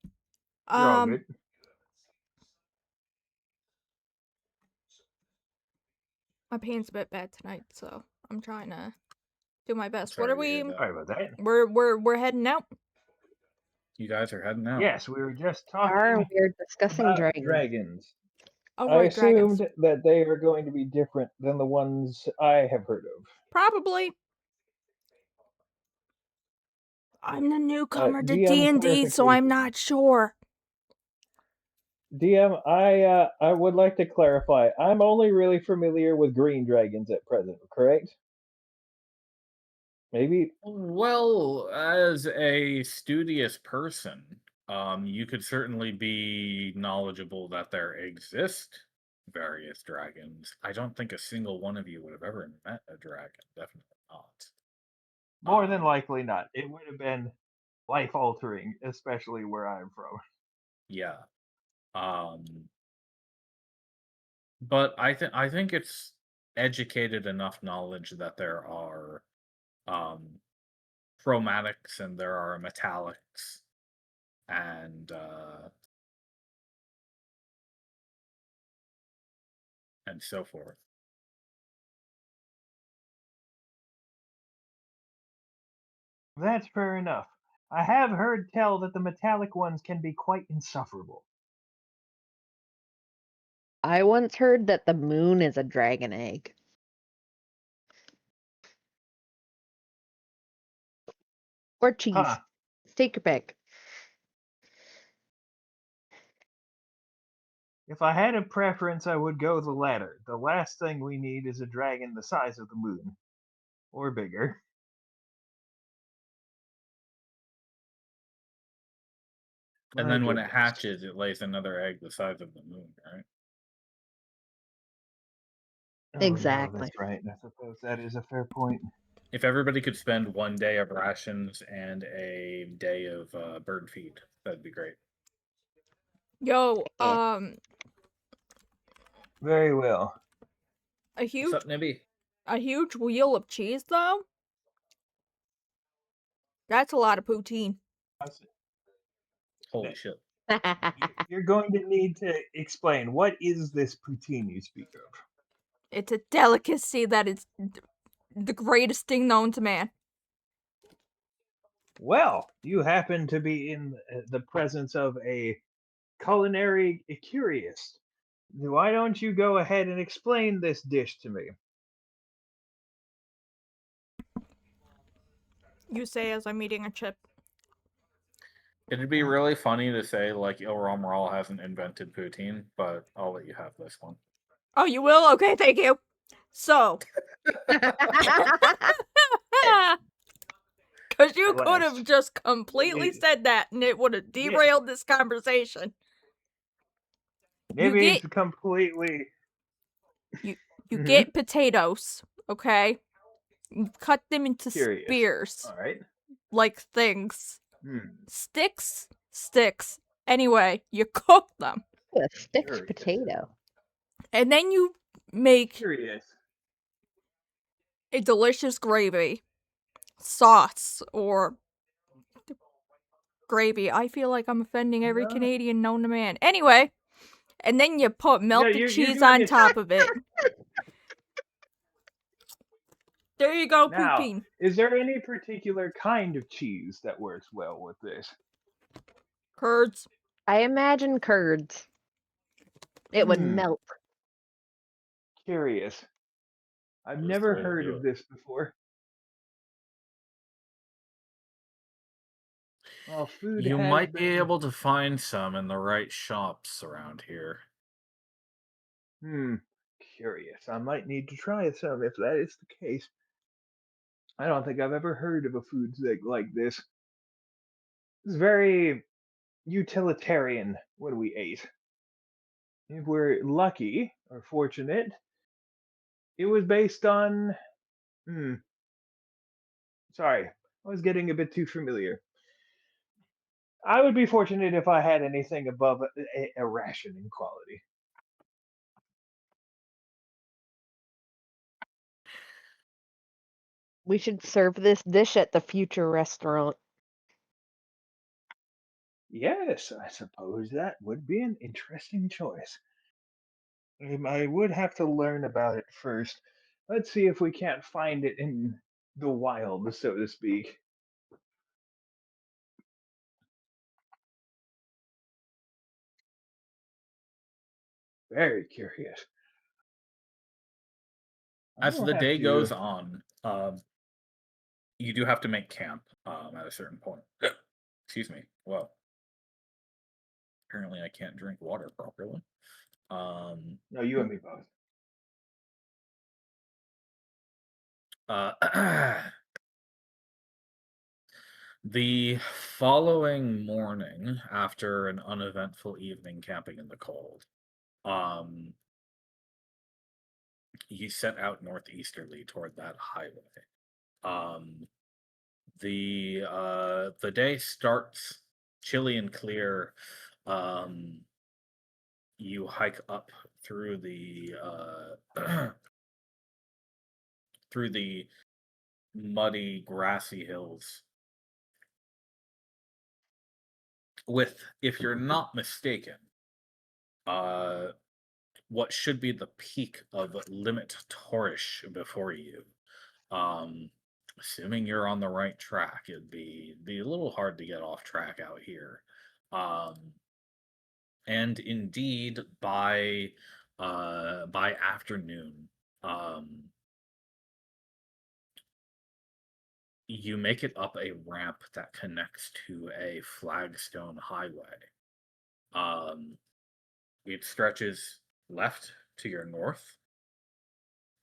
S4: You're all
S1: Um,
S4: good.
S1: my pain's a bit bad tonight, so I'm trying to do my best. What are
S2: Sorry to hear
S1: we?
S2: that.
S4: Sorry about that.
S1: We're heading out.
S2: You guys are heading out.
S4: Yes, we were just
S3: Are
S4: talking
S3: we discussing
S4: about
S3: dragons?
S4: dragons.
S1: Oh
S4: I
S1: right, dragons.
S4: assumed that they are going to be different than the ones I have heard of.
S1: Probably. I'm the newcomer to
S4: DM
S1: D&D, so I'm
S4: clarification.
S1: not sure.
S4: DM, I would like to clarify. I'm only really familiar with green dragons at present, correct? Maybe.
S2: Well, as a studious person, you could certainly be knowledgeable that there exist various dragons. I don't think a single one of you would have ever met a dragon. Definitely not.
S4: More than
S2: Um,
S4: likely not. It would have been life altering, especially where I'm from.
S2: yeah. Um, But I think it's educated enough knowledge that there are um, chromatics and there are metallics and so forth.
S4: That's fair enough. I have heard tell that the metallic ones can be quite insufferable.
S3: I once heard that the moon is a dragon egg. Or cheese.
S4: Huh.
S3: Take your pick.
S4: If I had a preference, I would go the latter. The last thing we need is a dragon the size of the moon. Or bigger.
S2: And
S4: My
S2: then when it
S4: goodness.
S2: hatches, it lays another egg the size of the moon, right?
S4: Oh no,
S3: Exactly.
S4: that's right. I suppose that is a fair point.
S2: If everybody could spend 1 day of rations and a day of bird feed, that'd be great.
S1: Yo,
S3: Yeah.
S4: Very well.
S1: a
S2: What's
S1: huge
S2: up, Nibby?
S1: a huge wheel of cheese though? That's a lot of poutine.
S2: Holy shit.
S4: You're going to need to explain what is this poutine you speak of?
S1: It's a delicacy that is the greatest thing known to man.
S4: Well, you happen to be in the presence of a culinary curious. Why don't you go ahead and explain this dish to me?
S1: You say as I'm eating a chip.
S2: It'd be really funny to say, like, Il Romeral hasn't invented poutine, but I'll let you have this one.
S1: Oh, you will? Okay, thank you. So, because you could have
S4: Blessed.
S1: just completely said that and it would have derailed this conversation.
S4: Maybe
S1: get-
S4: it's completely
S1: You
S4: Mhm.
S1: get potatoes, okay? You cut them into
S4: curious.
S1: spears,
S4: All right.
S1: like things.
S4: Hmm.
S1: Sticks. Anyway, you cook them.
S3: A stitched
S4: Curious.
S3: potato.
S1: And then you make
S4: Curious.
S1: a delicious gravy, sauce, or gravy. I feel like I'm offending every
S4: No.
S1: Canadian known to man. Anyway, and then you put melted
S4: you're
S1: cheese
S4: doing
S1: on
S4: it.
S1: top of it. There you go,
S4: Now,
S1: poutine.
S4: is there any particular kind of cheese that works well with this?
S1: Curds.
S3: I imagine curds. It would
S4: Hmm.
S3: melt.
S4: Curious. I've
S2: That's
S4: never
S2: the way to
S4: heard
S2: do
S4: of
S2: it.
S4: this before. Well, food
S2: You
S4: has
S2: might be
S4: been.
S2: able to find some in the right shops around here.
S4: Curious. I might need to try some if that is the case. I don't think I've ever heard of a food like this. It's very utilitarian when we ate. If we're lucky or fortunate, it was based on. Hmm. Sorry, I was getting a bit too familiar. I would be fortunate if I had anything above a ration in quality.
S3: We should serve this dish at the future restaurant.
S4: Yes, I suppose that would be an interesting choice. I would have to learn about it first. Let's see if we can't find it in the wild, so to speak. Very curious. I
S2: As
S4: will
S2: the
S4: have
S2: day
S4: to.
S2: goes on, you do have to make camp at a certain point. Excuse me. Well, apparently I can't drink water properly.
S4: No, you and me both.
S2: The following morning, after an uneventful evening camping in the cold, um, you set out northeasterly toward that highway. Um, the day starts chilly and clear. You hike up through the through the muddy, grassy hills. With, if you're not mistaken, uh, what should be the peak of Limit Torish before you. Um, Assuming you're on the right track, it'd be a little hard to get off track out here. Um, and indeed, by afternoon, um, you make it up a ramp that connects to a flagstone highway. Um, it stretches left to your north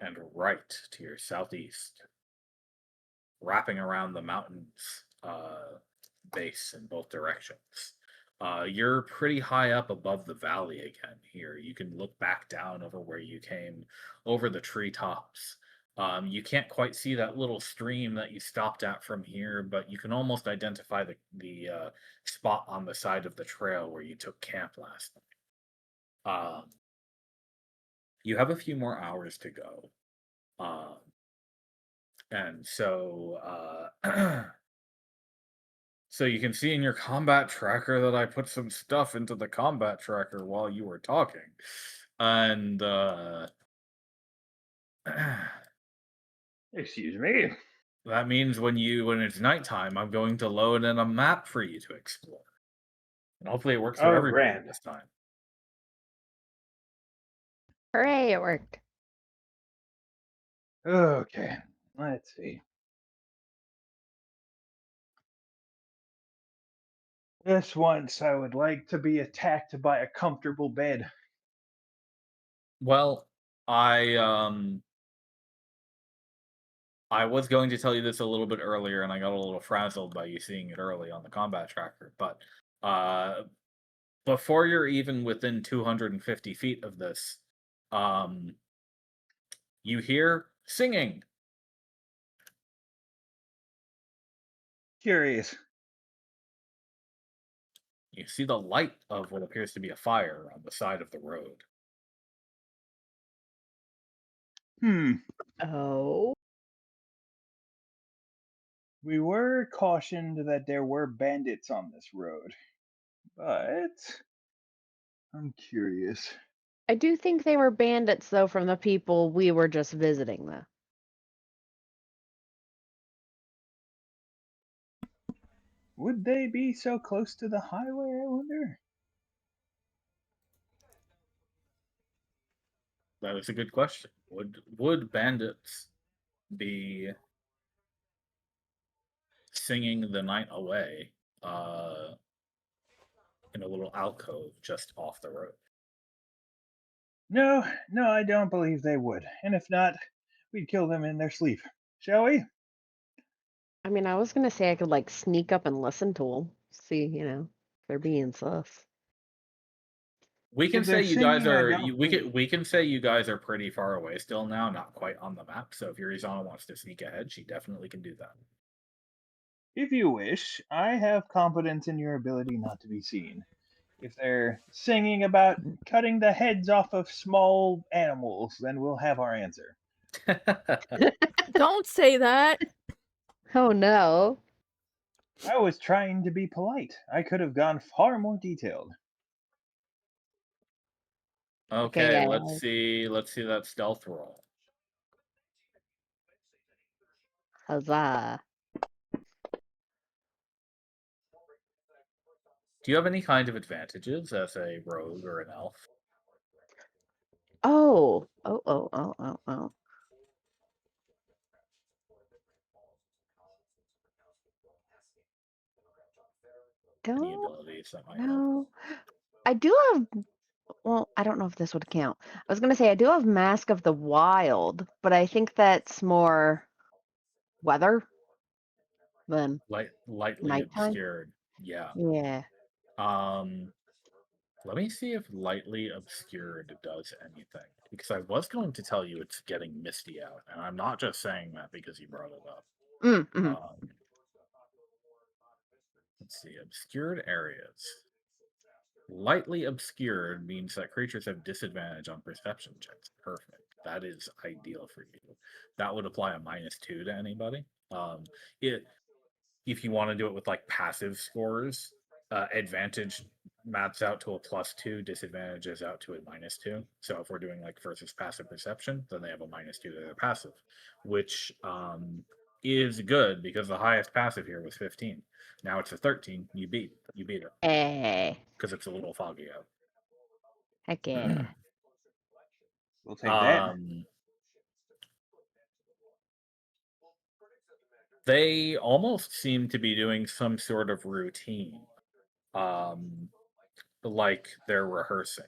S2: and right to your southeast, wrapping around the mountain's base in both directions. You're pretty high up above the valley again here. You can look back down over where you came, over the treetops. You can't quite see that little stream that you stopped at from here, but you can almost identify the spot on the side of the trail where you took camp last night. You have a few more hours to go. Um, and so so you can see in your combat tracker that I put some stuff into the combat tracker while you were talking. And
S4: Excuse me.
S2: that means when it's nighttime, I'm going to load in a map for you to explore. And hopefully it works for
S4: Oh,
S2: everybody
S4: grand.
S2: this time.
S3: Hooray, it worked.
S4: Okay, let's see. This once I would like to be attacked by a comfortable bed.
S2: Well, I was going to tell you this a little bit earlier, and I got a little frazzled by you seeing it early on the combat tracker. But before you're even within 250 feet of this, you hear singing.
S4: Curious.
S2: You see the light of what appears to be a fire on the side of the road.
S3: Oh.
S4: We were cautioned that there were bandits on this road, but I'm curious.
S3: I do think they were bandits, though, from the people we were just visiting, though.
S4: Would they be so close to the highway, I wonder?
S2: That is a good question. Would bandits be singing the night away in a little alcove just off the road?
S4: No, no, I don't believe they would. And if not, we'd kill them in their sleep. Shall we?
S3: I mean, I was gonna say I could, like, sneak up and listen to them. See, if they're being sus.
S2: We can
S4: If they're
S2: say you guys
S4: singing, I
S2: are
S4: don't
S2: we
S4: believe.
S2: can we can say you guys are pretty far away still now, not quite on the map. So if Yurizana wants to sneak ahead, she definitely can do that.
S4: If you wish, I have confidence in your ability not to be seen. If they're singing about cutting the heads off of small animals, then we'll have our answer.
S1: Don't say that.
S3: Oh no.
S4: I was trying to be polite. I could have gone far more detailed.
S3: Okay,
S2: Okay,
S3: yeah.
S2: let's see that stealth roll.
S3: Huzzah.
S2: Do you have any kind of advantages as a rogue or an elf?
S3: Oh. Oh.
S2: Any
S3: Don't
S2: abilities that might help?
S3: know. I do have, well, I don't know if this would count. I was gonna say I do have Mask of the Wild, but I think that's more weather than
S2: Lightly
S3: nighttime.
S2: obscured. Yeah.
S3: Yeah.
S2: Let me see if lightly obscured does anything. Because I was going to tell you it's getting misty out, and I'm not just saying that because you brought it up.
S3: Mm-hmm.
S2: Let's see, obscured areas. Lightly obscured means that creatures have disadvantage on perception checks. Perfect. That is ideal for you. That would apply a -2 to anybody. It if you want to do it with like passive scores, advantage maps out to a +2, disadvantage is out to a -2. So if we're doing like versus passive perception, then they have a -2 to their passive, which is good because the highest passive here was 15. Now it's a 13. You beat it
S3: Eh.
S2: because it's a little foggy out.
S3: Heck yeah.
S4: We'll take that.
S2: They almost seem to be doing some sort of routine, like they're rehearsing.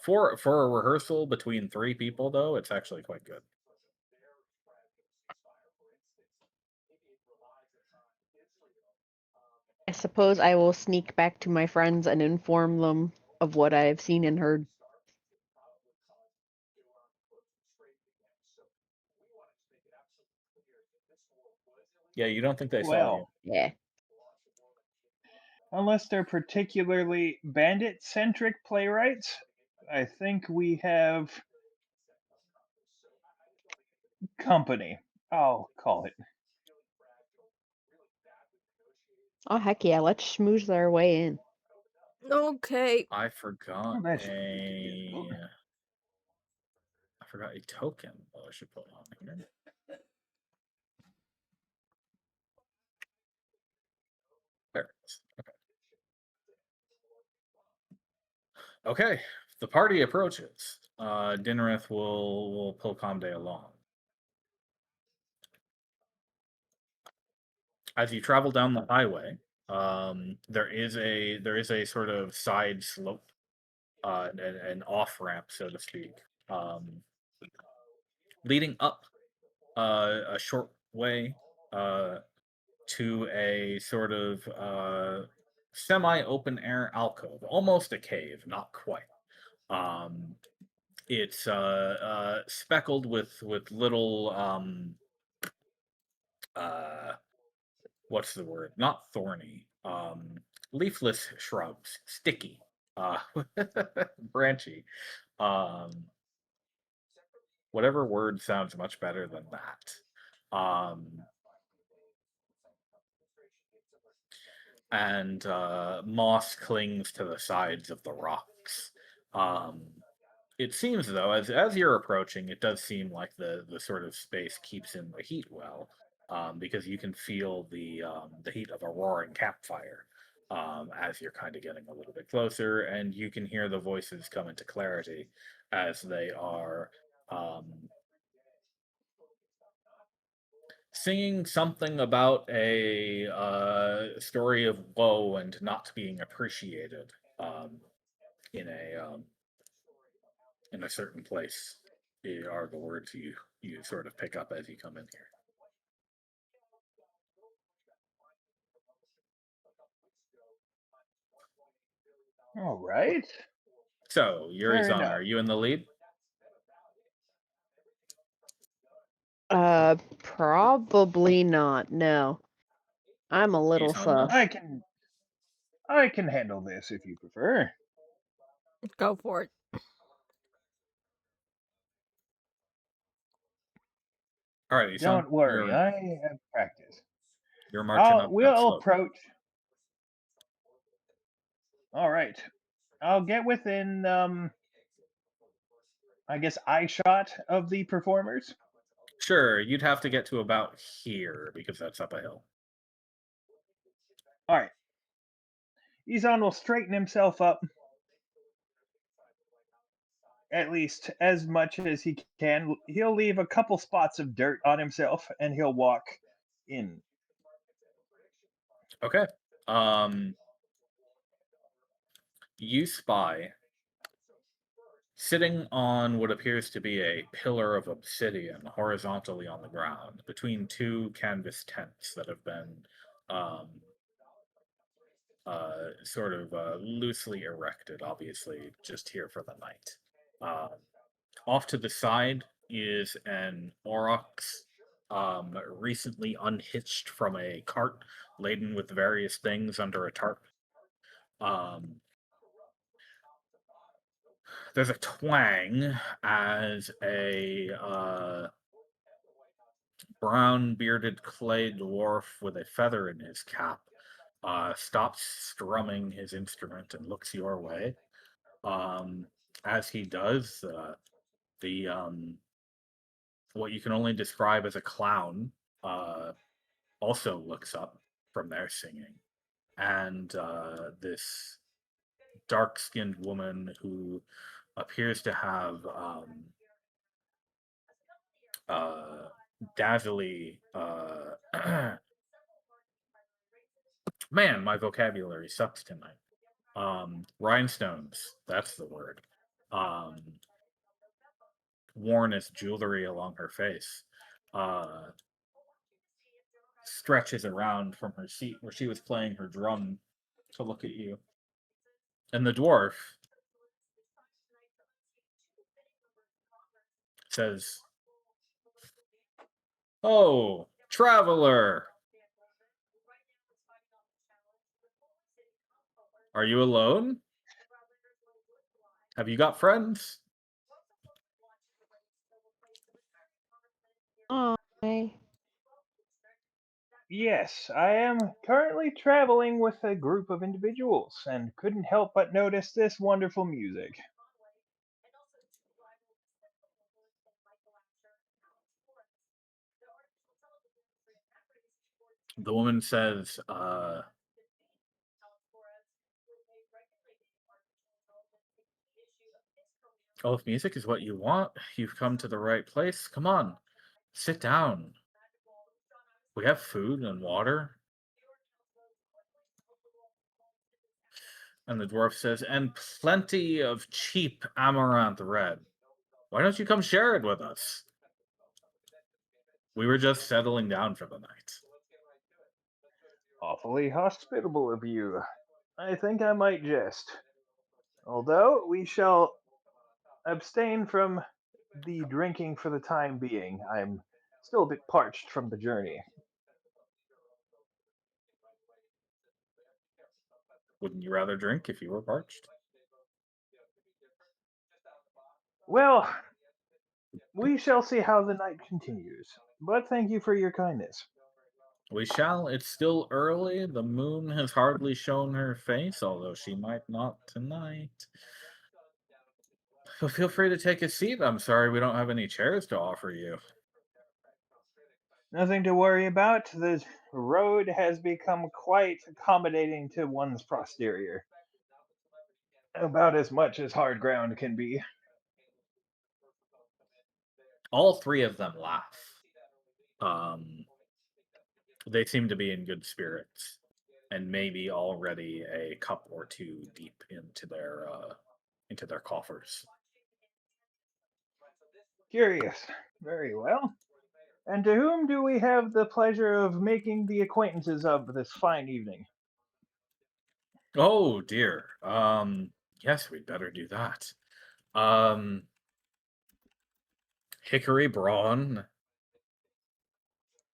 S2: For a rehearsal between 3 people, though, it's actually quite good.
S3: I suppose I will sneak back to my friends and inform them of what I have seen and heard.
S2: Yeah, you don't think they saw you?
S4: Well,
S3: Yeah.
S4: unless they're particularly bandit-centric playwrights, I think we have company. I'll call it.
S3: Oh, heck yeah. Let's schmooze our way in.
S1: Okay.
S2: I forgot
S4: Oh, that should be good.
S2: a token that I should put on here. There it is. Okay. The party approaches. Dinnereth will pull Comde along. As you travel down the highway, there is a sort of side slope, an off ramp, so to speak, leading up a short way to a sort of semi open air alcove, almost a cave, not quite. Um, it's speckled with little what's the word? Not thorny. Leafless shrubs, sticky, uh, branchy. Um, whatever word sounds much better than that. And moss clings to the sides of the rocks. Um, it seems though, as you're approaching, it does seem like the sort of space keeps in the heat well, because you can feel the heat of a roaring campfire as you're kind of getting a little bit closer, and you can hear the voices come into clarity as they are um, singing something about a story of woe and not being appreciated in a certain place. Are the words you sort of pick up as you come in here.
S4: All right.
S2: So,
S4: Fair
S2: Yuri-san,
S4: enough.
S2: are you in the lead?
S3: Probably not. No. I'm a little
S2: Isan, though?
S3: sus.
S4: I can handle this if you prefer.
S1: Go for it.
S2: Alright, Isan,
S4: Don't worry, I have practice.
S2: you're marching up that
S4: We'll
S2: slope.
S4: approach. All right. I'll get within I guess eye shot of the performers.
S2: Sure, you'd have to get to about here because that's up a hill.
S4: All right. Izan will straighten himself up at least as much as he can. He'll leave a couple spots of dirt on himself and he'll walk in.
S2: Okay. You spy sitting on what appears to be a pillar of obsidian horizontally on the ground between two canvas tents that have been um, sort of loosely erected, obviously just here for the night. Off to the side is an aurochs recently unhitched from a cart laden with various things under a tarp. There's a twang as a brown bearded clay dwarf with a feather in his cap stops strumming his instrument and looks your way. As he does, the what you can only describe as a clown also looks up from their singing, and this dark-skinned woman who appears to have dazzly man, my vocabulary sucks tonight. Rhinestones, that's the word. Worn as jewelry along her face. Stretches around from her seat where she was playing her drum to look at you. And the dwarf says, "Oh, traveler! Are you alone? Have you got friends?"
S3: Hi.
S4: Yes, I am currently traveling with a group of individuals and couldn't help but notice this wonderful music.
S2: The woman says, "Oh, if music is what you want, you've come to the right place. Come on, sit down. We have food and water." And the dwarf says, "And plenty of cheap amaranth red. Why don't you come share it with us? We were just settling down for the night."
S4: Awfully hospitable of you. I think I might jest. Although we shall abstain from the drinking for the time being. I'm still a bit parched from the journey.
S2: Wouldn't you rather drink if you were parched?
S4: Well, we shall see how the night continues. But thank you for your kindness.
S2: We shall. It's still early. The moon has hardly shown her face, although she might not tonight. So feel free to take a seat. I'm sorry we don't have any chairs to offer you.
S4: Nothing to worry about. The road has become quite accommodating to one's posterior. About as much as hard ground can be.
S2: All three of them laugh. They seem to be in good spirits, and maybe already a cup or two deep into their coffers.
S4: Curious. Very well. And to whom do we have the pleasure of making the acquaintances of this fine evening?
S2: Oh dear. Yes, we'd better do that. Um, Hickory Braun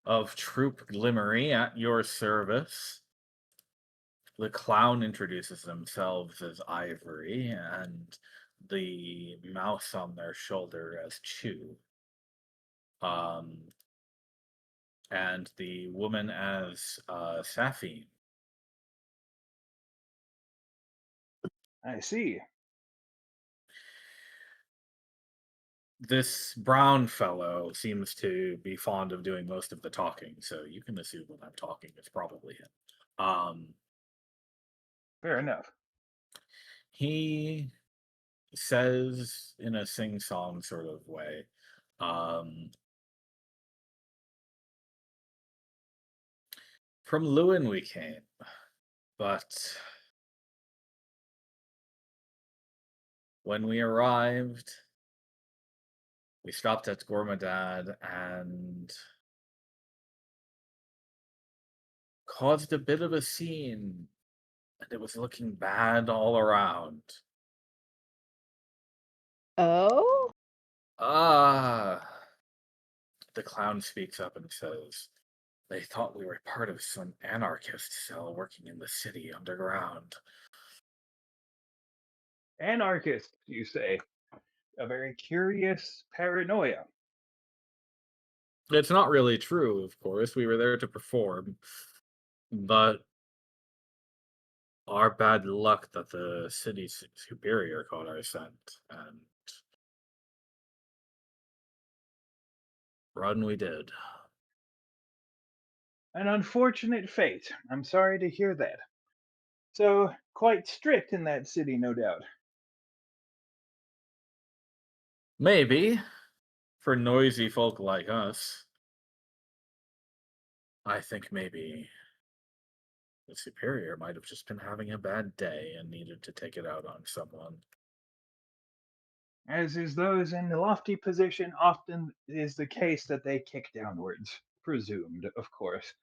S2: of Troop Glimmery at your service. The clown introduces themselves as Ivory, and the mouse on their shoulder as Chew. And the woman as Saphine.
S4: I see.
S2: This brown fellow seems to be fond of doing most of the talking, so you can assume when I'm talking, it's probably him.
S4: Fair enough.
S2: He says in a sing-song sort of way, "From Lewin we came, but when we arrived, we stopped at Gormadad and caused a bit of a scene, and it was looking bad all around.
S3: Oh?
S2: Ah, the clown speaks up and says, "They thought we were part of some anarchist cell working in the city underground."
S4: Anarchist, you say? A very curious paranoia.
S2: It's not really true, of course. We were there to perform, but our bad luck that the city superior caught our scent, and run we did.
S4: An unfortunate fate. I'm sorry to hear that. So, quite strict in that city, no doubt.
S2: Maybe, for noisy folk like us, I think maybe the superior might have just been having a bad day and needed to take it out on someone.
S4: As is those in lofty position, often is the case that they kick downwards. Presumed, of course.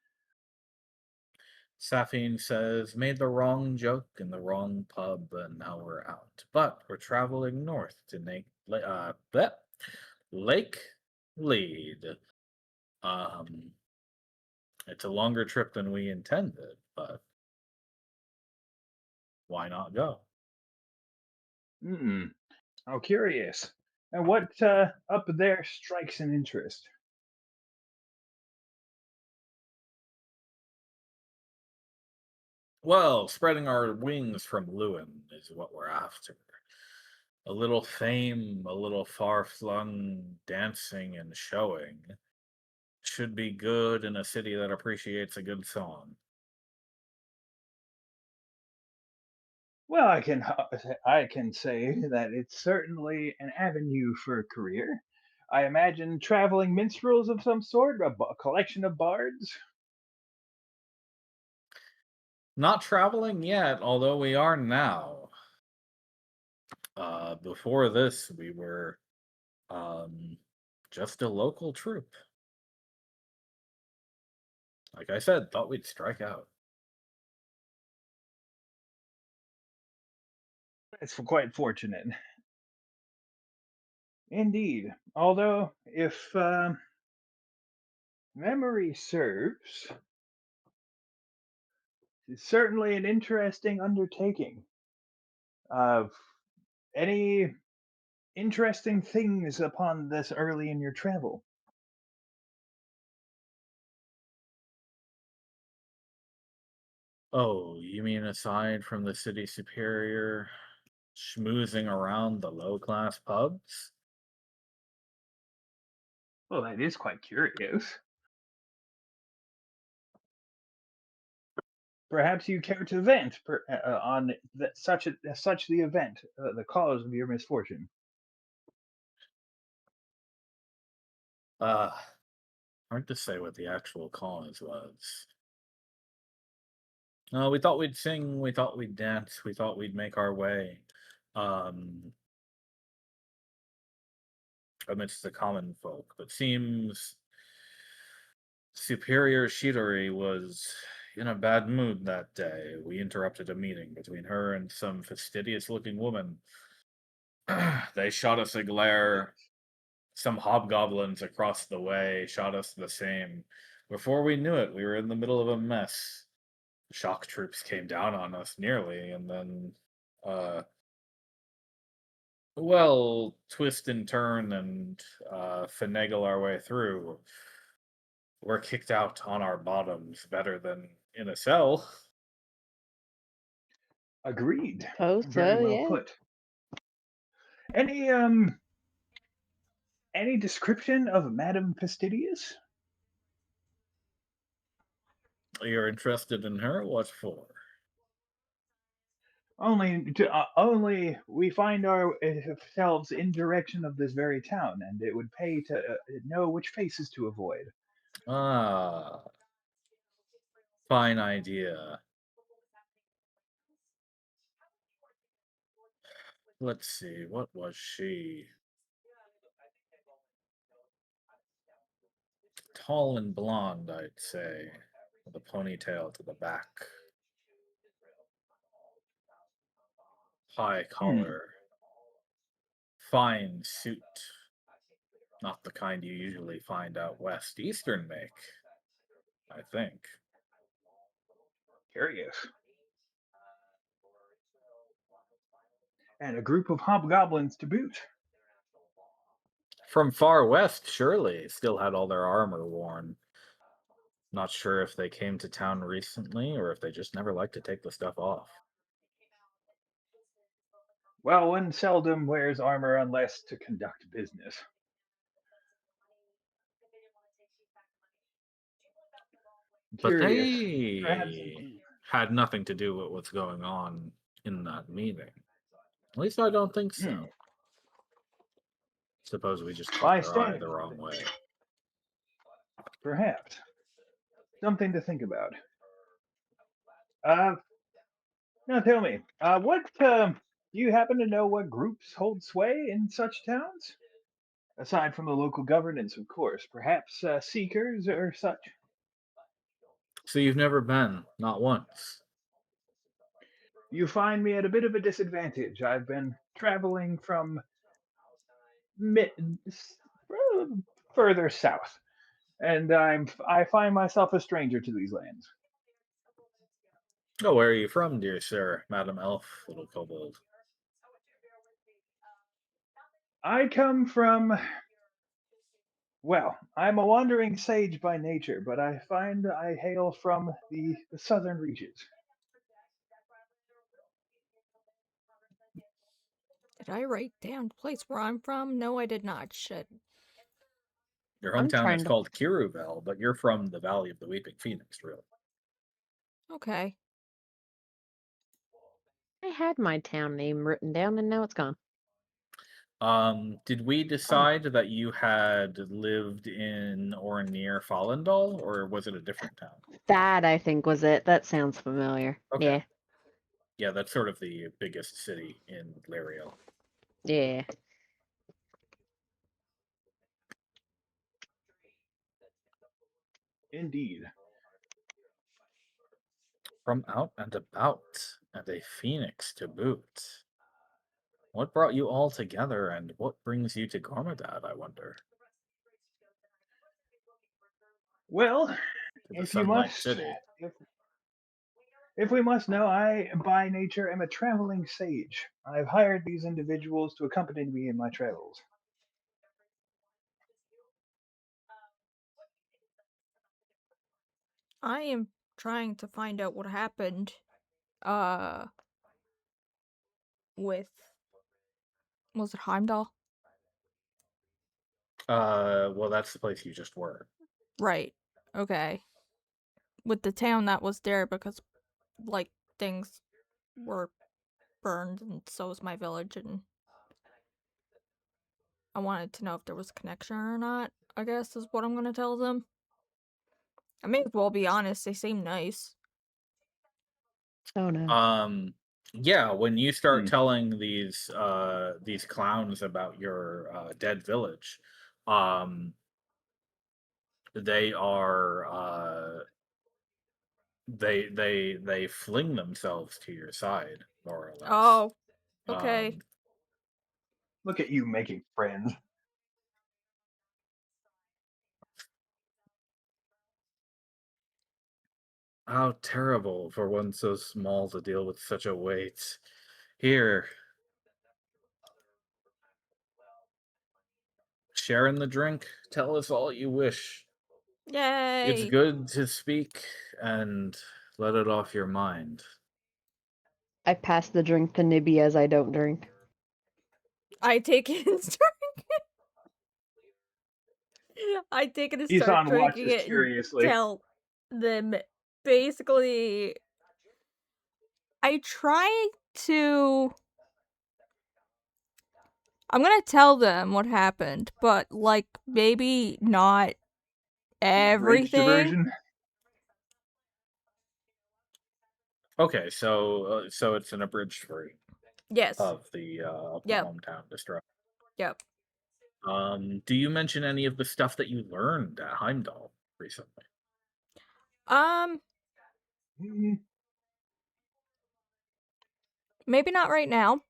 S2: Safine says, "Made the wrong joke in the wrong pub, and now we're out. But we're traveling north to Lake Lead. Um, it's a longer trip than we intended, but why not go?"
S4: Hmm. How curious. And what up there strikes an interest?
S2: Well, spreading our wings from Lewin is what we're after. A little fame, a little far flung dancing and showing should be good in a city that appreciates a good song.
S4: Well, I can say that it's certainly an avenue for a career. I imagine traveling minstrels of some sort, a collection of bards.
S2: Not traveling yet, although we are now. Before this, we were um, just a local troupe. Like I said, thought we'd strike out.
S4: It's quite fortunate, indeed. Although, if memory serves, it's certainly an interesting undertaking. Of any interesting things upon this early in your travel?
S2: Oh, you mean aside from the city superior schmoozing around the low class pubs?
S4: Well, that is quite curious. Perhaps you care to vent on such the event, the cause of your misfortune.
S2: Uh, Hard to say what the actual cause was. We thought we'd sing, we thought we'd dance, we thought we'd make our way um, amidst the common folk, but seems Superior Shidori was in a bad mood that day. We interrupted a meeting between her and some fastidious looking woman. They shot us a glare.
S4: Yes.
S2: Some hobgoblins across the way shot us the same. Before we knew it, we were in the middle of a mess. Shock troops came down on us nearly, and then, uh, well, twist and turn and finagle our way through. We're kicked out on our bottoms better than in a cell.
S4: Agreed.
S3: Suppose
S4: Very
S3: so,
S4: well
S3: yeah.
S4: put. Any any description of Madame Fastidious?
S2: You're interested in her? What for?
S4: Only we find ourselves in direction of this very town, and it would pay to know which faces to avoid.
S2: Ah, fine idea. Let's see, what was she? Tall and blonde, I'd say, with a ponytail to the back. High
S4: Hmm.
S2: collar, fine suit. Not the kind you usually find out west. Eastern make, I think.
S4: Curious. And a group of hobgoblins to boot.
S2: From far west, surely. Still had all their armor worn. Not sure if they came to town recently or if they just never like to take the stuff off.
S4: Well, one seldom wears armor unless to conduct business.
S2: But
S4: Curious. Perhaps.
S2: they had nothing to do with what's going on in that meeting. At least I don't think
S4: Hmm.
S2: so. Suppose we just caught
S4: By
S2: their eye the
S4: standards,
S2: wrong way.
S4: perhaps. Something to think about. Uh, Now tell me, what do you happen to know what groups hold sway in such towns? Aside from the local governance, of course, perhaps seekers or such.
S2: So you've never been, not once.
S4: You find me at a bit of a disadvantage. I've been traveling from mid, uh, further south, and I find myself a stranger to these lands.
S2: Oh, where are you from, dear sir, Madam Elf, little kobold?
S4: I come from, well, I'm a wandering sage by nature, but I find I hail from the southern reaches.
S1: Did I write down the place where I'm from? No, I did not. Shit.
S2: Your
S3: I'm
S2: hometown
S3: trying
S2: is
S3: to.
S2: called Kiruvel, but you're from the Valley of the Weeping Phoenix, really.
S1: Okay.
S3: I had my town name written down and now it's gone.
S2: Did we decide that you had lived in or near Fallendal, or was it a different town?
S3: That I think was it. That sounds familiar.
S2: Okay.
S3: Yeah.
S2: Yeah, that's sort of the biggest city in Lario.
S3: Yeah.
S4: Indeed.
S2: From out and about, and a phoenix to boot. What brought you all together, and what brings you to Gormadad, I wonder?
S4: Well,
S2: To the
S4: if you
S2: Sunlight
S4: must,
S2: City.
S4: if, if we must know, I by nature am a traveling sage. I've hired these individuals to accompany me in my travels.
S1: I am trying to find out what happened uh with, was it Heimdall?
S2: Well, that's the place you just were.
S1: Right. Okay. With the town that was there, because like things were burned and so was my village, and I wanted to know if there was a connection or not, I guess is what I'm gonna tell them. I may as well be honest, they seem nice.
S3: Oh no.
S2: Yeah, when you start
S4: Hmm.
S2: telling these clowns about your dead village, um, they are they fling themselves to your side, more or less.
S1: Oh, okay.
S2: Um,
S4: Look at you making friends.
S2: how terrible for one so small to deal with such a weight. Here, share in the drink. Tell us all you wish. It's
S1: Yay!
S2: good to speak and let it off your mind.
S3: I pass the drink to Nibby as I don't drink.
S1: I take it and start. I take it and
S4: He's
S1: start
S4: on watch
S1: drinking
S4: as
S1: it and
S4: curiously.
S1: tell them basically. I try to. I'm gonna tell them what happened, but like maybe not
S4: An abridged
S1: everything.
S4: version.
S2: Okay, so it's an abridged version
S1: Yes.
S2: of the
S1: Yep.
S2: hometown destruction.
S1: Yep.
S2: Do you mention any of the stuff that you learned at Heimdall recently?
S1: Um,
S4: Hmm.
S1: maybe not right now.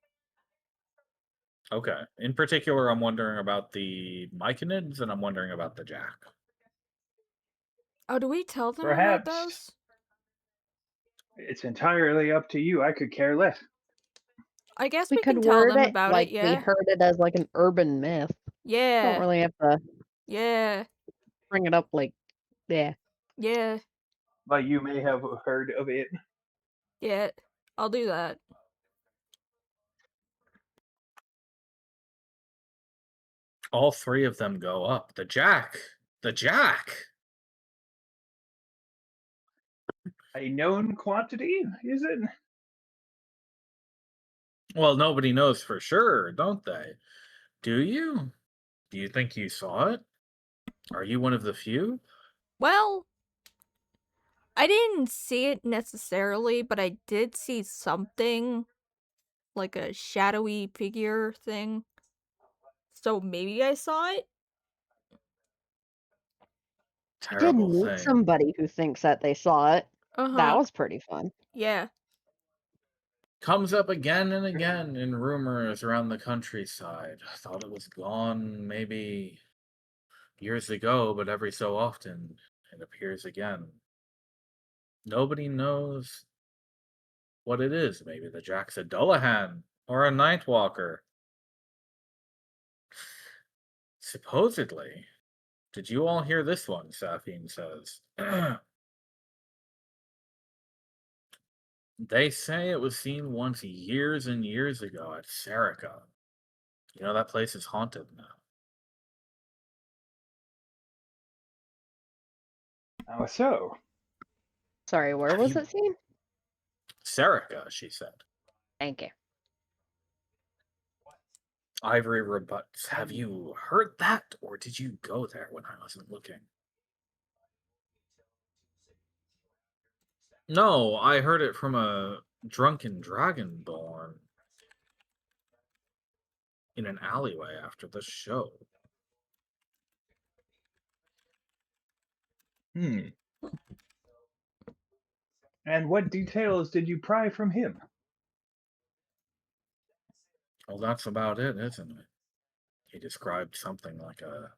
S2: Okay. In particular, I'm wondering about the Myconids, and I'm wondering about the Jack.
S1: Oh, do we tell them about
S4: Perhaps
S1: those?
S4: it's entirely up to you. I could care less.
S1: I guess
S3: We
S1: we
S3: could
S1: can tell
S3: word
S1: them
S3: it
S1: about it,
S3: like we
S1: yeah.
S3: heard it as like an urban myth. Don't
S1: Yeah.
S3: really have to
S1: Yeah.
S3: bring it up like, yeah.
S1: Yeah.
S4: But you may have heard of it.
S1: Yeah. I'll do that.
S2: All three of them go up. The Jack! The Jack!
S4: A known quantity, is it?
S2: Well, nobody knows for sure, don't they? Do you? Do you think you saw it? Are you one of the few?
S1: Well, I didn't see it necessarily, but I did see something like a shadowy figure thing. So maybe I saw it?
S3: I did
S2: Terrible
S3: meet
S2: thing.
S3: somebody who thinks that they saw it. That
S1: Uh-huh.
S3: was pretty fun.
S1: Yeah.
S2: Comes up again and again in rumors around the countryside. I thought it was gone maybe years ago, but every so often it appears again. Nobody knows what it is. Maybe the Jack's a Dullahan or a Nightwalker. Supposedly. Did you all hear this one? Safine says. They say it was seen once years and years ago at Serica. You know, that place is haunted now.
S4: How so?
S3: Sorry, where
S2: Have
S3: was
S2: you.
S3: it seen?
S2: Serica, she said.
S3: Thank you.
S2: Ivory rebuts. Have you heard that, or did you go there when I wasn't looking? No, I heard it from a drunken dragonborn in an alleyway after the show.
S4: Hmm. And what details did you pry from him?
S2: Well, that's about it, isn't it? He described something like a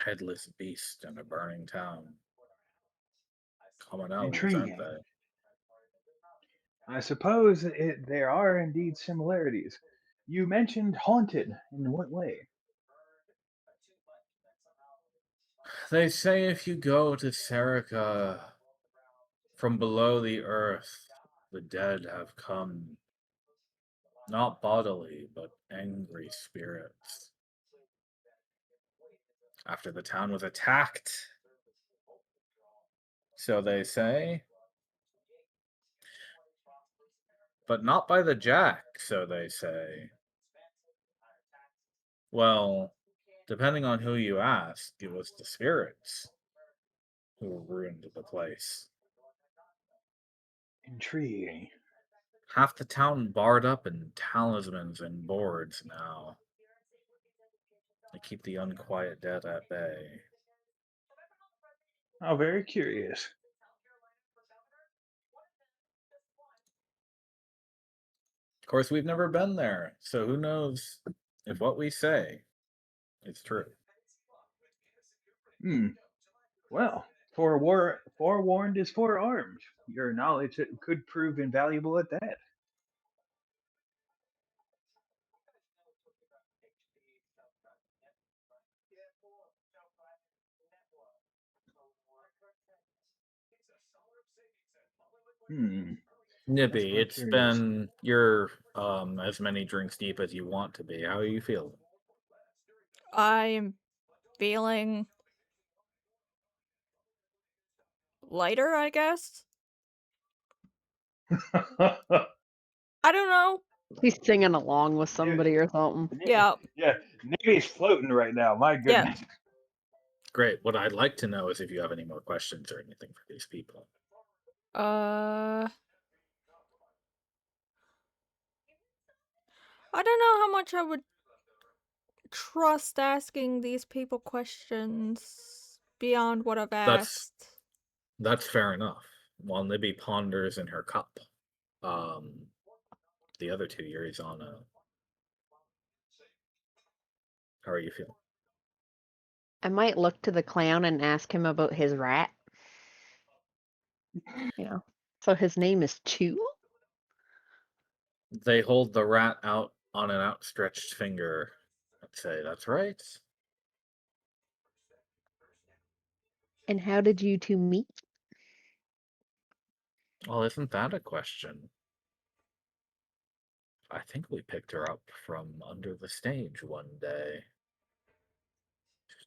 S2: headless beast in a burning town. Commonalities, aren't
S4: Intriguing.
S2: they?
S4: I suppose there are indeed similarities. You mentioned haunted. In what way?
S2: They say if you go to Serica from below the earth, the dead have come, not bodily, but angry spirits. After the town was attacked, so they say, but not by the Jack, so they say. Well, depending on who you ask, it was the spirits who ruined the place.
S4: Intriguing.
S2: Half the town barred up in talismans and boards now. They keep the unquiet dead at bay.
S4: How very curious.
S2: Of course, we've never been there, so who knows if what we say is true.
S4: Hmm. Well, forewarned is forearmed. Your knowledge could prove invaluable at that. Hmm. That's
S2: Nippy,
S4: very
S2: it's
S4: curious.
S2: been you're as many drinks deep as you want to be. How are you feeling?
S1: I am feeling lighter, I guess. I don't know.
S3: He's singing along with somebody or something.
S1: Yeah.
S4: Yeah, Navy's floating right now. My
S1: Yeah.
S4: goodness.
S2: Great. What I'd like to know is if you have any more questions or anything for these people.
S1: Uh I don't know how much I would trust asking these people questions beyond what I've
S2: That's
S1: asked.
S2: that's fair enough. While Nibby ponders in her cup. Um the other 2 years on a. How are you feeling?
S3: I might look to the clown and ask him about his rat. You know. So his name is Chew?
S2: They hold the rat out on an outstretched finger and say, "That's right."
S3: And how did you two meet?
S2: Well, isn't that a question? I think we picked her up from under the stage one day,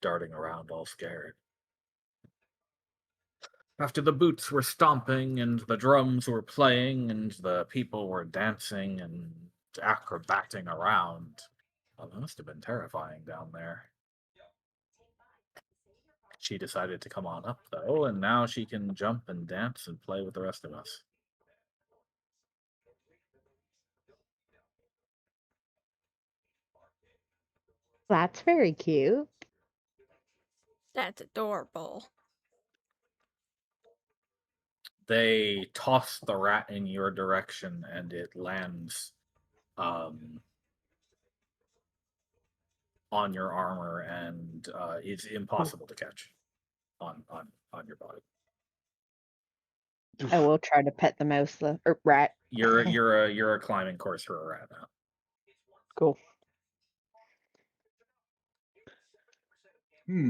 S2: darting around all scared. After the boots were stomping and the drums were playing and the people were dancing and acrobating around, well, it must have been terrifying down there. She decided to come on up, though, and now she can jump and dance and play with the rest of us.
S3: That's very cute.
S1: That's adorable.
S2: They toss the rat in your direction, and it lands on your armor, and it's impossible to catch on your body.
S3: I will try to pet the mouse, though. Or rat.
S2: You're a climbing course for a rat now.
S3: Cool.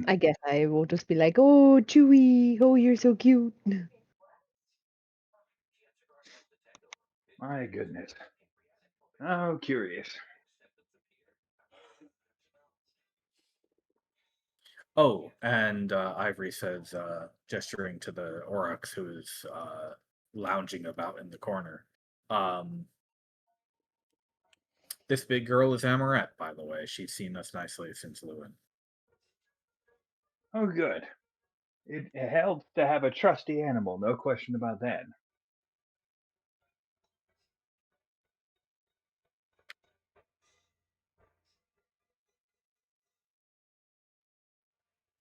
S3: I guess I will just be like, oh, Chewy, oh, you're so cute.
S4: My goodness. How curious.
S2: Oh, and Ivory says, gesturing to the Aurochs who is lounging about in the corner. This big girl is Amoret, by the way. She's seen us nicely since Lewin.
S4: Oh, good. It helps to have a trusty animal, no question about that.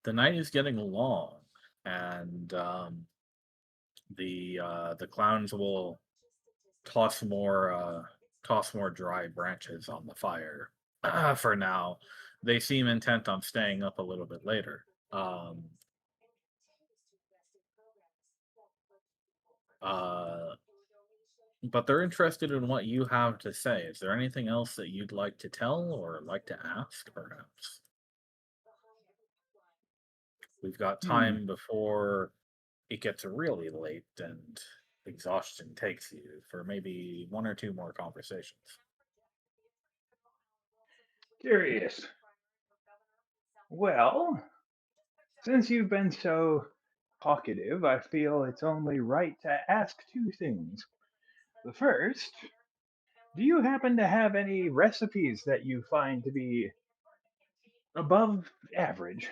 S2: The night is getting long, and the clowns will toss more dry branches on the fire. For now, they seem intent on staying up a little bit later. But they're interested in what you have to say. Is there anything else that you'd like to tell or like to ask, perhaps? We've got time before it gets really late and exhaustion takes you for maybe 1 or 2 more conversations.
S4: Curious. Well, since you've been so talkative, I feel it's only right to ask 2 things. The first, do you happen to have any recipes that you find to be above average?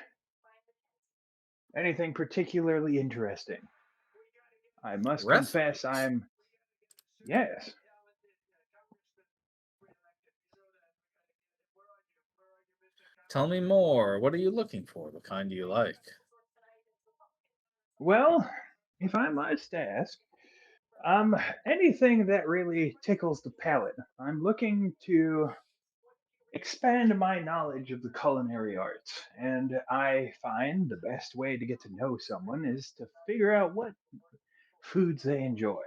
S4: Anything particularly interesting? I must confess
S2: Recipes?
S4: yes.
S2: Tell me more. What are you looking for? What kind do you like?
S4: Well, if I must ask, anything that really tickles the palate. I'm looking to expand my knowledge of the culinary arts, and I find the best way to get to know someone is to figure out what foods they enjoy.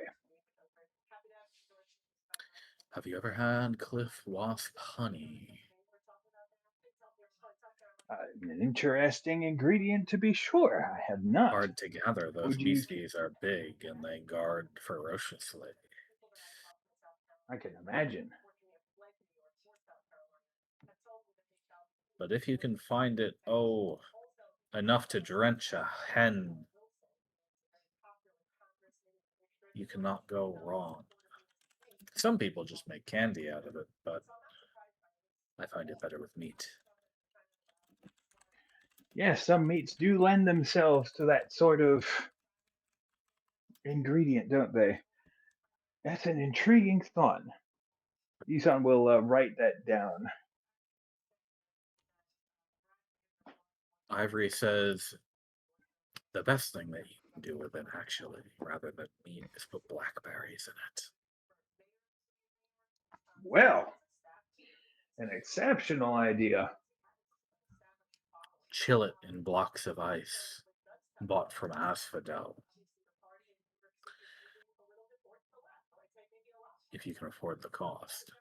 S2: Have you ever had cliff wasp honey?
S4: An interesting ingredient to be sure. I have not.
S2: Hard to gather. Those
S4: Would you?
S2: beasties are big and they guard ferociously.
S4: I can imagine.
S2: But if you can find it, oh, enough to drench a hen, you cannot go wrong. Some people just make candy out of it, but I find it better with meat.
S4: Yes, some meats do lend themselves to that sort of ingredient, don't they? That's an intriguing thought. Isan will write that down.
S2: Ivory says the best thing that you can do with it, actually, rather than meat, is put blackberries in it.
S4: Well, an exceptional idea.
S2: Chill it in blocks of ice, bought from Asphodel, if you can afford the cost.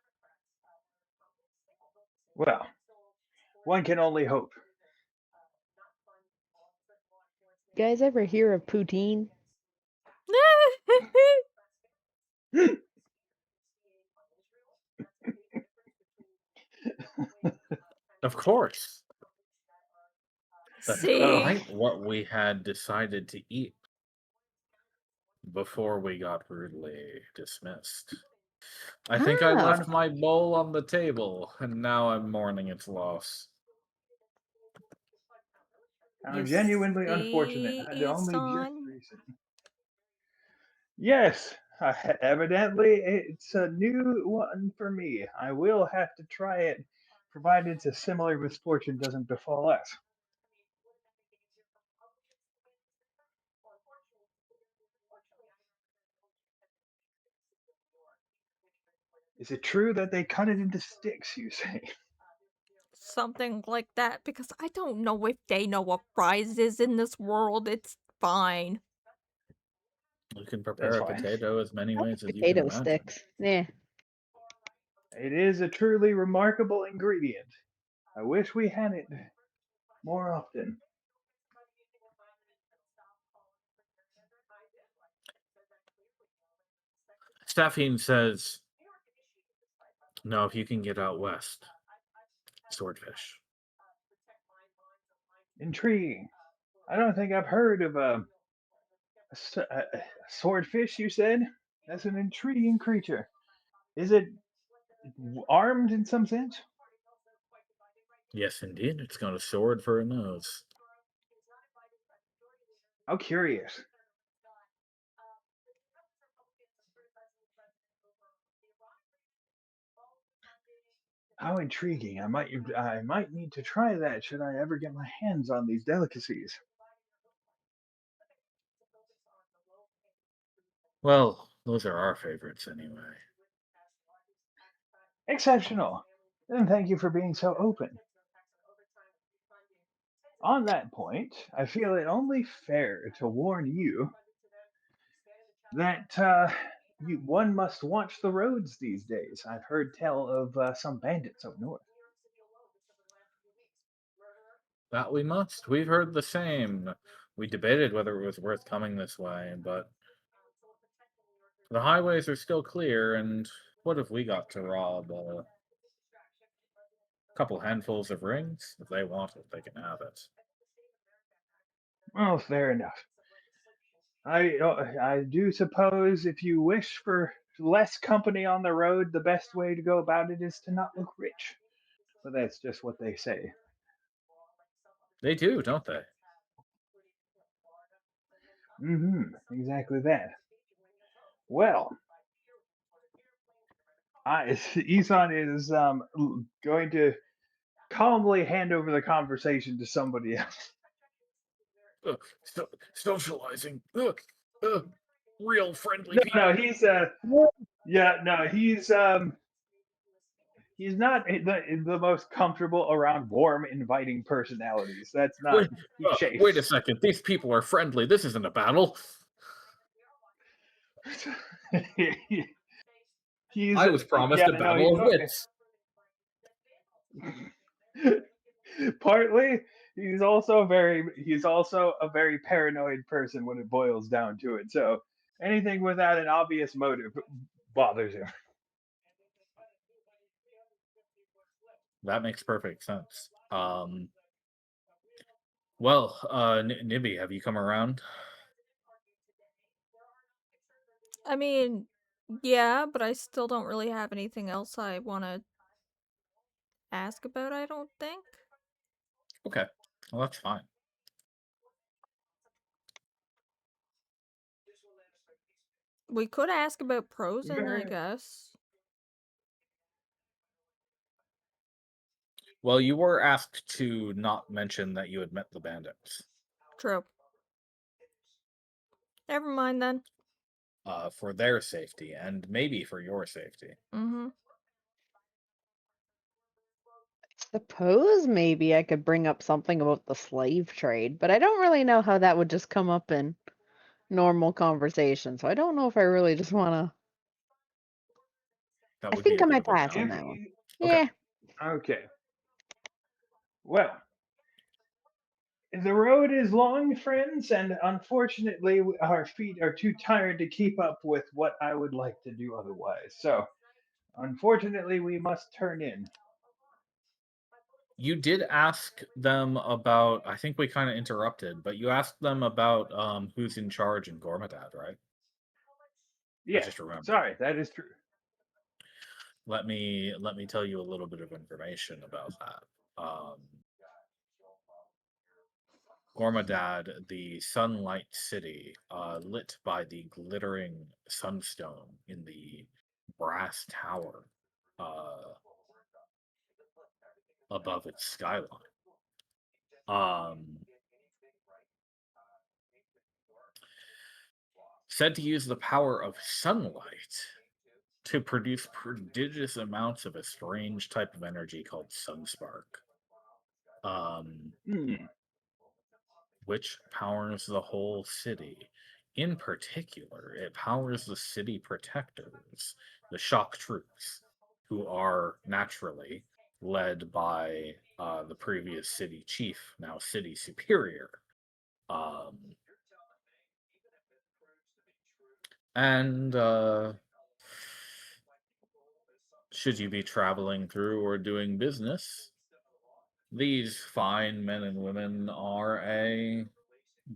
S4: Well, one can only hope.
S3: You guys ever hear of poutine?
S2: Of course. That's
S1: See?
S2: quite what we had decided to eat before we got rudely dismissed. I think I
S3: Ah,
S2: left my bowl on the table, and now I'm mourning its loss.
S4: How
S1: You
S4: genuinely unfortunate.
S1: see,
S4: Only just
S1: son?
S4: recent. Yes, evidently it's a new one for me. I will have to try it, provided a similar misfortune doesn't befall us. Is it true that they cut it into sticks, you say?
S1: Something like that, because I don't know if they know what fries is in this world. It's fine.
S2: You can
S4: That's
S2: prepare a
S4: fine.
S2: potato as many
S3: I like
S2: ways as you can
S3: potato
S2: imagine.
S3: sticks. Yeah.
S4: It is a truly remarkable ingredient. I wish we had it more often.
S2: Staffine says, no, if you can get out west, swordfish.
S4: Intriguing. I don't think I've heard of a swordfish, you said? That's an intriguing creature. Is it armed in some sense?
S2: Yes, indeed, it's got a sword for a nose.
S4: How curious. How intriguing. I might need to try that should I ever get my hands on these delicacies.
S2: Well, those are our favorites anyway.
S4: Exceptional. And thank you for being so open. On that point, I feel it only fair to warn you that one must watch the roads these days. I've heard tell of some bandits up north.
S2: That we must. We've heard the same. We debated whether it was worth coming this way, but the highways are still clear, and what have we got to rob? A couple handfuls of rings? If they want it, they can have it.
S4: Well, fair enough. I do suppose if you wish for less company on the road, the best way to go about it is to not look rich. But that's just what they say.
S2: They do, don't they?
S4: Exactly that. Well, Isan is going to calmly hand over the conversation to somebody else.
S2: Socializing. Real friendly
S4: No,
S2: people.
S4: he's yeah, no, he's not the most comfortable around warm, inviting personalities. That's not
S2: Wait,
S4: he
S2: wait a
S4: chafes.
S2: second. These people are friendly. This isn't a battle.
S4: he's
S2: I was promised
S4: yeah,
S2: a
S4: no,
S2: battle of wits.
S4: partly he's also a very paranoid person when it boils down to it. So anything without an obvious motive bothers him.
S2: That makes perfect sense. Well, Nibby, have you come around?
S1: I mean, yeah, but I still don't really have anything else I want to ask about, I don't think.
S2: Okay, well that's fine.
S1: We could ask about Prosen, I
S4: Very
S1: guess.
S2: Well, you were asked to not mention that you had met the bandits.
S1: True. Never mind then.
S2: For their safety and maybe for your safety.
S1: Mm-hmm.
S3: suppose maybe I could bring up something about the slave trade, but I don't really know how that would just come up in normal conversation. So I don't know if I really just want to.
S2: That
S3: I
S2: would be
S3: think
S2: a
S3: I
S2: bit
S3: might
S2: of a
S3: pass
S2: no.
S3: on that one.
S2: Okay.
S3: Yeah.
S4: Okay. Well, the road is long, friends, and unfortunately, our feet are too tired to keep up with what I would like to do otherwise. So, unfortunately, we must turn in.
S2: You did ask them about, I think we kind of interrupted, but you asked them about who's in charge in Gormadad, right? I
S4: Yes,
S2: just remembered.
S4: sorry, that is true.
S2: Let me tell you a little bit of information about that. Gormadad, the sunlight city, lit by the glittering sunstone in the brass tower uh, above its skyline. Um, Said to use the power of sunlight to produce prodigious amounts of a strange type of energy called sunspark, um,
S4: Hmm.
S2: which powers the whole city. In particular, it powers the city protectors, the shock troops, who are naturally led by the previous city chief, now city superior. Um, and should you be traveling through or doing business, these fine men and women are a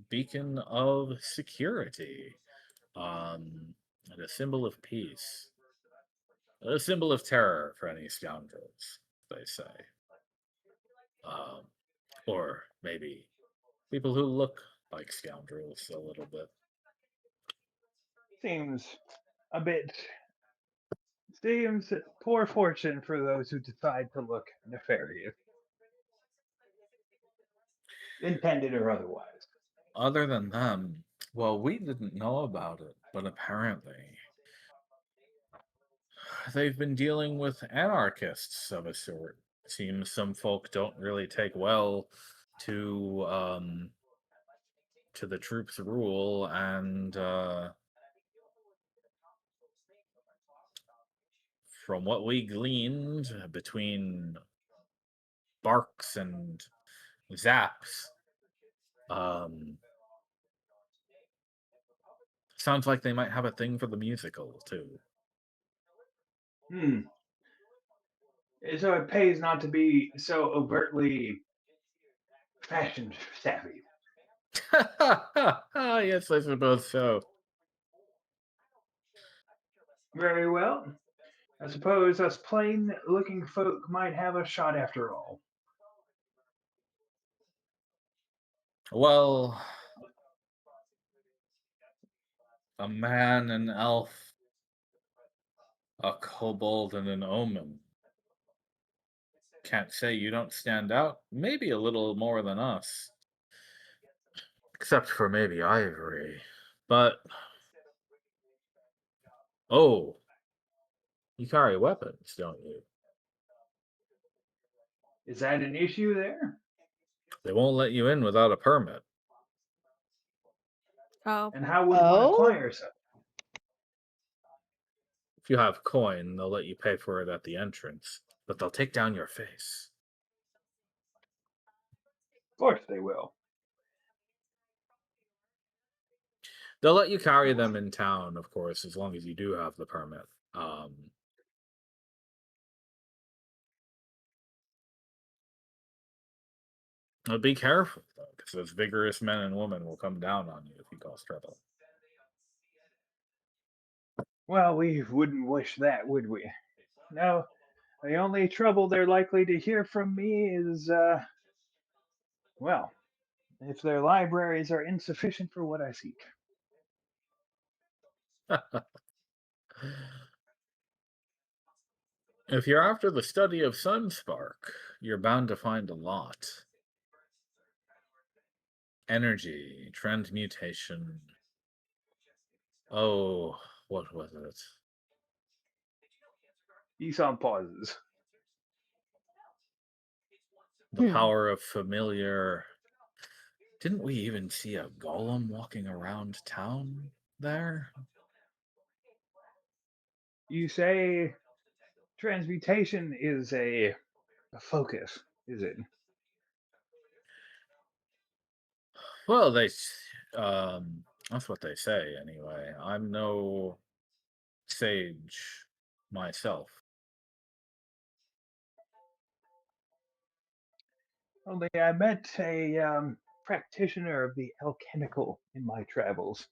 S2: beacon of security, and a symbol of peace, a symbol of terror for any scoundrels, they say. Um, or maybe people who look like scoundrels a little bit.
S4: Seems a bit. Seems poor fortune for those who decide to look nefarious, intended or otherwise.
S2: Other than them, well, we didn't know about it, but apparently they've been dealing with anarchists of a sort. Seems some folk don't really take well to the troops' rule, and from what we gleaned between barks and zaps, um, sounds like they might have a thing for the musical too.
S4: Hmm. So it pays not to be so overtly fashion savvy.
S2: Yes, I suppose so.
S4: Very well. I suppose us plain looking folk might have a shot after all.
S2: Well, a man, an elf, a kobold, and an omen. Can't say you don't stand out. Maybe a little more than us. Except for maybe Ivory. But, oh, you carry weapons, don't you?
S4: Is that an issue there?
S2: They won't let you in without a permit.
S1: Oh,
S4: And how would one
S3: Oh?
S4: acquire such?
S2: If you have coin, they'll let you pay for it at the entrance, but they'll take down your face.
S4: Of course they will.
S2: They'll let you carry them in town, of course, as long as you do have the permit. But be careful, though, because those vigorous men and women will come down on you if you cause trouble.
S4: Well, we wouldn't wish that, would we? No, the only trouble they're likely to hear from me is, well, if their libraries are insufficient for what I seek.
S2: If you're after the study of Sunspark, you're bound to find a lot. Energy, transmutation. Oh, what was it?
S4: Esau pauses.
S2: The power of familiar. Didn't we even see a golem walking around town there?
S4: You say transmutation is a focus, is it?
S2: Well, that's what they say anyway. I'm no sage myself.
S4: Only I met a practitioner of the alchemical in my travels,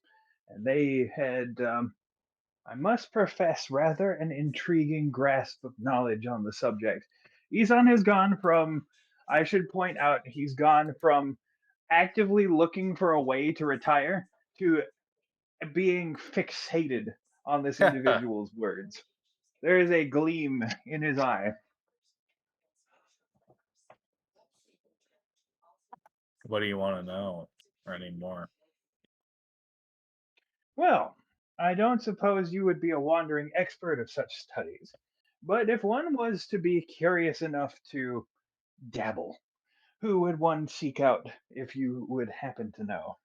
S4: and they had, I must profess, rather an intriguing grasp of knowledge on the subject. Isan has gone from, I should point out, he's gone from actively looking for a way to retire to being fixated on this individual's words. There is a gleam in his eye.
S2: What do you want to know or any more?
S4: Well, I don't suppose you would be a wandering expert of such studies, but if one was to be curious enough to dabble, who would one seek out if you would happen to know?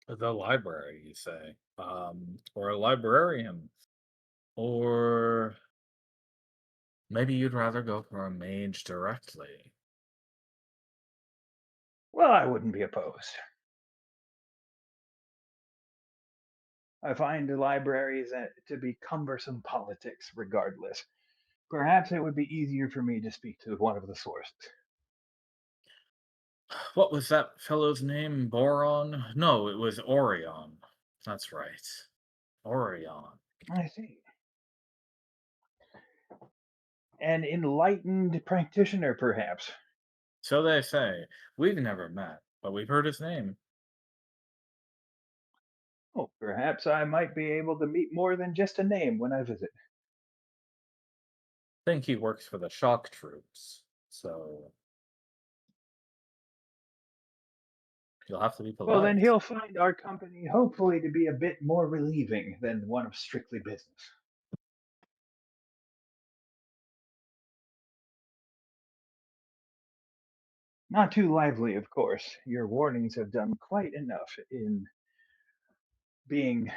S2: The library, you say, or a librarian, or maybe you'd rather go for a mage directly.
S4: Well, I wouldn't be opposed. I find the libraries to be cumbersome politics regardless. Perhaps it would be easier for me to speak to one of the sources.
S2: What was that fellow's name? Boron? No, it was Orion. That's right. Orion.
S4: I see. An enlightened practitioner, perhaps.
S2: So they say. We've never met, but we've heard his name.
S4: Oh, perhaps I might be able to meet more than just a name when I visit.
S2: Think he works for the shock troops. So you'll have to be
S4: Well, then
S2: polite.
S4: he'll find our company hopefully to be a bit more relieving than one of strictly business. Not too lively, of course. Your warnings have done quite enough in being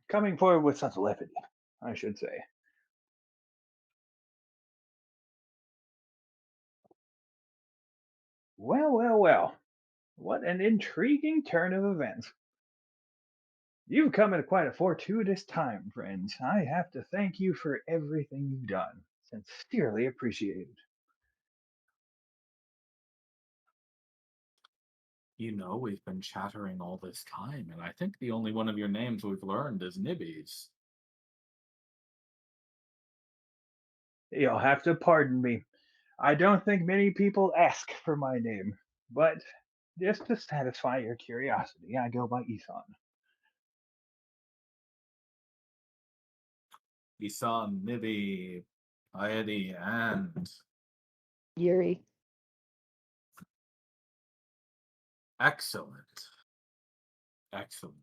S4: coming forward with such levity, I should say. Well, well, well. What an intriguing turn of events. You've come at quite a fortuitous time, friends. I have to thank you for everything you've done. Sincerely appreciated.
S2: You know, we've been chattering all this time, and I think the only one of your names we've learned is Nibby's.
S4: You'll have to pardon me. I don't think many people ask for my name, but just to satisfy your curiosity, I go by Isan.
S2: Isan, Nibby, Ayedi, and
S3: Yuri.
S2: excellent. Excellent.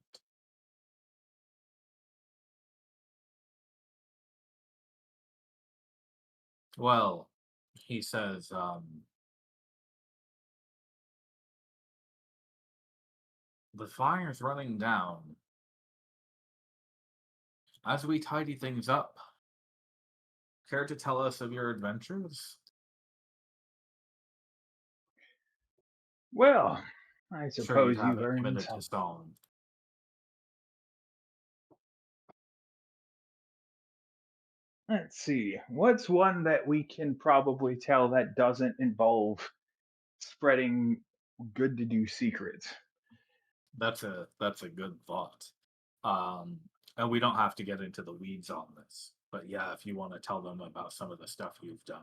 S2: Well, he says, the fire's running down. As we tidy things up, care to tell us of your adventures?
S4: Well, I
S2: Sure, you'd
S4: suppose
S2: have
S4: you've
S2: it
S4: earned
S2: committed to
S4: some.
S2: stone.
S4: Let's see. What's one that we can probably tell that doesn't involve spreading good to do secrets?
S2: That's a good thought. Um, and we don't have to get into the weeds on this, but yeah, if you want to tell them about some of the stuff you've done,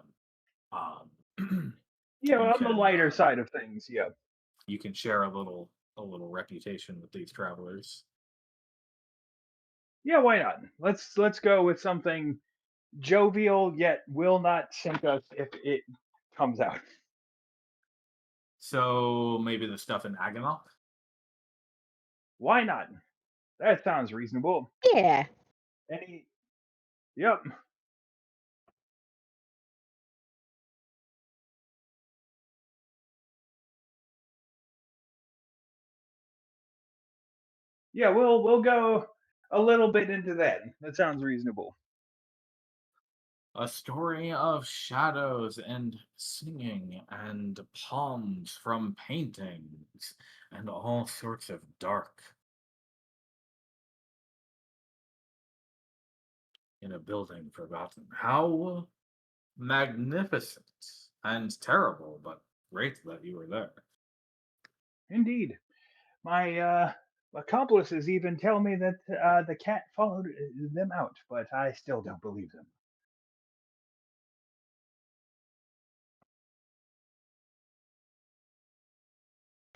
S2: um,
S4: Yeah,
S2: you
S4: on the
S2: can
S4: lighter side of things, yeah.
S2: you can share a little reputation with these travelers.
S4: Yeah, why not? Let's go with something jovial yet will not sink us if it comes out.
S2: So maybe the stuff in Aganok.
S4: Why not? That sounds reasonable.
S3: Yeah.
S4: Any? Yep. Yeah, we'll go a little bit into that. That sounds reasonable.
S2: A story of shadows and singing and palms from paintings and all sorts of dark in a building forgotten. How magnificent and terrible, but great that you were there.
S4: Indeed. My accomplices even tell me that the cat followed them out, but I still don't believe them.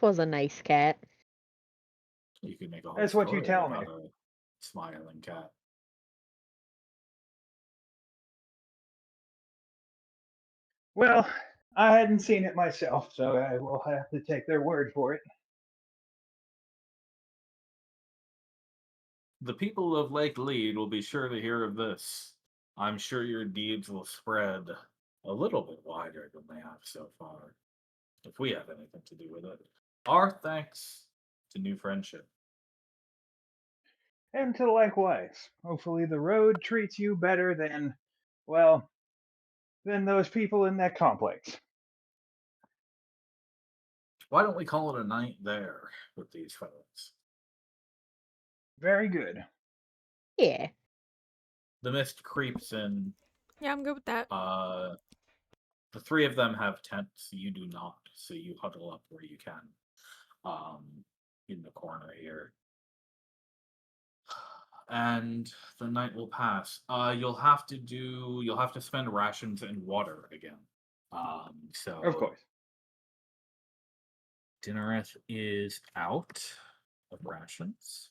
S3: Was a nice cat.
S2: You could make a whole
S4: That's what you
S2: story
S4: tell me.
S2: about a smiling cat.
S4: Well, I hadn't seen it myself, so I will have to take their word for it.
S2: The people of Lake Lead will be sure to hear of this. I'm sure your deeds will spread a little bit wider than they have so far, if we have anything to do with it. Our thanks to new friendship.
S4: And to likewise. Hopefully the road treats you better than, well, than those people in that complex.
S2: Why don't we call it a night there with these fellows?
S4: Very good.
S3: Yeah.
S2: The mist creeps in.
S1: Yeah, I'm good with that.
S2: The three of them have tents. You do not, so you huddle up where you can, um, in the corner here. And the night will pass. You'll have to spend rations and water again. So
S4: Of course.
S2: Dinnereth is out of rations.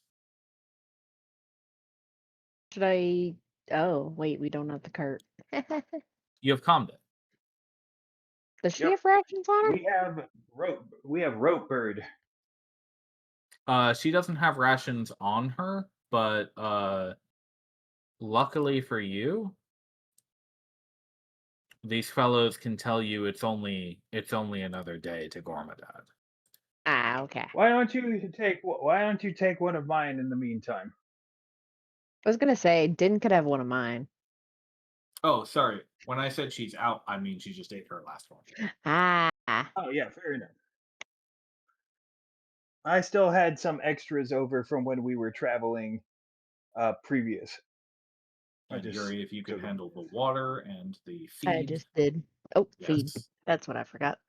S3: Should I? Oh, wait, we don't have the cart.
S2: You have Comden.
S3: Does she
S4: Yep.
S3: have rations on her?
S4: We have rope bird.
S2: She doesn't have rations on her, but luckily for you, these fellows can tell you it's only another day to Gormadad.
S3: Ah, okay.
S4: Why don't you take one of mine in the meantime?
S3: I was gonna say, Din could have one of mine.
S2: Oh, sorry. When I said she's out, I mean she just ate her last one.
S3: Ah.
S4: Oh yeah, fair enough. I still had some extras over from when we were traveling previous. I
S2: And
S4: just
S2: Yuri, if you could
S4: took them.
S2: handle the water and the
S3: I
S2: feed.
S3: just did. Oh, feed.
S2: Yes.
S3: That's what I forgot.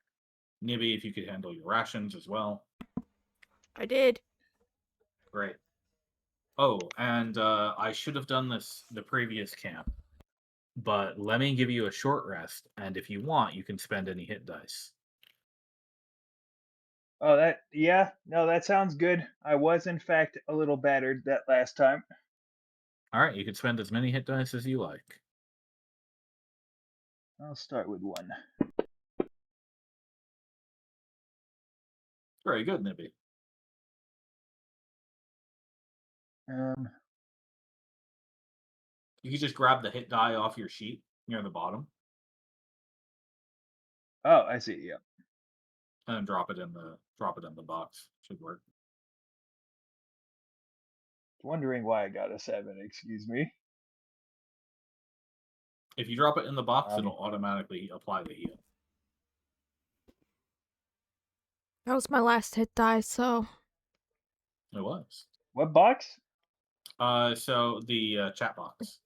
S2: Nibby, if you could handle your rations as well.
S1: I did.
S2: Great. Oh, and I should have done this the previous camp, but let me give you a short rest, and if you want, you can spend any hit dice.
S4: Oh, that sounds good. I was in fact a little battered that last time.
S2: All right, you can spend as many hit dice as you like.
S4: I'll start with one.
S2: Very good, Nibby.
S4: Um,
S2: You can just grab the hit die off your sheet near the bottom
S4: oh, I see. Yeah.
S2: and then drop it in the box. Should work.
S4: Wondering why I got a 7. Excuse me.
S2: If you drop it in the box,
S4: Um,
S2: it'll automatically apply the heal.
S1: That was my last hit die, so
S2: It was.
S4: what box?
S2: So the chat box.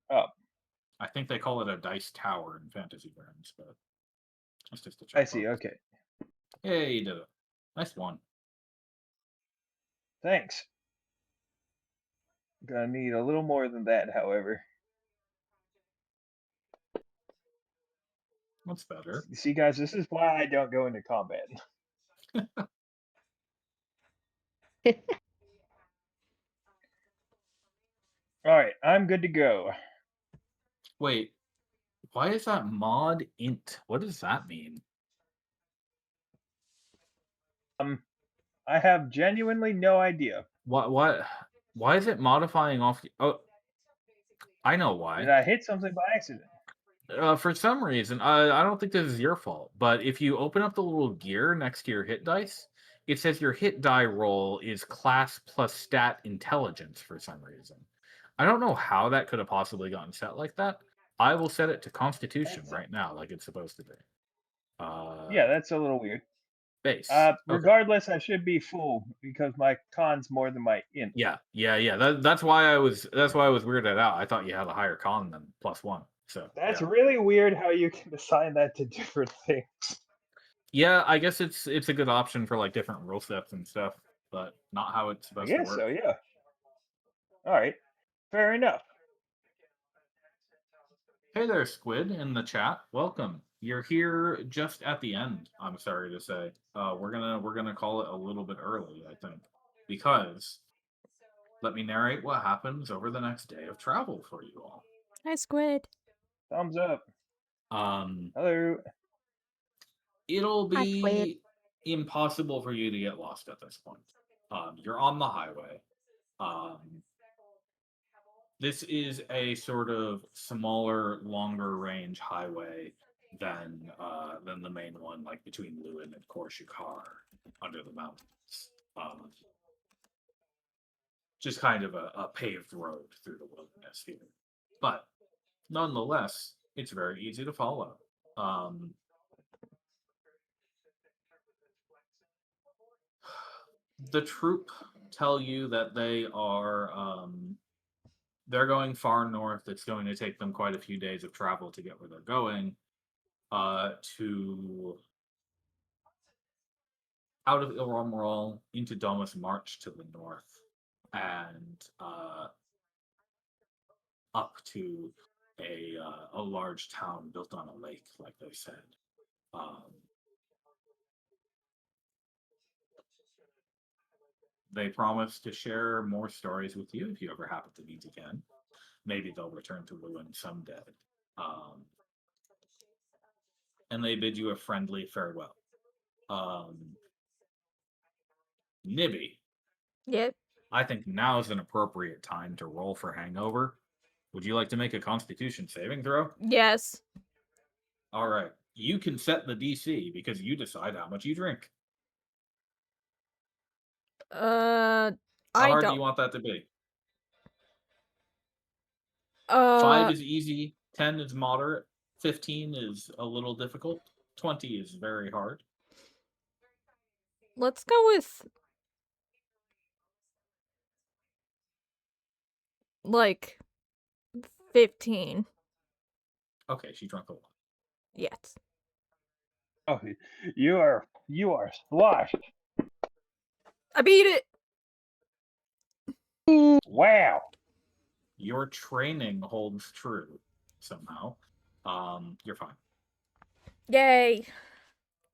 S4: Oh,
S2: I think they call it a dice tower in Fantasy Grounds, but it's just a
S4: I
S2: chat
S4: see.
S2: box.
S4: Okay.
S2: Hey, you did it. Nice one.
S4: Thanks. Gonna need a little more than that, however.
S2: That's better.
S4: See, guys, this is why I don't go into combat. All right, I'm good to go.
S2: Wait, why is that mod int? What does that mean?
S4: I have genuinely no idea.
S2: Why is it modifying off? Oh, I know
S4: Did
S2: why.
S4: I hit something by accident?
S2: For some reason, I don't think this is your fault, but if you open up the little gear next to your hit dice, it says your hit die roll is class plus stat intelligence for some reason. I don't know how that could have possibly gotten set like that. I will set it to Constitution
S4: That's
S2: right now, like it's supposed to be.
S4: yeah, that's a little weird.
S2: Base. Okay.
S4: Regardless, I should be full because my con's more than my int.
S2: Yeah. That's why I was weirded out. I thought you had a higher con than +1. So
S4: That's
S2: yeah.
S4: really weird how you can assign that to different things.
S2: Yeah, I guess it's a good option for like different rule sets and stuff, but not how it's
S4: I
S2: supposed to
S4: guess so,
S2: work.
S4: yeah. All right, fair enough.
S2: Hey there, Squid, in the chat. Welcome. You're here just at the end. I'm sorry to say. We're gonna call it a little bit early, I think, because let me narrate what happens over the next day of travel for you all.
S1: Hi, Squid.
S4: Thumbs up.
S2: Um,
S4: Hello.
S2: it'll
S3: Hi, Squid.
S2: be impossible for you to get lost at this point. You're on the highway. Um, this is a sort of smaller, longer range highway than the main one, like between Lewin and Korshikar, under the mountains. Just kind of a paved road through the wilderness here, but nonetheless, it's very easy to follow. The troop tell you that they're going far north. It's going to take them quite a few days of travel to get where they're going. To out of Ilramral into Domus March to the north, and up to a large town built on a lake, like they said. They promise to share more stories with you if you ever happen to meet again. Maybe they'll return to Lewin someday. And they bid you a friendly farewell. Nibby,
S1: Yep.
S2: I think now is an appropriate time to roll for hangover. Would you like to make a Constitution saving throw?
S1: Yes.
S2: All right. You can set the DC because you decide how much you drink.
S1: How
S2: How
S1: I
S2: hard do you
S1: don't.
S2: want that to be? 5
S1: Uh,
S2: is easy, 10 is moderate, 15 is a little difficult, 20 is very hard.
S1: let's go with like 15.
S2: Okay, she drank a lot.
S1: Yes.
S4: Oh, you are sloshed.
S1: I beat it.
S4: Wow.
S2: Your training holds true somehow. You're fine.
S1: Yay.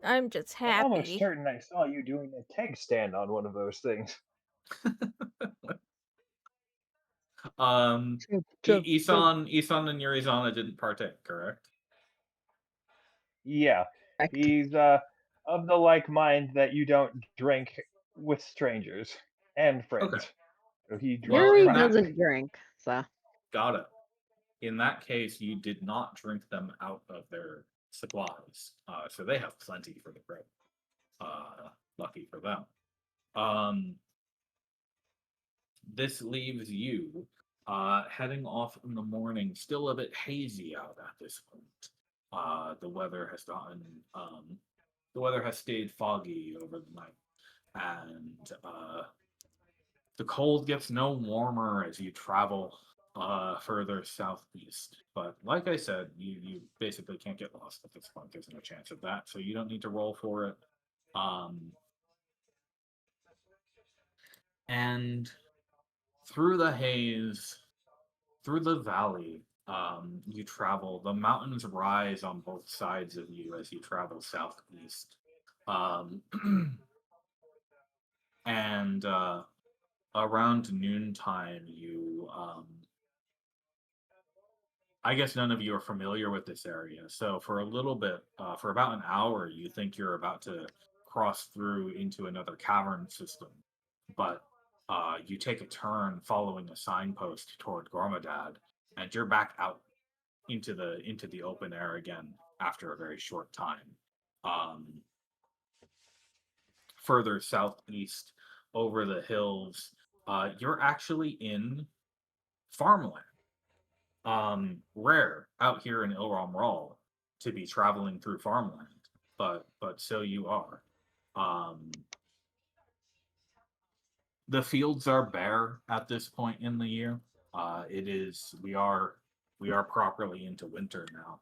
S1: I'm just
S4: I'm almost
S1: happy.
S4: certain I saw you doing a keg stand on one of those things.
S2: Isan and Yurizana didn't partake, correct?
S4: Yeah,
S3: Correct.
S4: he's of the like mind that you don't drink with strangers and friends.
S2: Okay.
S4: So he drinks
S2: Well,
S3: Yuri
S2: in that
S3: doesn't drink, so.
S2: got it. In that case, you did not drink them out of their supplies, so they have plenty for the group. Lucky for them. This leaves you heading off in the morning, still a bit hazy out at this point. The weather has stayed foggy over the night, and the cold gets no warmer as you travel further southeast. But like I said, you basically can't get lost at this point. There's no chance of that, so you don't need to roll for it. And through the haze, through the valley, you travel. The mountains rise on both sides of you as you travel southeast. Um, and around noontime, I guess none of you are familiar with this area. So for a little bit, for about an hour, you think you're about to cross through into another cavern system. But you take a turn following a signpost toward Gormadad, and you're back out into the open air again after a very short time. Um, Further southeast over the hills, you're actually in farmland. Rare out here in Ilram to be traveling through farmland, but so you are. Um, the fields are bare at this point in the year. It is we are properly into winter now.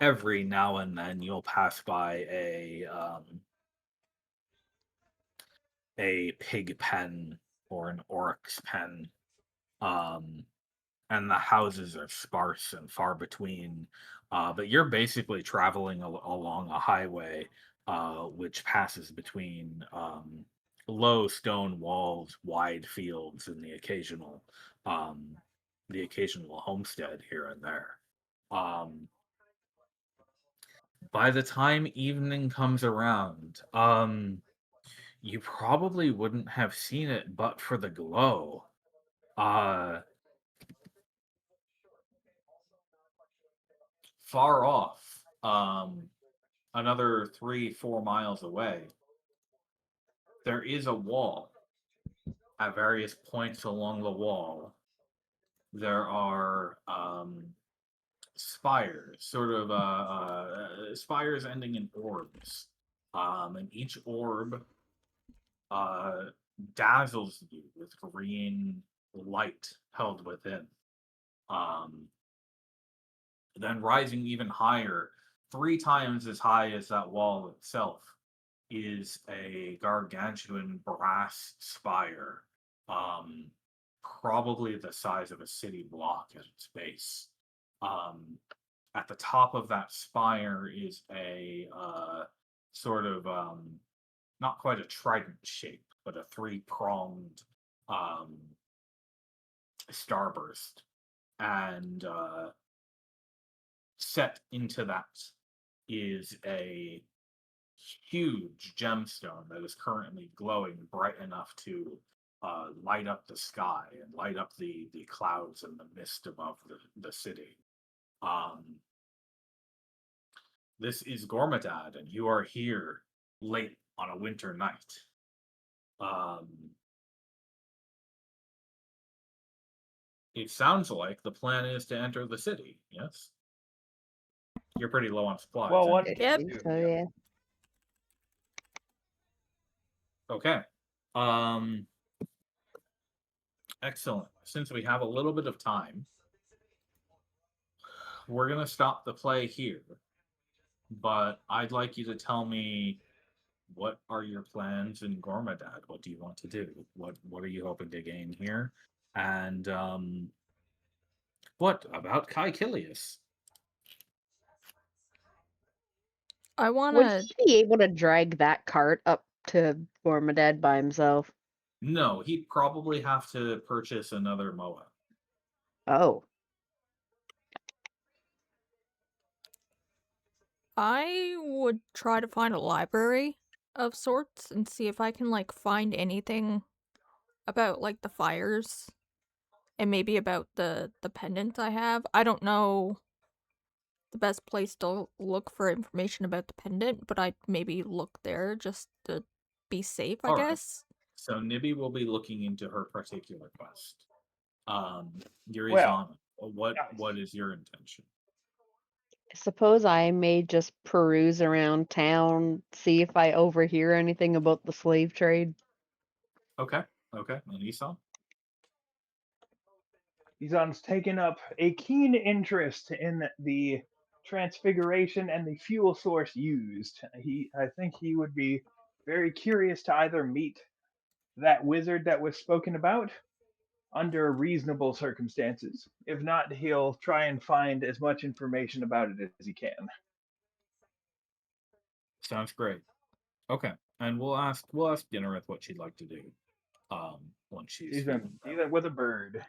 S2: Every now and then you'll pass by a pig pen or an oryx pen, um, and the houses are sparse and far between. But you're basically traveling along a highway, which passes between low stone walls, wide fields, and um, the occasional homestead here and there. Um, by the time evening comes around, you probably wouldn't have seen it but for the glow. Uh, Far off, another 3-4 miles away, there is a wall. At various points along the wall, there are spires, sort of spires ending in orbs. And each orb uh, dazzles you with green light held within. Um, then rising even higher, 3 times as high as that wall itself, is a gargantuan brass spire, um, probably the size of a city block at its base. At the top of that spire is a sort of not quite a trident shape, but a three-pronged um, starburst, and set into that is a huge gemstone that is currently glowing bright enough to light up the sky and light up the clouds and the mist above the city. Um, this is Gormadad, and you are here late on a winter night. Um, it sounds like the plan is to enter the city, yes? You're pretty low on supplies.
S4: Well, one
S3: I
S4: can
S1: Yep.
S3: think
S4: do.
S3: so,
S4: Yeah.
S3: yeah.
S2: Okay. Excellent. Since we have a little bit of time, we're going to stop the play here. But I'd like you to tell me, what are your plans in Gormadad? What do you want to do? What are you hoping to gain here? And what about Kai Kilius?
S1: I want
S3: Would
S1: to.
S3: he be able to drag that cart up to Gormadad by himself?
S2: No, he'd probably have to purchase another Moa.
S3: Oh.
S1: I would try to find a library of sorts and see if I can like find anything about like the fires and maybe about the pendant I have. I don't know the best place to look for information about the pendant, but I'd maybe look there just to be safe, I
S2: All right.
S1: guess.
S2: So Nibby will be looking into her particular quest.
S4: Well,
S2: Yurizana, what
S4: nice.
S2: is your intention?
S3: I suppose I may just peruse around town, see if I overhear anything about the slave trade.
S2: Okay. And Esau?
S4: Izan's taken up a keen interest in the transfiguration and the fuel source used. I think he would be very curious to either meet that wizard that was spoken about under reasonable circumstances. If not, he'll try and find as much information about it as he can.
S2: Sounds great. Okay. And we'll ask Dinnereth what she'd like to do. Once she's feeling better.
S4: Even with a bird.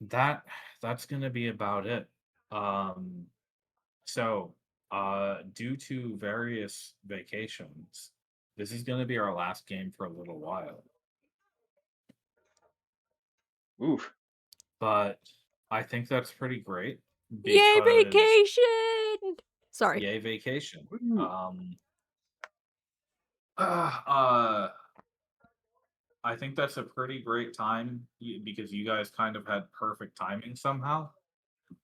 S2: That's gonna be about it. Um So, due to various vacations, this is going to be our last game for a little while.
S4: Oof.
S2: But I think that's pretty great
S1: Yay,
S2: because
S1: vacation! Sorry.
S2: yay vacation.
S4: Woo.
S2: I think that's a pretty great time because you guys kind of had perfect timing somehow.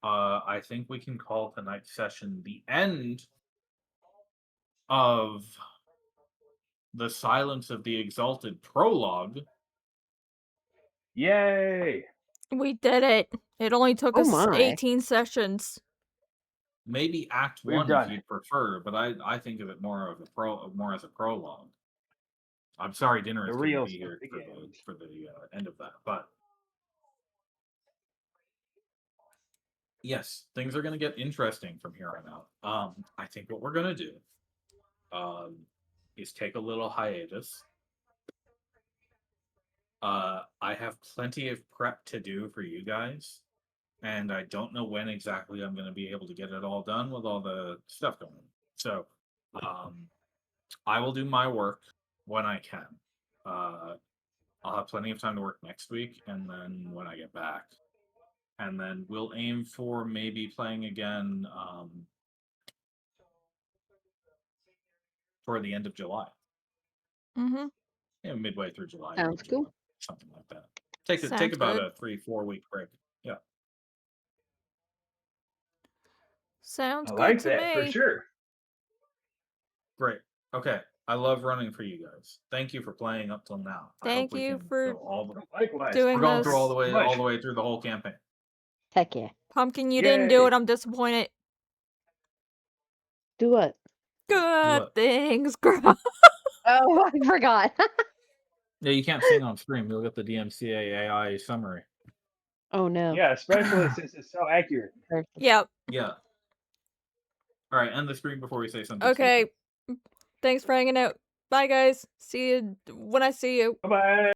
S2: I think we can call tonight's session the end of the Silence of the Exalted prologue.
S4: Yay!
S1: We did it. It only took
S3: Oh
S1: us
S3: my.
S1: 18 sessions.
S2: Maybe Act
S4: We've
S2: 1 if
S4: done it.
S2: you'd prefer, but I think of it more as a prologue. I'm sorry,
S4: The
S2: Dinnerist couldn't
S4: real
S2: be
S4: stuff
S2: here
S4: begins.
S2: for the end of that, but yes, things are going to get interesting from here on out. I think what we're going to do is take a little hiatus. I have plenty of prep to do for you guys, and I don't know when exactly I'm going to be able to get it all done with all the stuff going on. So, I will do my work when I can. I'll have plenty of time to work next week, and then when I get back, and then we'll aim for maybe playing again for the end of July.
S1: Mm-hmm.
S2: Midway through July,
S3: Sounds
S2: July,
S3: cool.
S2: something like that. Take
S1: Sounds
S2: about
S1: good.
S2: a 3-4 week break. Yeah.
S1: Sounds
S4: I
S1: good
S4: like
S1: to
S4: that for
S1: me.
S4: sure.
S2: Great. Okay. I love running for you guys. Thank you for playing up till now. I hope
S1: Thank
S2: we
S1: you
S2: can
S1: for
S2: go all the
S4: Likewise.
S1: doing
S2: we're going through
S1: this.
S2: all the way through the whole campaign.
S3: Heck yeah.
S1: Pumpkin, you didn't do
S4: Yay.
S1: it. I'm disappointed.
S3: Do what?
S1: Good
S2: What?
S1: things, girl.
S3: Oh, I forgot.
S2: Yeah, you can't sing on stream. You'll get the DMCA AI summary.
S3: Oh no.
S4: Yeah, especially since it's so accurate.
S3: Perfect.
S1: Yep.
S2: Yeah. All right, end the stream before we say something
S1: Okay.
S2: stupid.
S1: Thanks for hanging out. Bye, guys. See you when I see you.
S4: Bye bye.